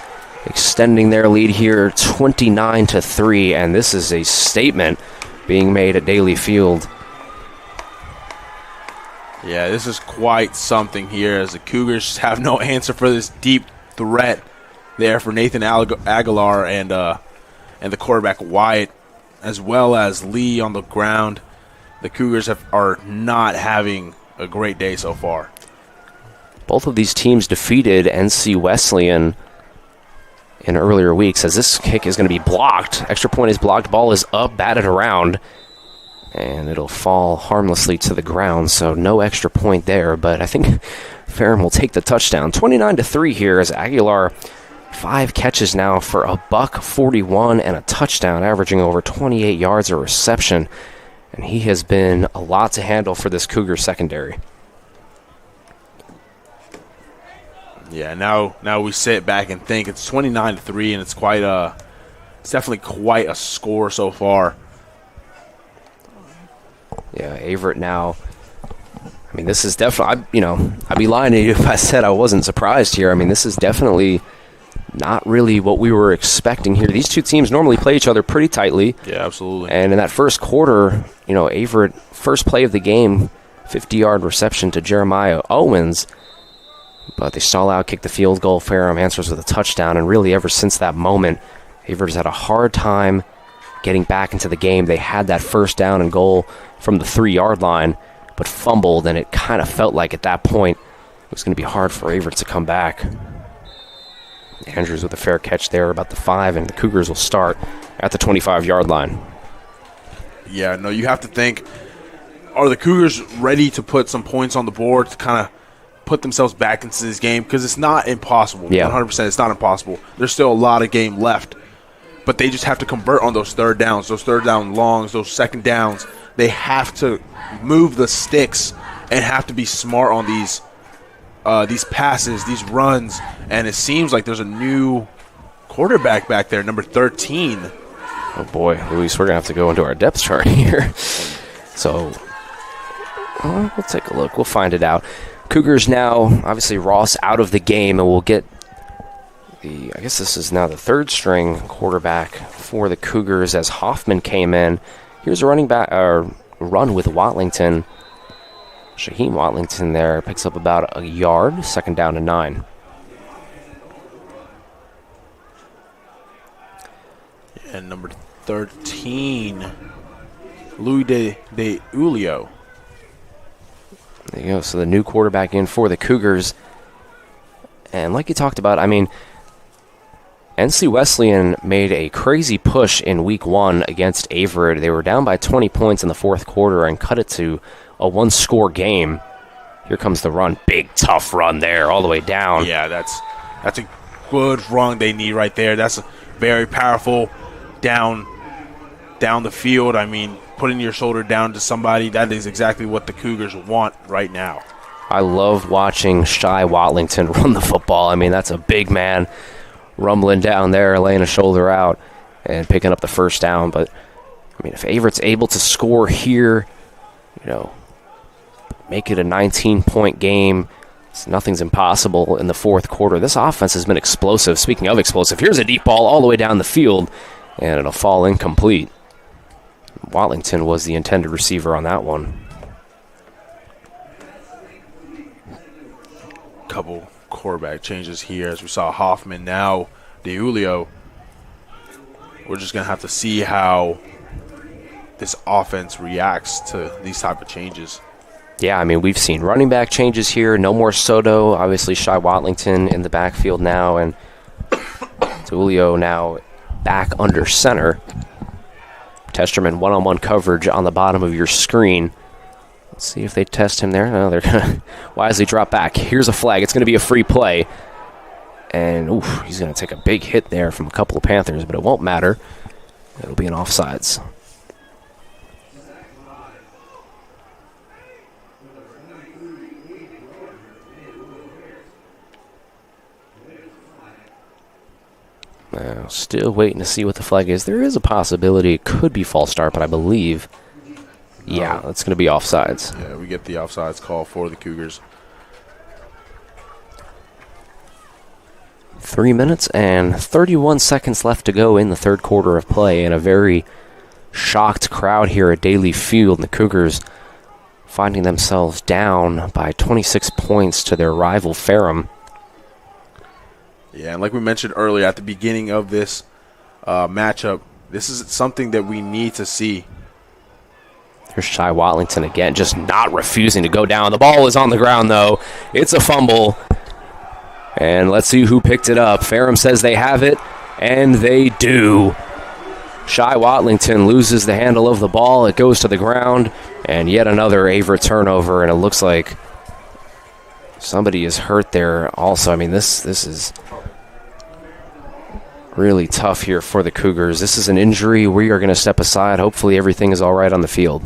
extending their lead here 29-3, and this is a statement being made at Daly Field. Yeah, this is quite something here as the Cougars have no answer for this deep threat there for Nathan Aguilar and the quarterback Wyatt, as well as Lee on the ground. The Cougars are not having a great day so far. Both of these teams defeated NC Wesleyan in earlier weeks, as this kick is going to be blocked. Extra point is blocked. Ball is up, batted around, and it'll fall harmlessly to the ground, so no extra point there. But I think Ferrum will take the touchdown. 29-3 here as Aguilar 5 catches now for $141 and a touchdown, averaging over 28 yards a reception. And he has been a lot to handle for this Cougar secondary. Yeah, now we sit back and think it's 29-3, and it's it's definitely quite a score so far. Yeah, Averett now. I mean, this is definitely, I'd be lying to you if I said I wasn't surprised here. I mean, this is definitely not really what we were expecting here. These two teams normally play each other pretty tightly. Yeah, absolutely. And in that first quarter, Averett, first play of the game, 50-yard reception to Jeremiah Owens. But they stall out, kick the field goal. Ferrum answers with a touchdown. And really, ever since that moment, Averett has had a hard time getting back into the game. They had that first down and goal from the 3-yard line, but fumbled, and it kind of felt like at that point it was going to be hard for Averett to come back. Andrews with a fair catch there about the 5, and the Cougars will start at the 25-yard line. Yeah, no, you have to think, are the Cougars ready to put some points on the board to kind of put themselves back into this game? Because it's not impossible. Yeah. 100% it's not impossible. There's still a lot of game left. but they just have to convert on those third downs, those third down longs, those second downs. They have to move the sticks and have to be smart on these passes, these runs. And it seems like there's a new quarterback back there, number 13. Oh boy, Luis, we're gonna have to go into our depth chart here. So we'll take a look. We'll find it out. Cougars now, obviously Ross out of the game, and we'll get I guess this is now the third string quarterback for the Cougars as Hoffman came in. Here's a run with Watlington. Shaheem Watlington there picks up about a yard, second down and 9. And number 13, Louis de Julio. There you go. So the new quarterback in for the Cougars. And like you talked about, I mean, NC Wesleyan made a crazy push in week 1 against Averett. They were down by 20 points in the fourth quarter and cut it to a one-score game. Here comes the run. Big, tough run there all the way down. Yeah, that's a good run they need right there. That's a very powerful down the field. I mean, putting your shoulder down to somebody, that is exactly what the Cougars want right now. I love watching Shy Watlington run the football. I mean, that's a big man rumbling down there, laying a shoulder out and picking up the first down. But, I mean, if Averett's able to score here, make it a 19-point game, nothing's impossible in the fourth quarter. This offense has been explosive. Speaking of explosive, here's a deep ball all the way down the field, and it'll fall incomplete. Watlington was the intended receiver on that one. Couple quarterback changes here as we saw Hoffman, now de Julio. We're just going to have to see how this offense reacts to these type of changes. Yeah, I mean, we've seen running back changes here. No more Soto. Obviously, Shy Watlington in the backfield now, and de Julio now back under center. Testerman one-on-one coverage on the bottom of your screen. Let's see if they test him there. No, they're going to wisely drop back. Here's a flag. It's going to be a free play. And he's going to take a big hit there from a couple of Panthers, but it won't matter. It'll be an offsides. Now, still waiting to see what the flag is. There is a possibility it could be false start, but I believe, yeah, it's going to be offsides. Yeah, we get the offsides call for the Cougars. 3 minutes and 31 seconds left to go in the third quarter of play, and a very shocked crowd here at Daly Field. And the Cougars finding themselves down by 26 points to their rival Ferrum. Yeah, and like we mentioned earlier at the beginning of this matchup, this is something that we need to see. Here's Shy Watlington again, just not refusing to go down. The ball is on the ground, though. It's a fumble. And let's see who picked it up. Ferrum says they have it, and they do. Shy Watlington loses the handle of the ball. It goes to the ground, and yet another Averett turnover, and it looks like somebody is hurt there also. I mean, this is really tough here for the Cougars. This is an injury. We are going to step aside. Hopefully everything is all right on the field.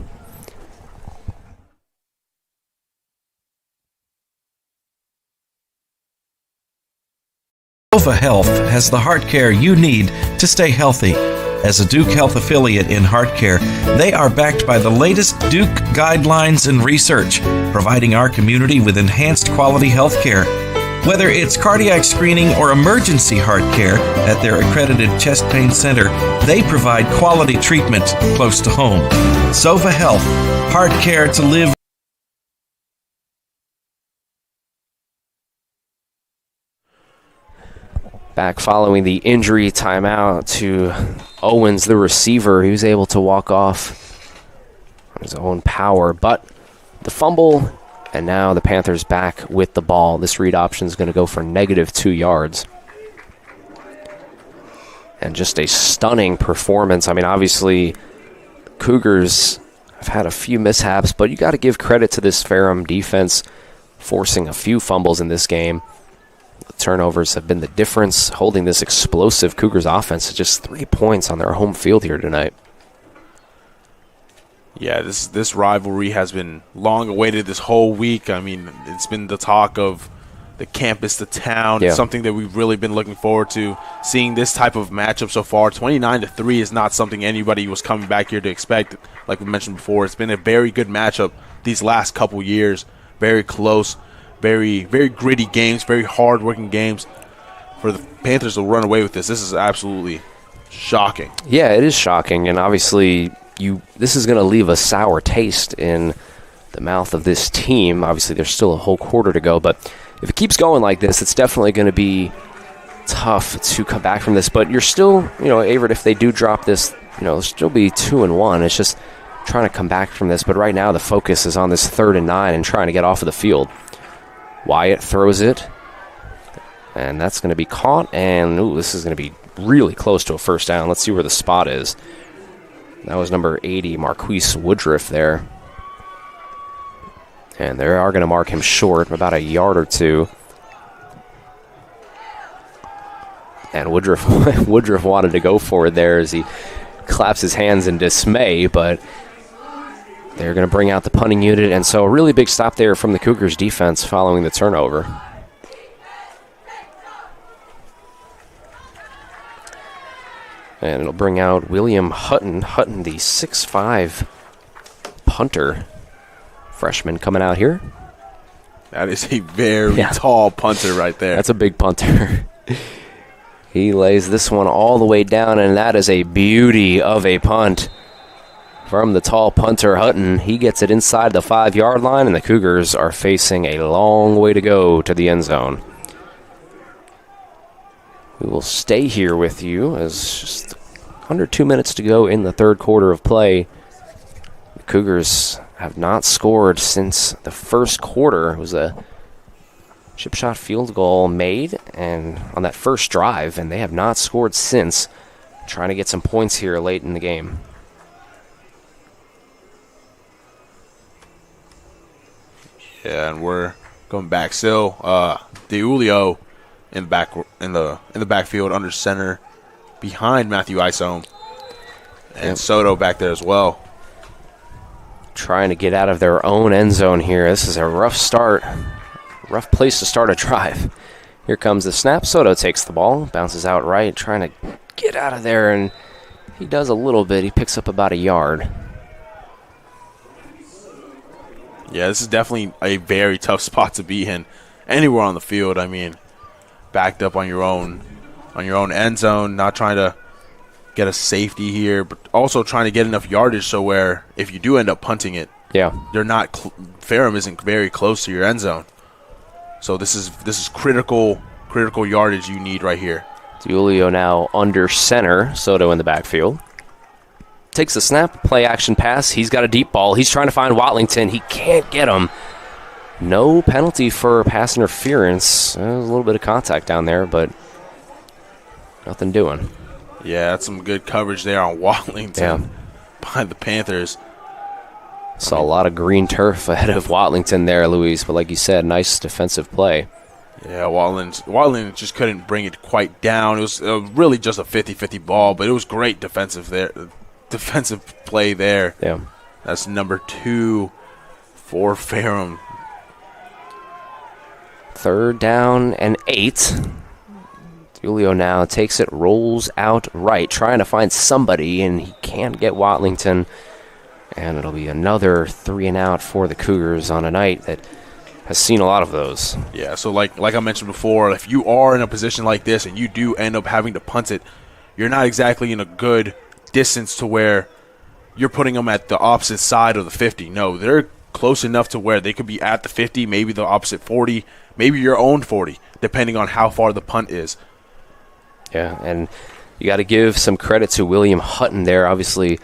Nova Health has the heart care you need to stay healthy. As a Duke Health affiliate in heart care, they are backed by the latest Duke guidelines and research, providing our community with enhanced quality health care. Whether it's cardiac screening or emergency heart care at their accredited chest pain center, they provide quality treatment close to home. Sova Health, heart care to live. Back following the injury timeout to Owens, the receiver. He was able to walk off on his own power, but the fumble, and now the Panthers back with the ball. This read option is going to go for -2 yards. And just a stunning performance. I mean, obviously, Cougars have had a few mishaps, but you got to give credit to this Ferrum defense forcing a few fumbles in this game. The turnovers have been the difference, holding this explosive Cougars offense to just 3 points on their home field here tonight. Yeah, this rivalry has been long awaited this whole week. I mean, it's been the talk of the campus, the town. Yeah. It's something that we've really been looking forward to, seeing this type of matchup so far. 29-3 is not something anybody was coming back here to expect. Like we mentioned before, it's been a very good matchup these last couple years. Very close, very, very gritty games, very hard-working games. For the Panthers to run away with this is absolutely shocking. Yeah, it is shocking, and obviously this is going to leave a sour taste in the mouth of this team. Obviously, there's still a whole quarter to go, but if it keeps going like this, it's definitely going to be tough to come back from this. But you're still, Averett, if they do drop this, they'll still be 2-1. It's just trying to come back from this. But right now, the focus is on this 3rd and 9 and trying to get off of the field. Wyatt throws it, and that's going to be caught. And this is going to be really close to a first down. Let's see where the spot is. That was number 80, Marquise Woodruff there. And they are going to mark him short, about a yard or two. And Woodruff wanted to go for it there as he claps his hands in dismay, but they're going to bring out the punting unit. And so a really big stop there from the Cougars defense following the turnover. And it'll bring out William Hutton. Hutton, the 6'5" punter. Freshman coming out here. That is a very tall punter right there. That's a big punter. He lays this one all the way down, and that is a beauty of a punt from the tall punter, Hutton. He gets it inside the 5-yard line, and the Cougars are facing a long way to go to the end zone. We will stay here with you as just under 2 minutes to go in the third quarter of play. The Cougars have not scored since the first quarter. It was a chip shot field goal made and on that first drive, and they have not scored since. Trying to get some points here late in the game. Yeah, and we're going back still. DeUlio in the backfield under center behind Matthew Isome. And Soto back there as well. Trying to get out of their own end zone here. This is a rough start. Rough place to start a drive. Here comes the snap. Soto takes the ball, bounces out right, trying to get out of there, and he does a little bit. He picks up about a yard. Yeah, this is definitely a very tough spot to be in anywhere on the field. I mean, backed up on your own end zone, not trying to get a safety here, but also trying to get enough yardage so where if you do end up punting it, you're not Ferrum isn't very close to your end zone. So this is critical yardage you need right here. DeUlio now under center, Soto in the backfield. Takes the snap, play action pass. He's got a deep ball. He's trying to find Watlington. He can't get him. No penalty for pass interference. There's a little bit of contact down there, but nothing doing. Yeah, that's some good coverage there on Watlington behind the Panthers. Saw a lot of green turf ahead of Watlington there, Luis, but like you said, nice defensive play. Yeah, Watlington just couldn't bring it quite down. It was really just a 50-50 ball, but it was great defensive play there. Yeah. That's number 2 for Ferrum. 3rd down and 8. Julio now takes it, rolls out right, trying to find somebody, and he can't get Watlington. And it'll be another 3 and out for the Cougars on a night that has seen a lot of those. Yeah, so like I mentioned before, if you are in a position like this and you do end up having to punt it, you're not exactly in a good distance to where you're putting them at the opposite side of the 50. No, they're close enough to where they could be at the 50, maybe the opposite 40, maybe your own 40, depending on how far the punt is. Yeah, and you got to give some credit to William Hutton there. Obviously,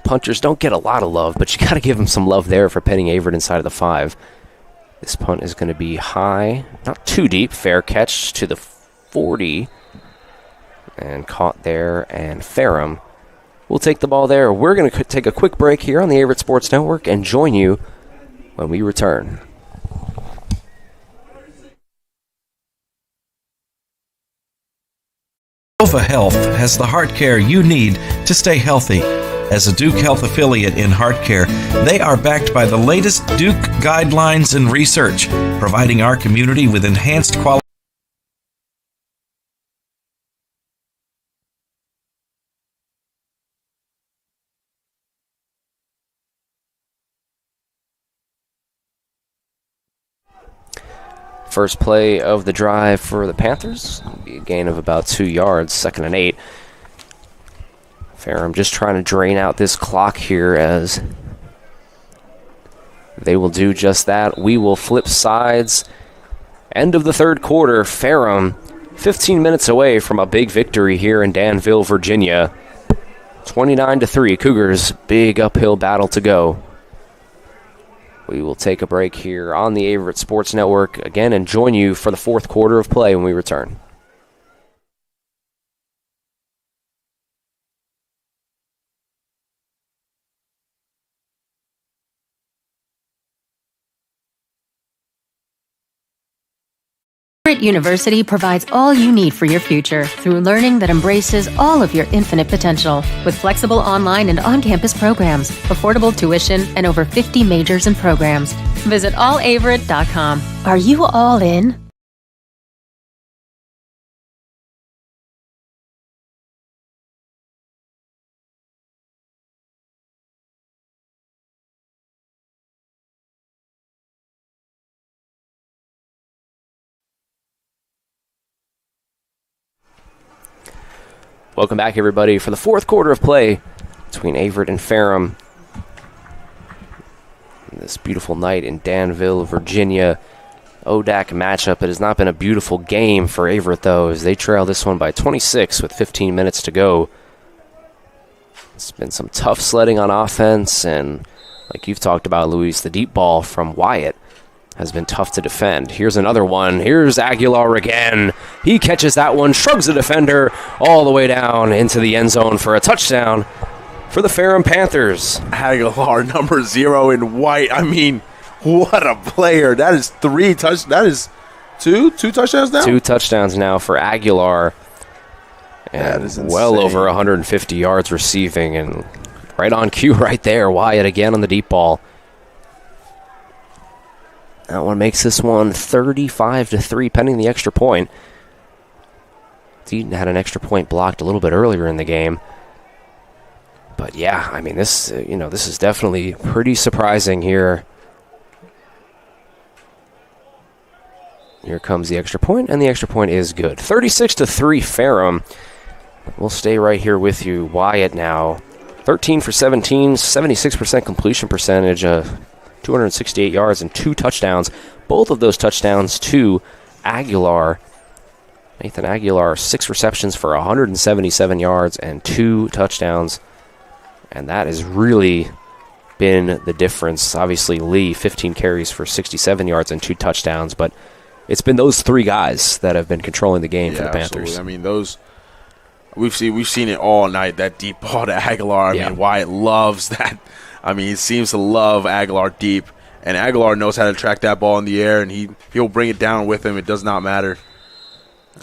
punters don't get a lot of love, but you got to give him some love there for pinning Averett inside of the 5. This punt is going to be high, not too deep. Fair catch to the 40, and caught there, and Ferrum will take the ball there. We're going to take a quick break here on the Averett Sports Network and join you when we return. Alpha Health has the heart care you need to stay healthy. As a Duke Health affiliate in heart care, they are backed by the latest Duke guidelines and research, providing our community with enhanced quality. First play of the drive for the Panthers. It'll be a gain of about 2 yards, 2nd and 8. Ferrum just trying to drain out this clock here as they will do just that. We will flip sides. End of the third quarter. Ferrum 15 minutes away from a big victory here in Danville, Virginia. 29-3. Cougars, big uphill battle to go. We will take a break here on the Averett Sports Network again and join you for the fourth quarter of play when we return. Averett University provides all you need for your future through learning that embraces all of your infinite potential. With flexible online and on-campus programs, affordable tuition, and over 50 majors and programs. Visit allaverett.com. Are you all in? Welcome back, everybody, for the fourth quarter of play between Averett and Ferrum. This beautiful night in Danville, Virginia. ODAC matchup. It has not been a beautiful game for Averett, though, as they trail this one by 26 with 15 minutes to go. It's been some tough sledding on offense, and like you've talked about, Luis, the deep ball from Wyatt has been tough to defend. Here's another one. Here's Aguilar again. He catches that one, shrugs the defender all the way down into the end zone for a touchdown for the Ferrum Panthers. Aguilar, number 0 in white. I mean, what a player. That is two touchdowns now? 2 touchdowns now for Aguilar. And that is insane. Well over 150 yards receiving, and right on cue right there. Wyatt again on the deep ball. That one makes this one 35-3, pending the extra point. Deaton had an extra point blocked a little bit earlier in the game. But yeah, I mean, this is definitely pretty surprising here. Here comes the extra point, and the extra point is good. 36-3 Ferrum. We'll stay right here with you. Wyatt now, 13 for 17, 76% completion percentage, 268 yards and 2 touchdowns. Both of those touchdowns to Aguilar. Nathan Aguilar, 6 receptions for 177 yards and 2 touchdowns. And that has really been the difference. Obviously, Lee, 15 carries for 67 yards and 2 touchdowns. But it's been those 3 guys that have been controlling the game for the Panthers. Absolutely. I mean, those we've seen it all night, that deep ball to Aguilar. I mean, Wyatt loves that. I mean, he seems to love Aguilar deep, and Aguilar knows how to track that ball in the air, and he'll bring it down with him. It does not matter.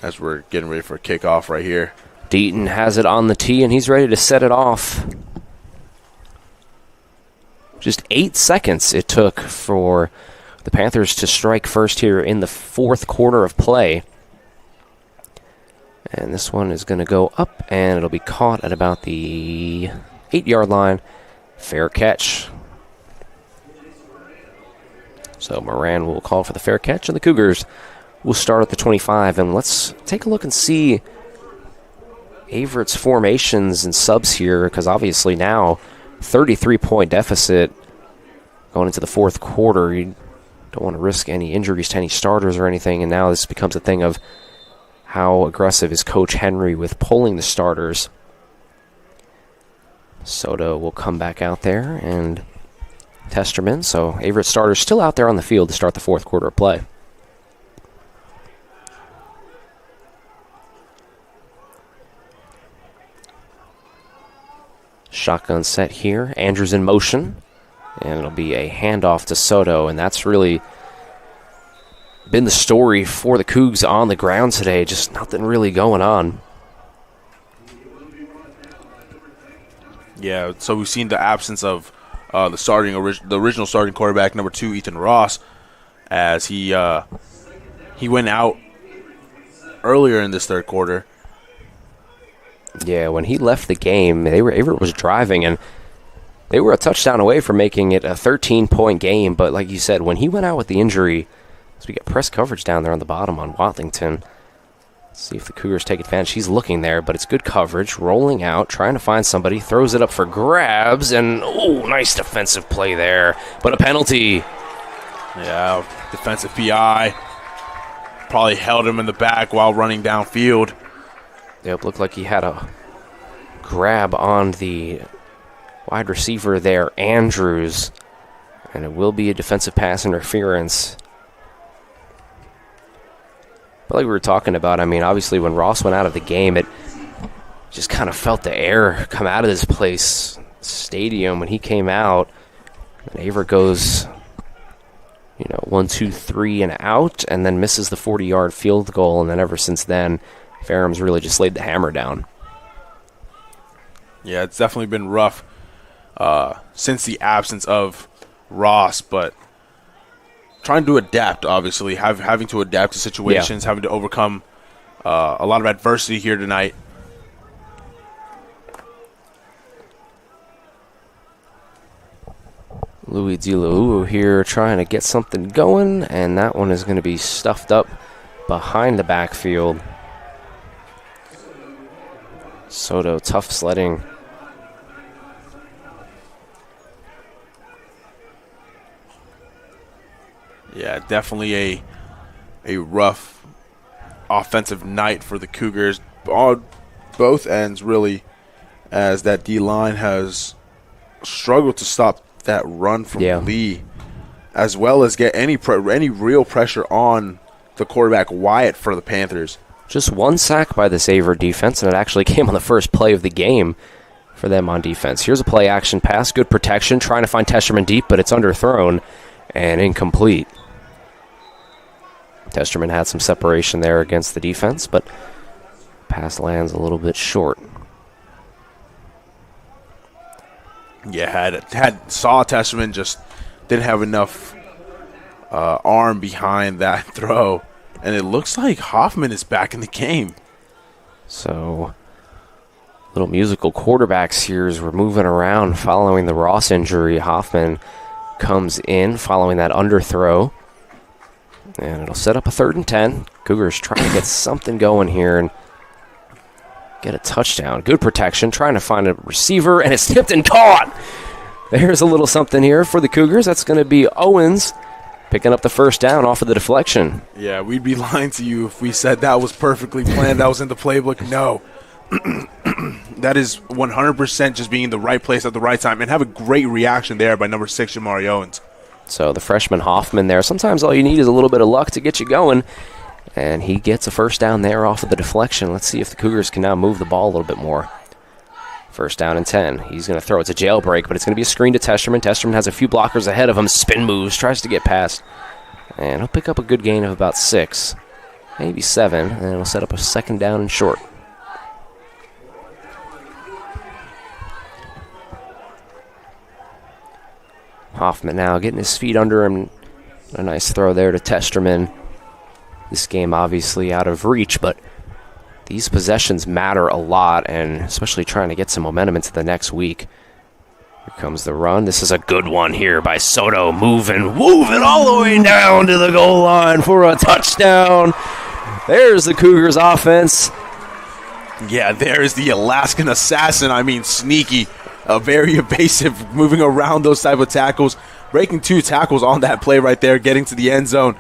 As we're getting ready for a kickoff right here. Deaton has it on the tee, and he's ready to set it off. Just 8 seconds it took for the Panthers to strike first here in the fourth quarter of play. And this one is going to go up, and it'll be caught at about the 8-yard line. Fair catch. So Moran will call for the fair catch, and the Cougars will start at the 25. And let's take a look and see Averett's formations and subs here, because obviously now 33-point deficit going into the fourth quarter. You don't want to risk any injuries to any starters or anything, and now this becomes a thing of how aggressive is Coach Henry with pulling the starters. Soto will come back out there, and Testerman. So Averett starters still out there on the field to start the fourth quarter of play. Shotgun set here. Andrews in motion, and it'll be a handoff to Soto, and that's really been the story for the Cougs on the ground today. Just nothing really going on. Yeah, so we've seen the absence of the original starting quarterback, number 2, Ethan Ross, as he went out earlier in this third quarter. Yeah, when he left the game, Averett was driving, and they were a touchdown away from making it a 13-point game. But like you said, when he went out with the injury, so we got press coverage down there on the bottom on Watlington. Let's see if the Cougars take advantage. He's looking there, but it's good coverage. Rolling out, trying to find somebody. Throws it up for grabs, and nice defensive play there. But a penalty. Yeah, defensive PI. Probably held him in the back while running downfield. Yep, looked like he had a grab on the wide receiver there, Andrews. And it will be a defensive pass interference. But like we were talking about, I mean, obviously when Ross went out of the game, it just kind of felt the air come out of this place, stadium, when he came out. And Averett goes, 1, 2, 3 and out, and then misses the 40-yard field goal. And then ever since then, Ferrum's really just laid the hammer down. Yeah, it's definitely been rough since the absence of Ross, but trying to adapt, obviously, having to adapt to situations, having to overcome a lot of adversity here tonight. Louis DeLaou here trying to get something going, and that one is going to be stuffed up behind the backfield. Soto, tough sledding. Yeah, definitely a rough offensive night for the Cougars on both ends, really, as that D-line has struggled to stop that run from Lee, as well as get any real pressure on the quarterback Wyatt for the Panthers. Just one sack by this Averett defense, and it actually came on the first play of the game for them on defense. Here's a play-action pass, good protection, trying to find Testerman deep, but it's underthrown and incomplete. Testerman had some separation there against the defense, but pass lands a little bit short. Yeah, saw Testerman, just didn't have enough arm behind that throw. And it looks like Hoffman is back in the game. So, little musical quarterbacks here as we're moving around following the Ross injury. Hoffman comes in following that underthrow. And it'll set up a 3rd and 10. Cougars trying to get something going here and get a touchdown. Good protection, trying to find a receiver, and it's tipped and caught. There's a little something here for the Cougars. That's going to be Owens picking up the first down off of the deflection. Yeah, we'd be lying to you if we said that was perfectly planned, that was in the playbook. No. That is 100% just being in the right place at the right time, and have a great reaction there by number 6, Jamari Owens. So the freshman Hoffman there. Sometimes all you need is a little bit of luck to get you going. And he gets a first down there off of the deflection. Let's see if the Cougars can now move the ball a little bit more. First down and 10. He's going to throw. It's a jailbreak, but it's going to be a screen to Testerman. Testerman has a few blockers ahead of him. Spin moves, tries to get past. And he'll pick up a good gain of about 6, maybe 7. And then he'll set up a 2nd down and short. Hoffman now getting his feet under him. A nice throw there to Testerman. This game obviously out of reach, but these possessions matter a lot, and especially trying to get some momentum into the next week. Here comes the run. This is a good one here by Soto, moving all the way down to the goal line for a touchdown. There's the Cougars offense. Yeah, there's the Alaskan assassin. I mean, sneaky, very evasive, moving around those type of tackles, breaking 2 tackles on that play right there, getting to the end zone.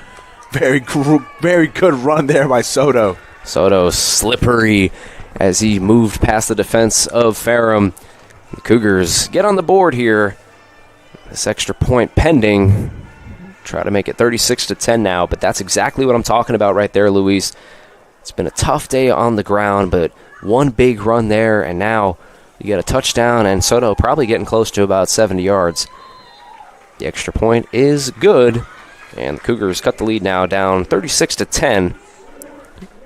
Very good run there by Soto. Soto slippery as he moved past the defense of Ferrum. The Cougars get on the board here. This extra point pending. Try to make it 36-10 now, but that's exactly what I'm talking about right there, Luis. It's been a tough day on the ground, but one big run there, and now you get a touchdown, and Soto probably getting close to about 70 yards. The extra point is good. And the Cougars cut the lead now down 36-10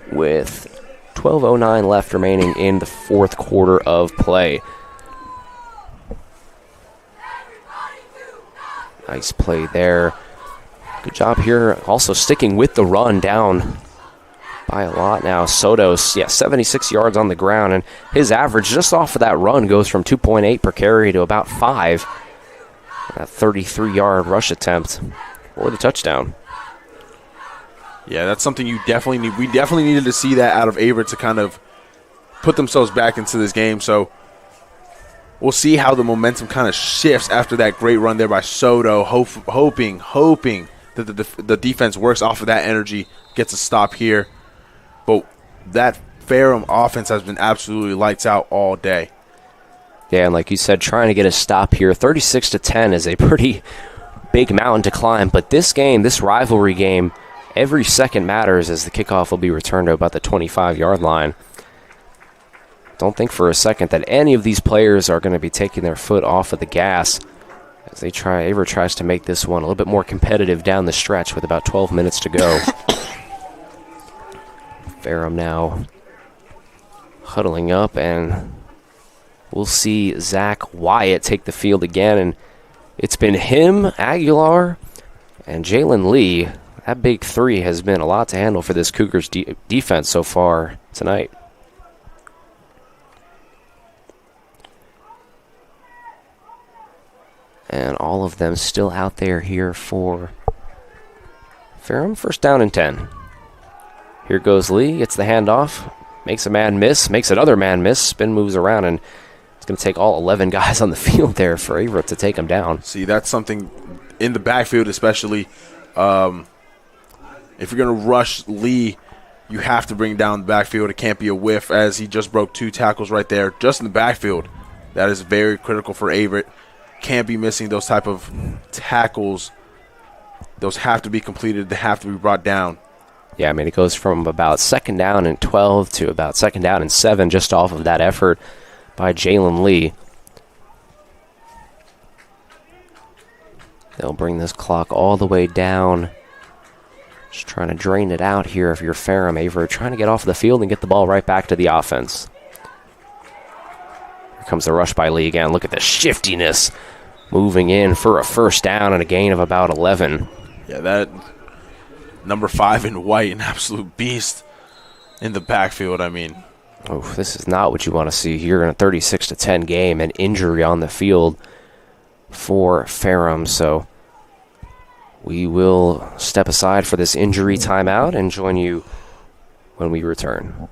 with 12:09 left remaining in the 4th quarter of play. Nice play there. Good job here. Also sticking with the run, down by a lot now. Soto's, 76 yards on the ground, and his average just off of that run goes from 2.8 per carry to about 5. That 33-yard rush attempt for the touchdown. Yeah, that's something you definitely need. We definitely needed to see that out of Averett to kind of put themselves back into this game. So we'll see how the momentum kind of shifts after that great run there by Soto, hoping that the defense works off of that energy, gets a stop here. But that Ferrum offense has been absolutely lights out all day. Yeah, and like you said, trying to get a stop here. 36-10 is a pretty big mountain to climb. But this game, this rivalry game, every second matters as the kickoff will be returned to about the 25-yard line. Don't think for a second that any of these players are going to be taking their foot off of the gas as Averett tries to make this one a little bit more competitive down the stretch with about 12 minutes to go. Ferrum now huddling up, and we'll see Zach Wyatt take the field again, and it's been him, Aguilar, and Jalen Lee. That big three has been a lot to handle for this Cougars defense so far tonight. And all of them still out there here for Ferrum. First down and 10. Here goes Lee, gets the handoff, makes a man miss, makes another man miss, spin moves around, and it's going to take all 11 guys on the field there for Averett to take him down. See, that's something in the backfield especially. If you're going to rush Lee, you have to bring down the backfield. It can't be a whiff, as he just broke 2 tackles right there just in the backfield. That is very critical for Averett. Can't be missing those type of tackles. Those have to be completed. They have to be brought down. Yeah, I mean, it goes from about second down and 12 to about second down and 7 just off of that effort by Jalen Lee. They'll bring this clock all the way down. Just trying to drain it out here if you're Ferrum. Averett trying to get off the field and get the ball right back to the offense. Here comes the rush by Lee again. Look at the shiftiness. Moving in for a first down and a gain of about 11. Yeah, that number 5 in white, an absolute beast in the backfield. I mean, this is not what you want to see here in a 36-10 game. An injury on the field for Ferrum. So we will step aside for this injury timeout and join you when we return.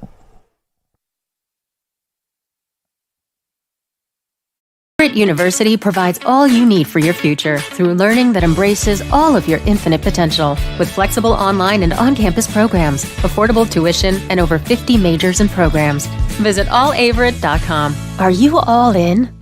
Averett University provides all you need for your future through learning that embraces all of your infinite potential. With flexible online and on-campus programs, affordable tuition, and over 50 majors and programs. Visit allaverett.com. Are you all in?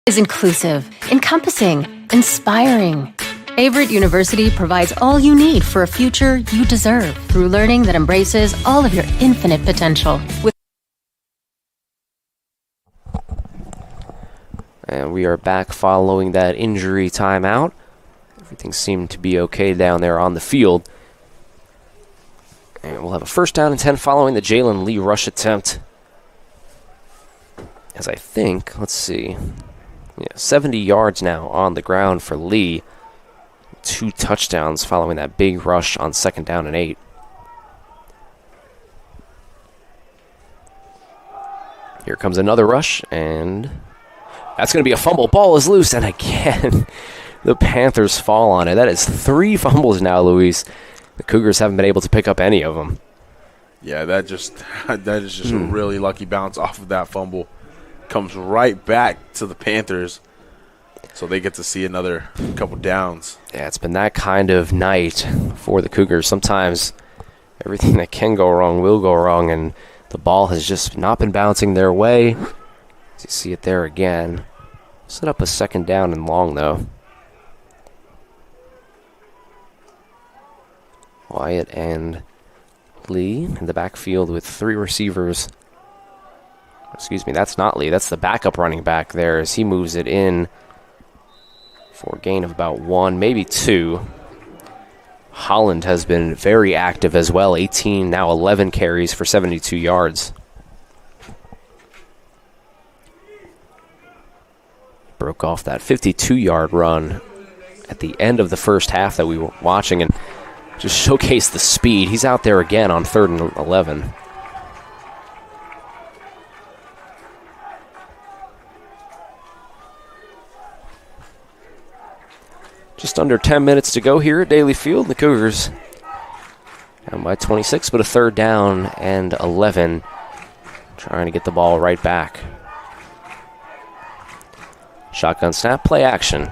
Is inclusive, encompassing, inspiring. Averett University provides all you need for a future you deserve through learning that embraces all of your infinite potential. And we are back following that injury timeout. Everything seemed to be okay down there on the field. And we'll have a first down and 10 following the Jalen Lee rush attempt. As I think, let's see, 70 yards now on the ground for Lee. 2 touchdowns following that big rush on second down and 8. Here comes another rush, and that's going to be a fumble. Ball is loose, and again, the Panthers fall on it. That is 3 fumbles now, Luis. The Cougars haven't been able to pick up any of them. Yeah, that is just a really lucky bounce off of that fumble. Comes right back to the Panthers, so they get to see another couple downs. Yeah, it's been that kind of night for the Cougars. Sometimes everything that can go wrong will go wrong, and the ball has just not been bouncing their way. You see it there again. Set up a second down and long, though. Wyatt and Lee in the backfield with 3 receivers. Excuse me, that's not Lee. That's the backup running back there as he moves it in for a gain of about 1, maybe 2. Holland has been very active as well. 18, now 11 carries for 72 yards. Broke off that 52-yard run at the end of the first half that we were watching and just showcased the speed. He's out there again on 3rd and 11. Just under 10 minutes to go here at Daly Field. The Cougars down by 26, but a 3rd down and 11. Trying to get the ball right back. Shotgun snap, play action.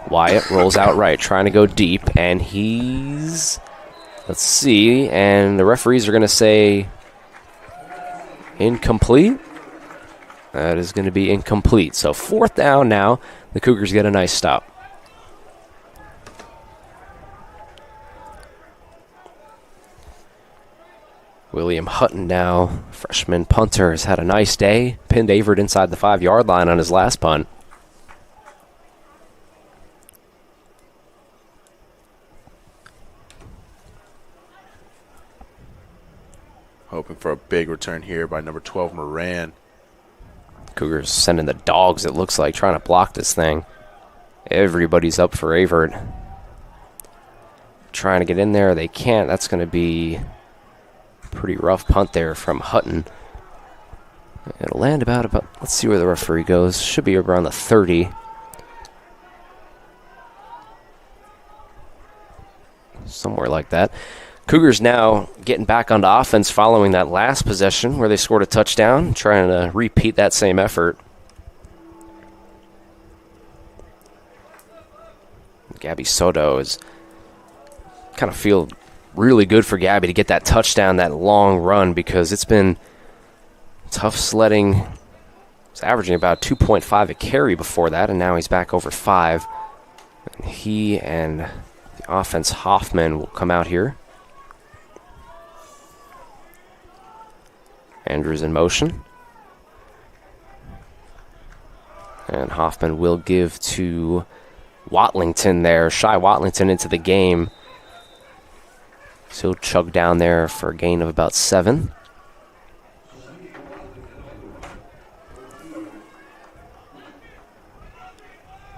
Wyatt rolls out right, trying to go deep, and he's... Let's see, and the referees are going to say incomplete. That is going to be incomplete. So 4th down now. The Cougars get a nice stop. William Hutton now, freshman punter, has had a nice day. Pinned Averett inside the 5-yard line on his last punt. Hoping for a big return here by number 12, Moran. Cougars sending the dogs, it looks like, trying to block this thing. Everybody's up for Averett. Trying to get in there. They can't. That's going to be a pretty rough punt there from Hutton. It'll land about, let's see where the referee goes. Should be around the 30. Somewhere like that. Cougars now getting back onto offense following that last possession where they scored a touchdown, trying to repeat that same effort. Gabby Soto is kind of feel really good for Gabby to get that touchdown, that long run, because it's been tough sledding. He's averaging about 2.5 a carry before that, and now he's back over 5. And he and the offense, Hoffman, will come out here. Andrews in motion. And Hoffman will give to Watlington there. Shy Watlington into the game. So he'll chug down there for a gain of about 7.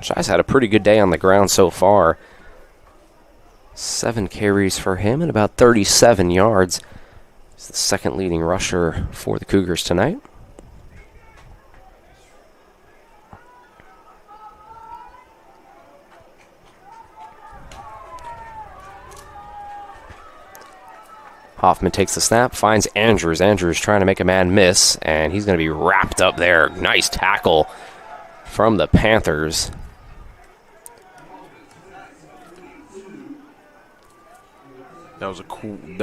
Shy's had a pretty good day on the ground so far. 7 carries for him and about 37 yards. He's the second leading rusher for the Cougars tonight. Hoffman takes the snap, finds Andrews. Andrews trying to make a man miss, and he's going to be wrapped up there. Nice tackle from the Panthers. That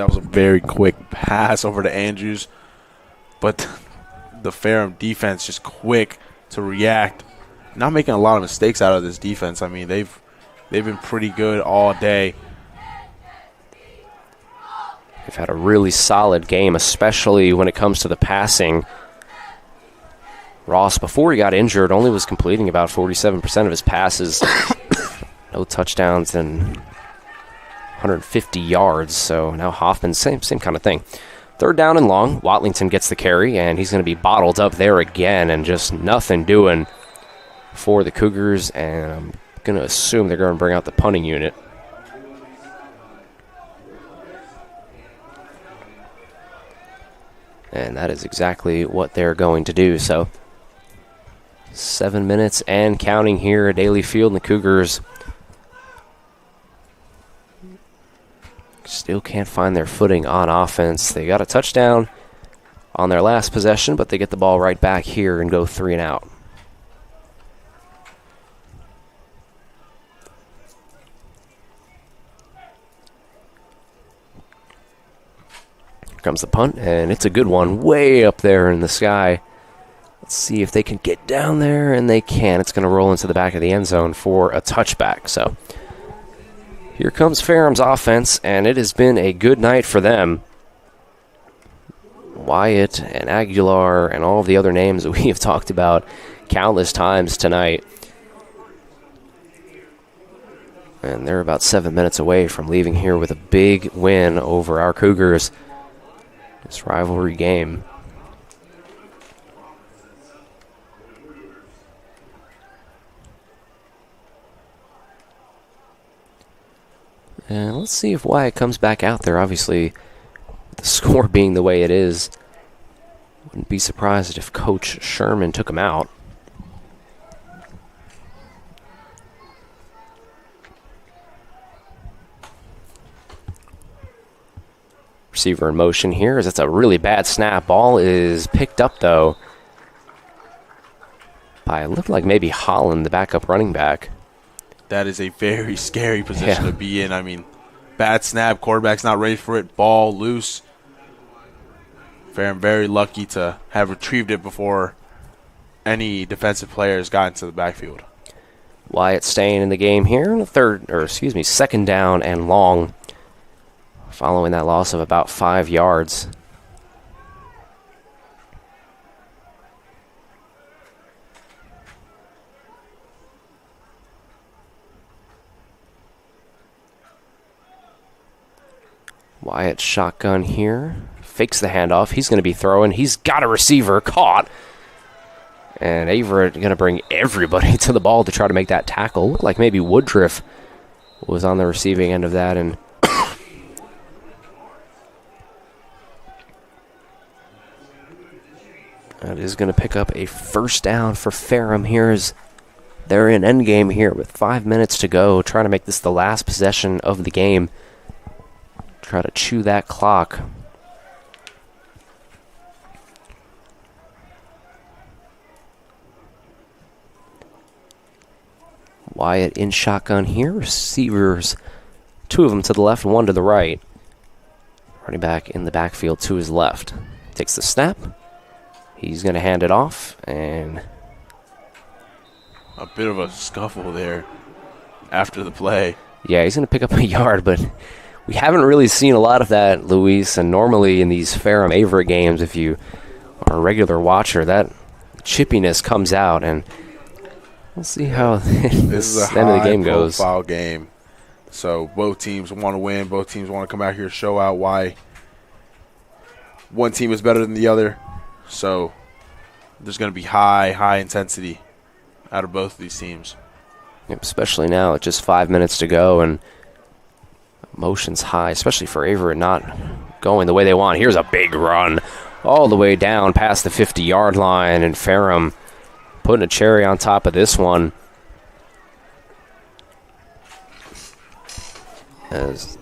was a very quick pass over to Andrews, but the Ferrum defense just quick to react, not making a lot of mistakes out of this defense. I mean, they've been pretty good all day. They've had a really solid game, especially when it comes to the passing. Ross, before he got injured, only was completing about 47% of his passes. No touchdowns and 150 yards, so now Hoffman, same kind of thing. 3rd down and long. Watlington gets the carry, and he's going to be bottled up there again, and just nothing doing for the Cougars, and I'm going to assume they're going to bring out the punting unit. And that is exactly what they're going to do. So 7 minutes and counting here at Daly Field, and the Cougars still can't find their footing on offense. They got a touchdown on their last possession, but they get the ball right back here and go 3 and out. Here comes the punt, and it's a good one way up there in the sky. Let's see if they can get down there, and they can. It's going to roll into the back of the end zone for a touchback. So here comes Ferrum's offense, and it has been a good night for them. Wyatt and Aguilar and all of the other names that we have talked about countless times tonight. And they're about 7 minutes away from leaving here with a big win over our Cougars. This rivalry game. And let's see if Wyatt comes back out there. Obviously, the score being the way it is, wouldn't be surprised if Coach Sherman took him out. Receiver in motion here, as that's a really bad snap. Ball is picked up, though, by, it looked like maybe Holland, the backup running back. That is a very scary position to be in. I mean, bad snap, quarterback's not ready for it, ball loose. Ferrum very lucky to have retrieved it before any defensive players got into the backfield. Wyatt staying in the game here in the second down and long, following that loss of about 5 yards. Wyatt shotgun here. Fakes the handoff. He's going to be throwing. He's got a receiver caught. And Averett going to bring everybody to the ball to try to make that tackle. Looked like maybe Woodruff was on the receiving end of that. And that is going to pick up a first down for Ferrum here as they're in endgame here with 5 minutes to go. Trying to make this the last possession of the game. Try to chew that clock. Wyatt in shotgun here. Receivers, 2 of them to the left, 1 to the right. Running back in the backfield to his left. Takes the snap. He's going to hand it off, and a bit of a scuffle there after the play. Yeah, he's going to pick up a yard, but we haven't really seen a lot of that, Luis, and normally in these Ferrum Averett games, if you are a regular watcher, that chippiness comes out, and we'll see how this end of the game goes. This is a high-profile game, so both teams want to win. Both teams want to come out here and show out why one team is better than the other. So there's going to be high intensity out of both of these teams. Yep, especially now, it's just 5 minutes to go, and emotions high, especially for Averett not going the way they want. Here's a big run all the way down past the 50-yard line, and Ferrum putting a cherry on top of this one. As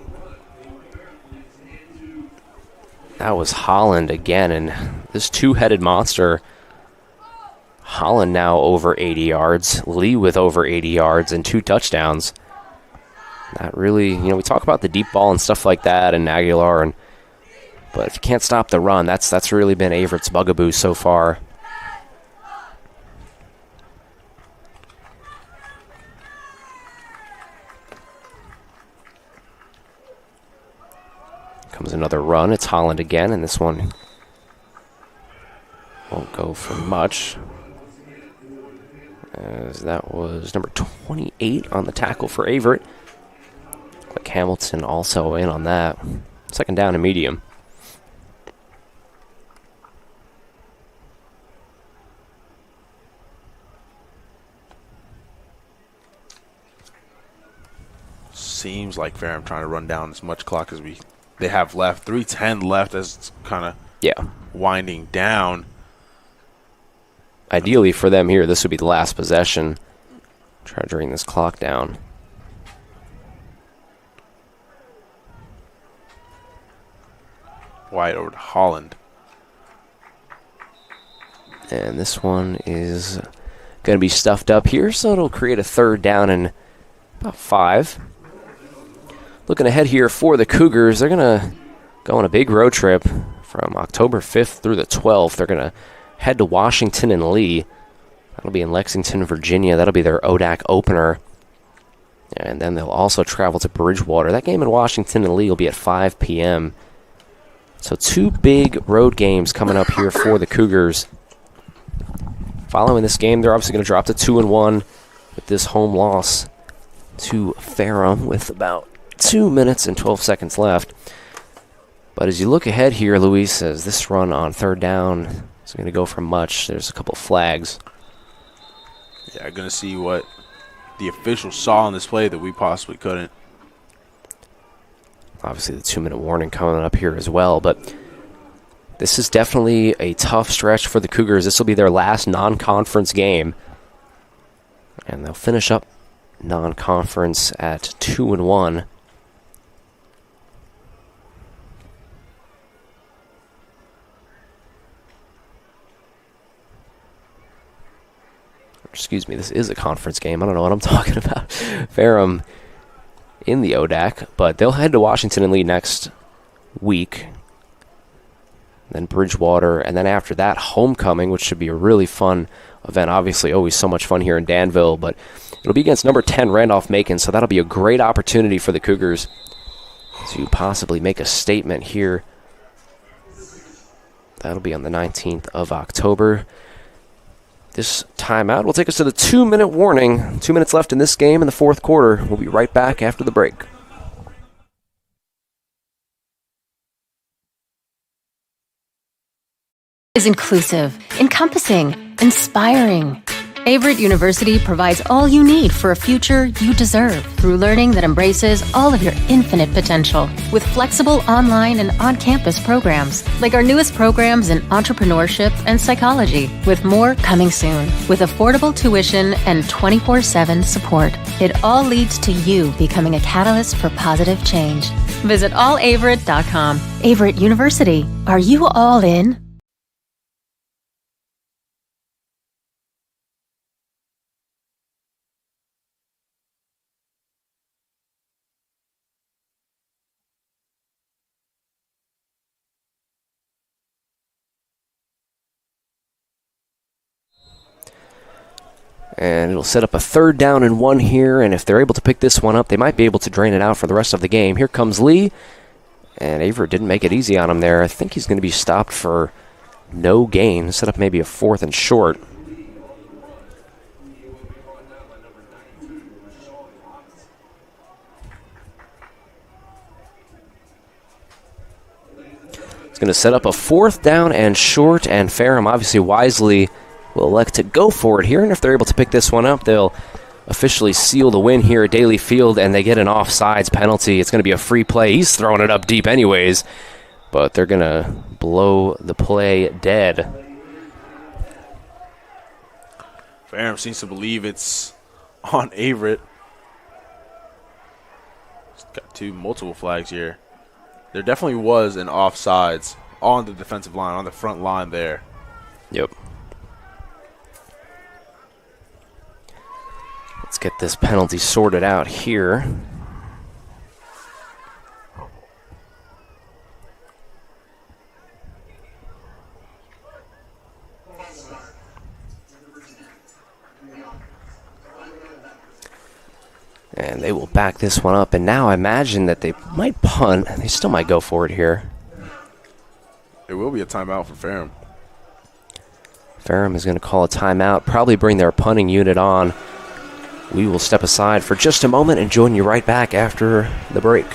that was Holland again, and this two-headed monster, Holland now over 80 yards, Lee with over 80 yards and 2 touchdowns. That really, we talk about the deep ball and stuff like that, and Aguilar, but if you can't stop the run, that's really been Averett's bugaboo so far. Comes another run. It's Holland again, and this one won't go for much, as that was number 28 on the tackle for Averett. Like Hamilton also in on that. Second down and medium. Seems like Ferrum trying to run down as much clock as they have left. 3:10 left as it's kind of winding down. Ideally for them here, this would be the last possession. Try to bring this clock down. Wyatt over to Holland. And this one is going to be stuffed up here, so it'll create a third down and about 5. Looking ahead here for the Cougars, they're going to go on a big road trip from October 5th through the 12th. They're going to head to Washington and Lee. That'll be in Lexington, Virginia. That'll be their ODAC opener. And then they'll also travel to Bridgewater. That game in Washington and Lee will be at 5 p.m. So 2 big road games coming up here for the Cougars. Following this game, they're obviously going to drop to 2-1 with this home loss to Ferrum with about 2 minutes and 12 seconds left. But as you look ahead here, Luis says this run on third down is going to go for much. There's a couple flags. Yeah, I'm going to see what the officials saw on this play that we possibly couldn't. Obviously the 2-minute warning coming up here as well, but this is definitely a tough stretch for the Cougars. This will be their last non-conference game, and they'll finish up non-conference at 2-1. Excuse me, this is a conference game. I don't know what I'm talking about. Ferrum in the ODAC, but they'll head to Washington and Lee next week. Then Bridgewater, and then after that, homecoming, which should be a really fun event. Obviously, always so much fun here in Danville, but it'll be against number 10 Randolph-Macon, so that'll be a great opportunity for the Cougars to possibly make a statement here. That'll be on the 19th of October. This timeout will take us to the 2-minute warning. 2 minutes left in this game in the fourth quarter. We'll be right back after the break. Is inclusive, encompassing, inspiring. Averett University provides all you need for a future you deserve through learning that embraces all of your infinite potential with flexible online and on-campus programs like our newest programs in entrepreneurship and psychology, with more coming soon, with affordable tuition and 24/7 support. It all leads to you becoming a catalyst for positive change. Visit allaverett.com. Averett University. Are you all in? And it'll set up a 3rd down and 1 here, and if they're able to pick this one up, they might be able to drain it out for the rest of the game. Here comes Lee, and Averett didn't make it easy on him there. I think he's going to be stopped for no gain. Set up maybe a 4th and short. It's going to set up a 4th down and short, and Ferrum obviously wisely will elect to go for it here, and if they're able to pick this one up, they'll officially seal the win here at Daly Field, and they get an offsides penalty. It's going to be a free play. He's throwing it up deep anyways, but they're going to blow the play dead. Ferrum seems to believe it's on Averett. Got multiple flags here. There definitely was an offsides on the defensive line, on the front line there. Yep. Let's get this penalty sorted out here. And they will back this one up. And now I imagine that they might punt. They still might go for it here. It will be a timeout for Ferrum. Ferrum is going to call a timeout, probably bring their punting unit on. We will step aside for just a moment and join you right back after the break.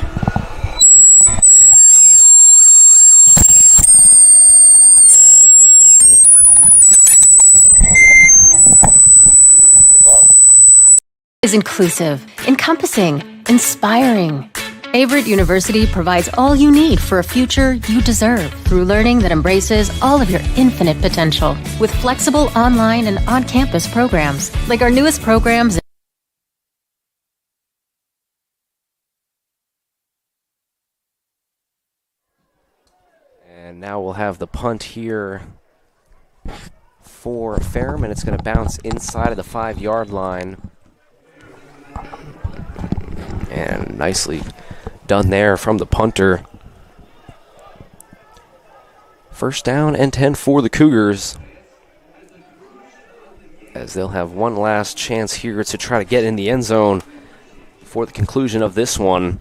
Is inclusive, encompassing, inspiring. Averett University provides all you need for a future you deserve through learning that embraces all of your infinite potential with flexible online and on-campus programs like our newest programs. And now we'll have the punt here for Ferrum, and it's going to bounce inside of the 5-yard line. And nicely done there from the punter. 1st down and 10 for the Cougars, as they'll have one last chance here to try to get in the end zone for the conclusion of this one.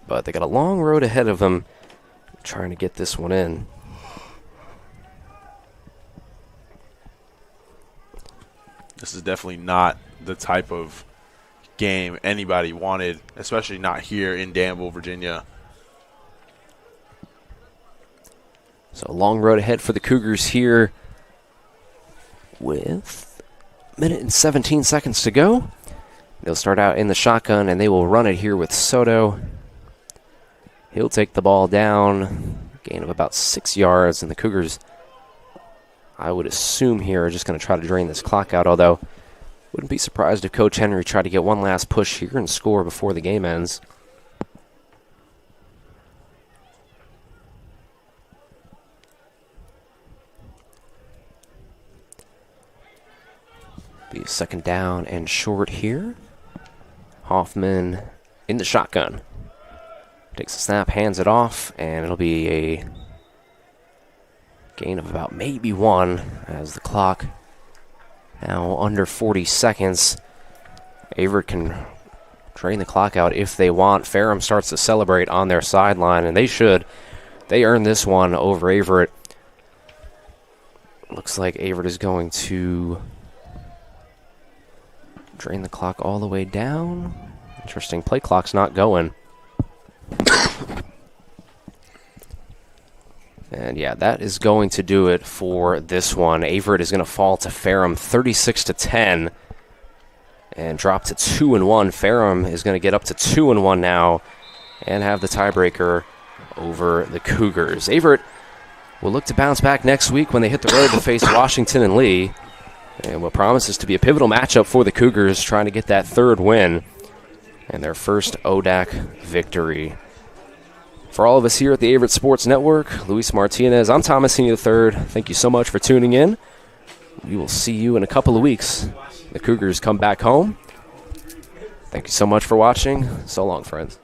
But they got a long road ahead of them trying to get this one in. This is definitely not the type of game anybody wanted, especially not here in Danville, Virginia. So a long road ahead for the Cougars here with a minute and 17 seconds to go. They'll start out in the shotgun, and they will run it here with Soto. He'll take the ball down, gain of about 6 yards, and the Cougars, I would assume here, are just going to try to drain this clock out, although wouldn't be surprised if Coach Henry tried to get one last push here and score before the game ends. Be a second down and short here. Hoffman in the shotgun. Takes a snap, hands it off, and it'll be a gain of about maybe 1 as the clock now under 40 seconds. Averett can drain the clock out if they want. Ferrum starts to celebrate on their sideline, and they should. They earned this one over Averett. Looks like Averett is going to drain the clock all the way down. Interesting, play clock's not going. And yeah, that is going to do it for this one. Averett is going to fall to Ferrum 36-10 and drop to 2-1. Ferrum is going to get up to 2-1 now and have the tiebreaker over the Cougars. Averett will look to bounce back next week when they hit the road to face Washington and Lee. And what promises to be a pivotal matchup for the Cougars, trying to get that 3rd win and their first ODAC victory. For all of us here at the Averett Sports Network, Luis Martinez, I'm Thomas Heaney III. Thank you so much for tuning in. We will see you in a couple of weeks. The Cougars come back home. Thank you so much for watching. So long, friends.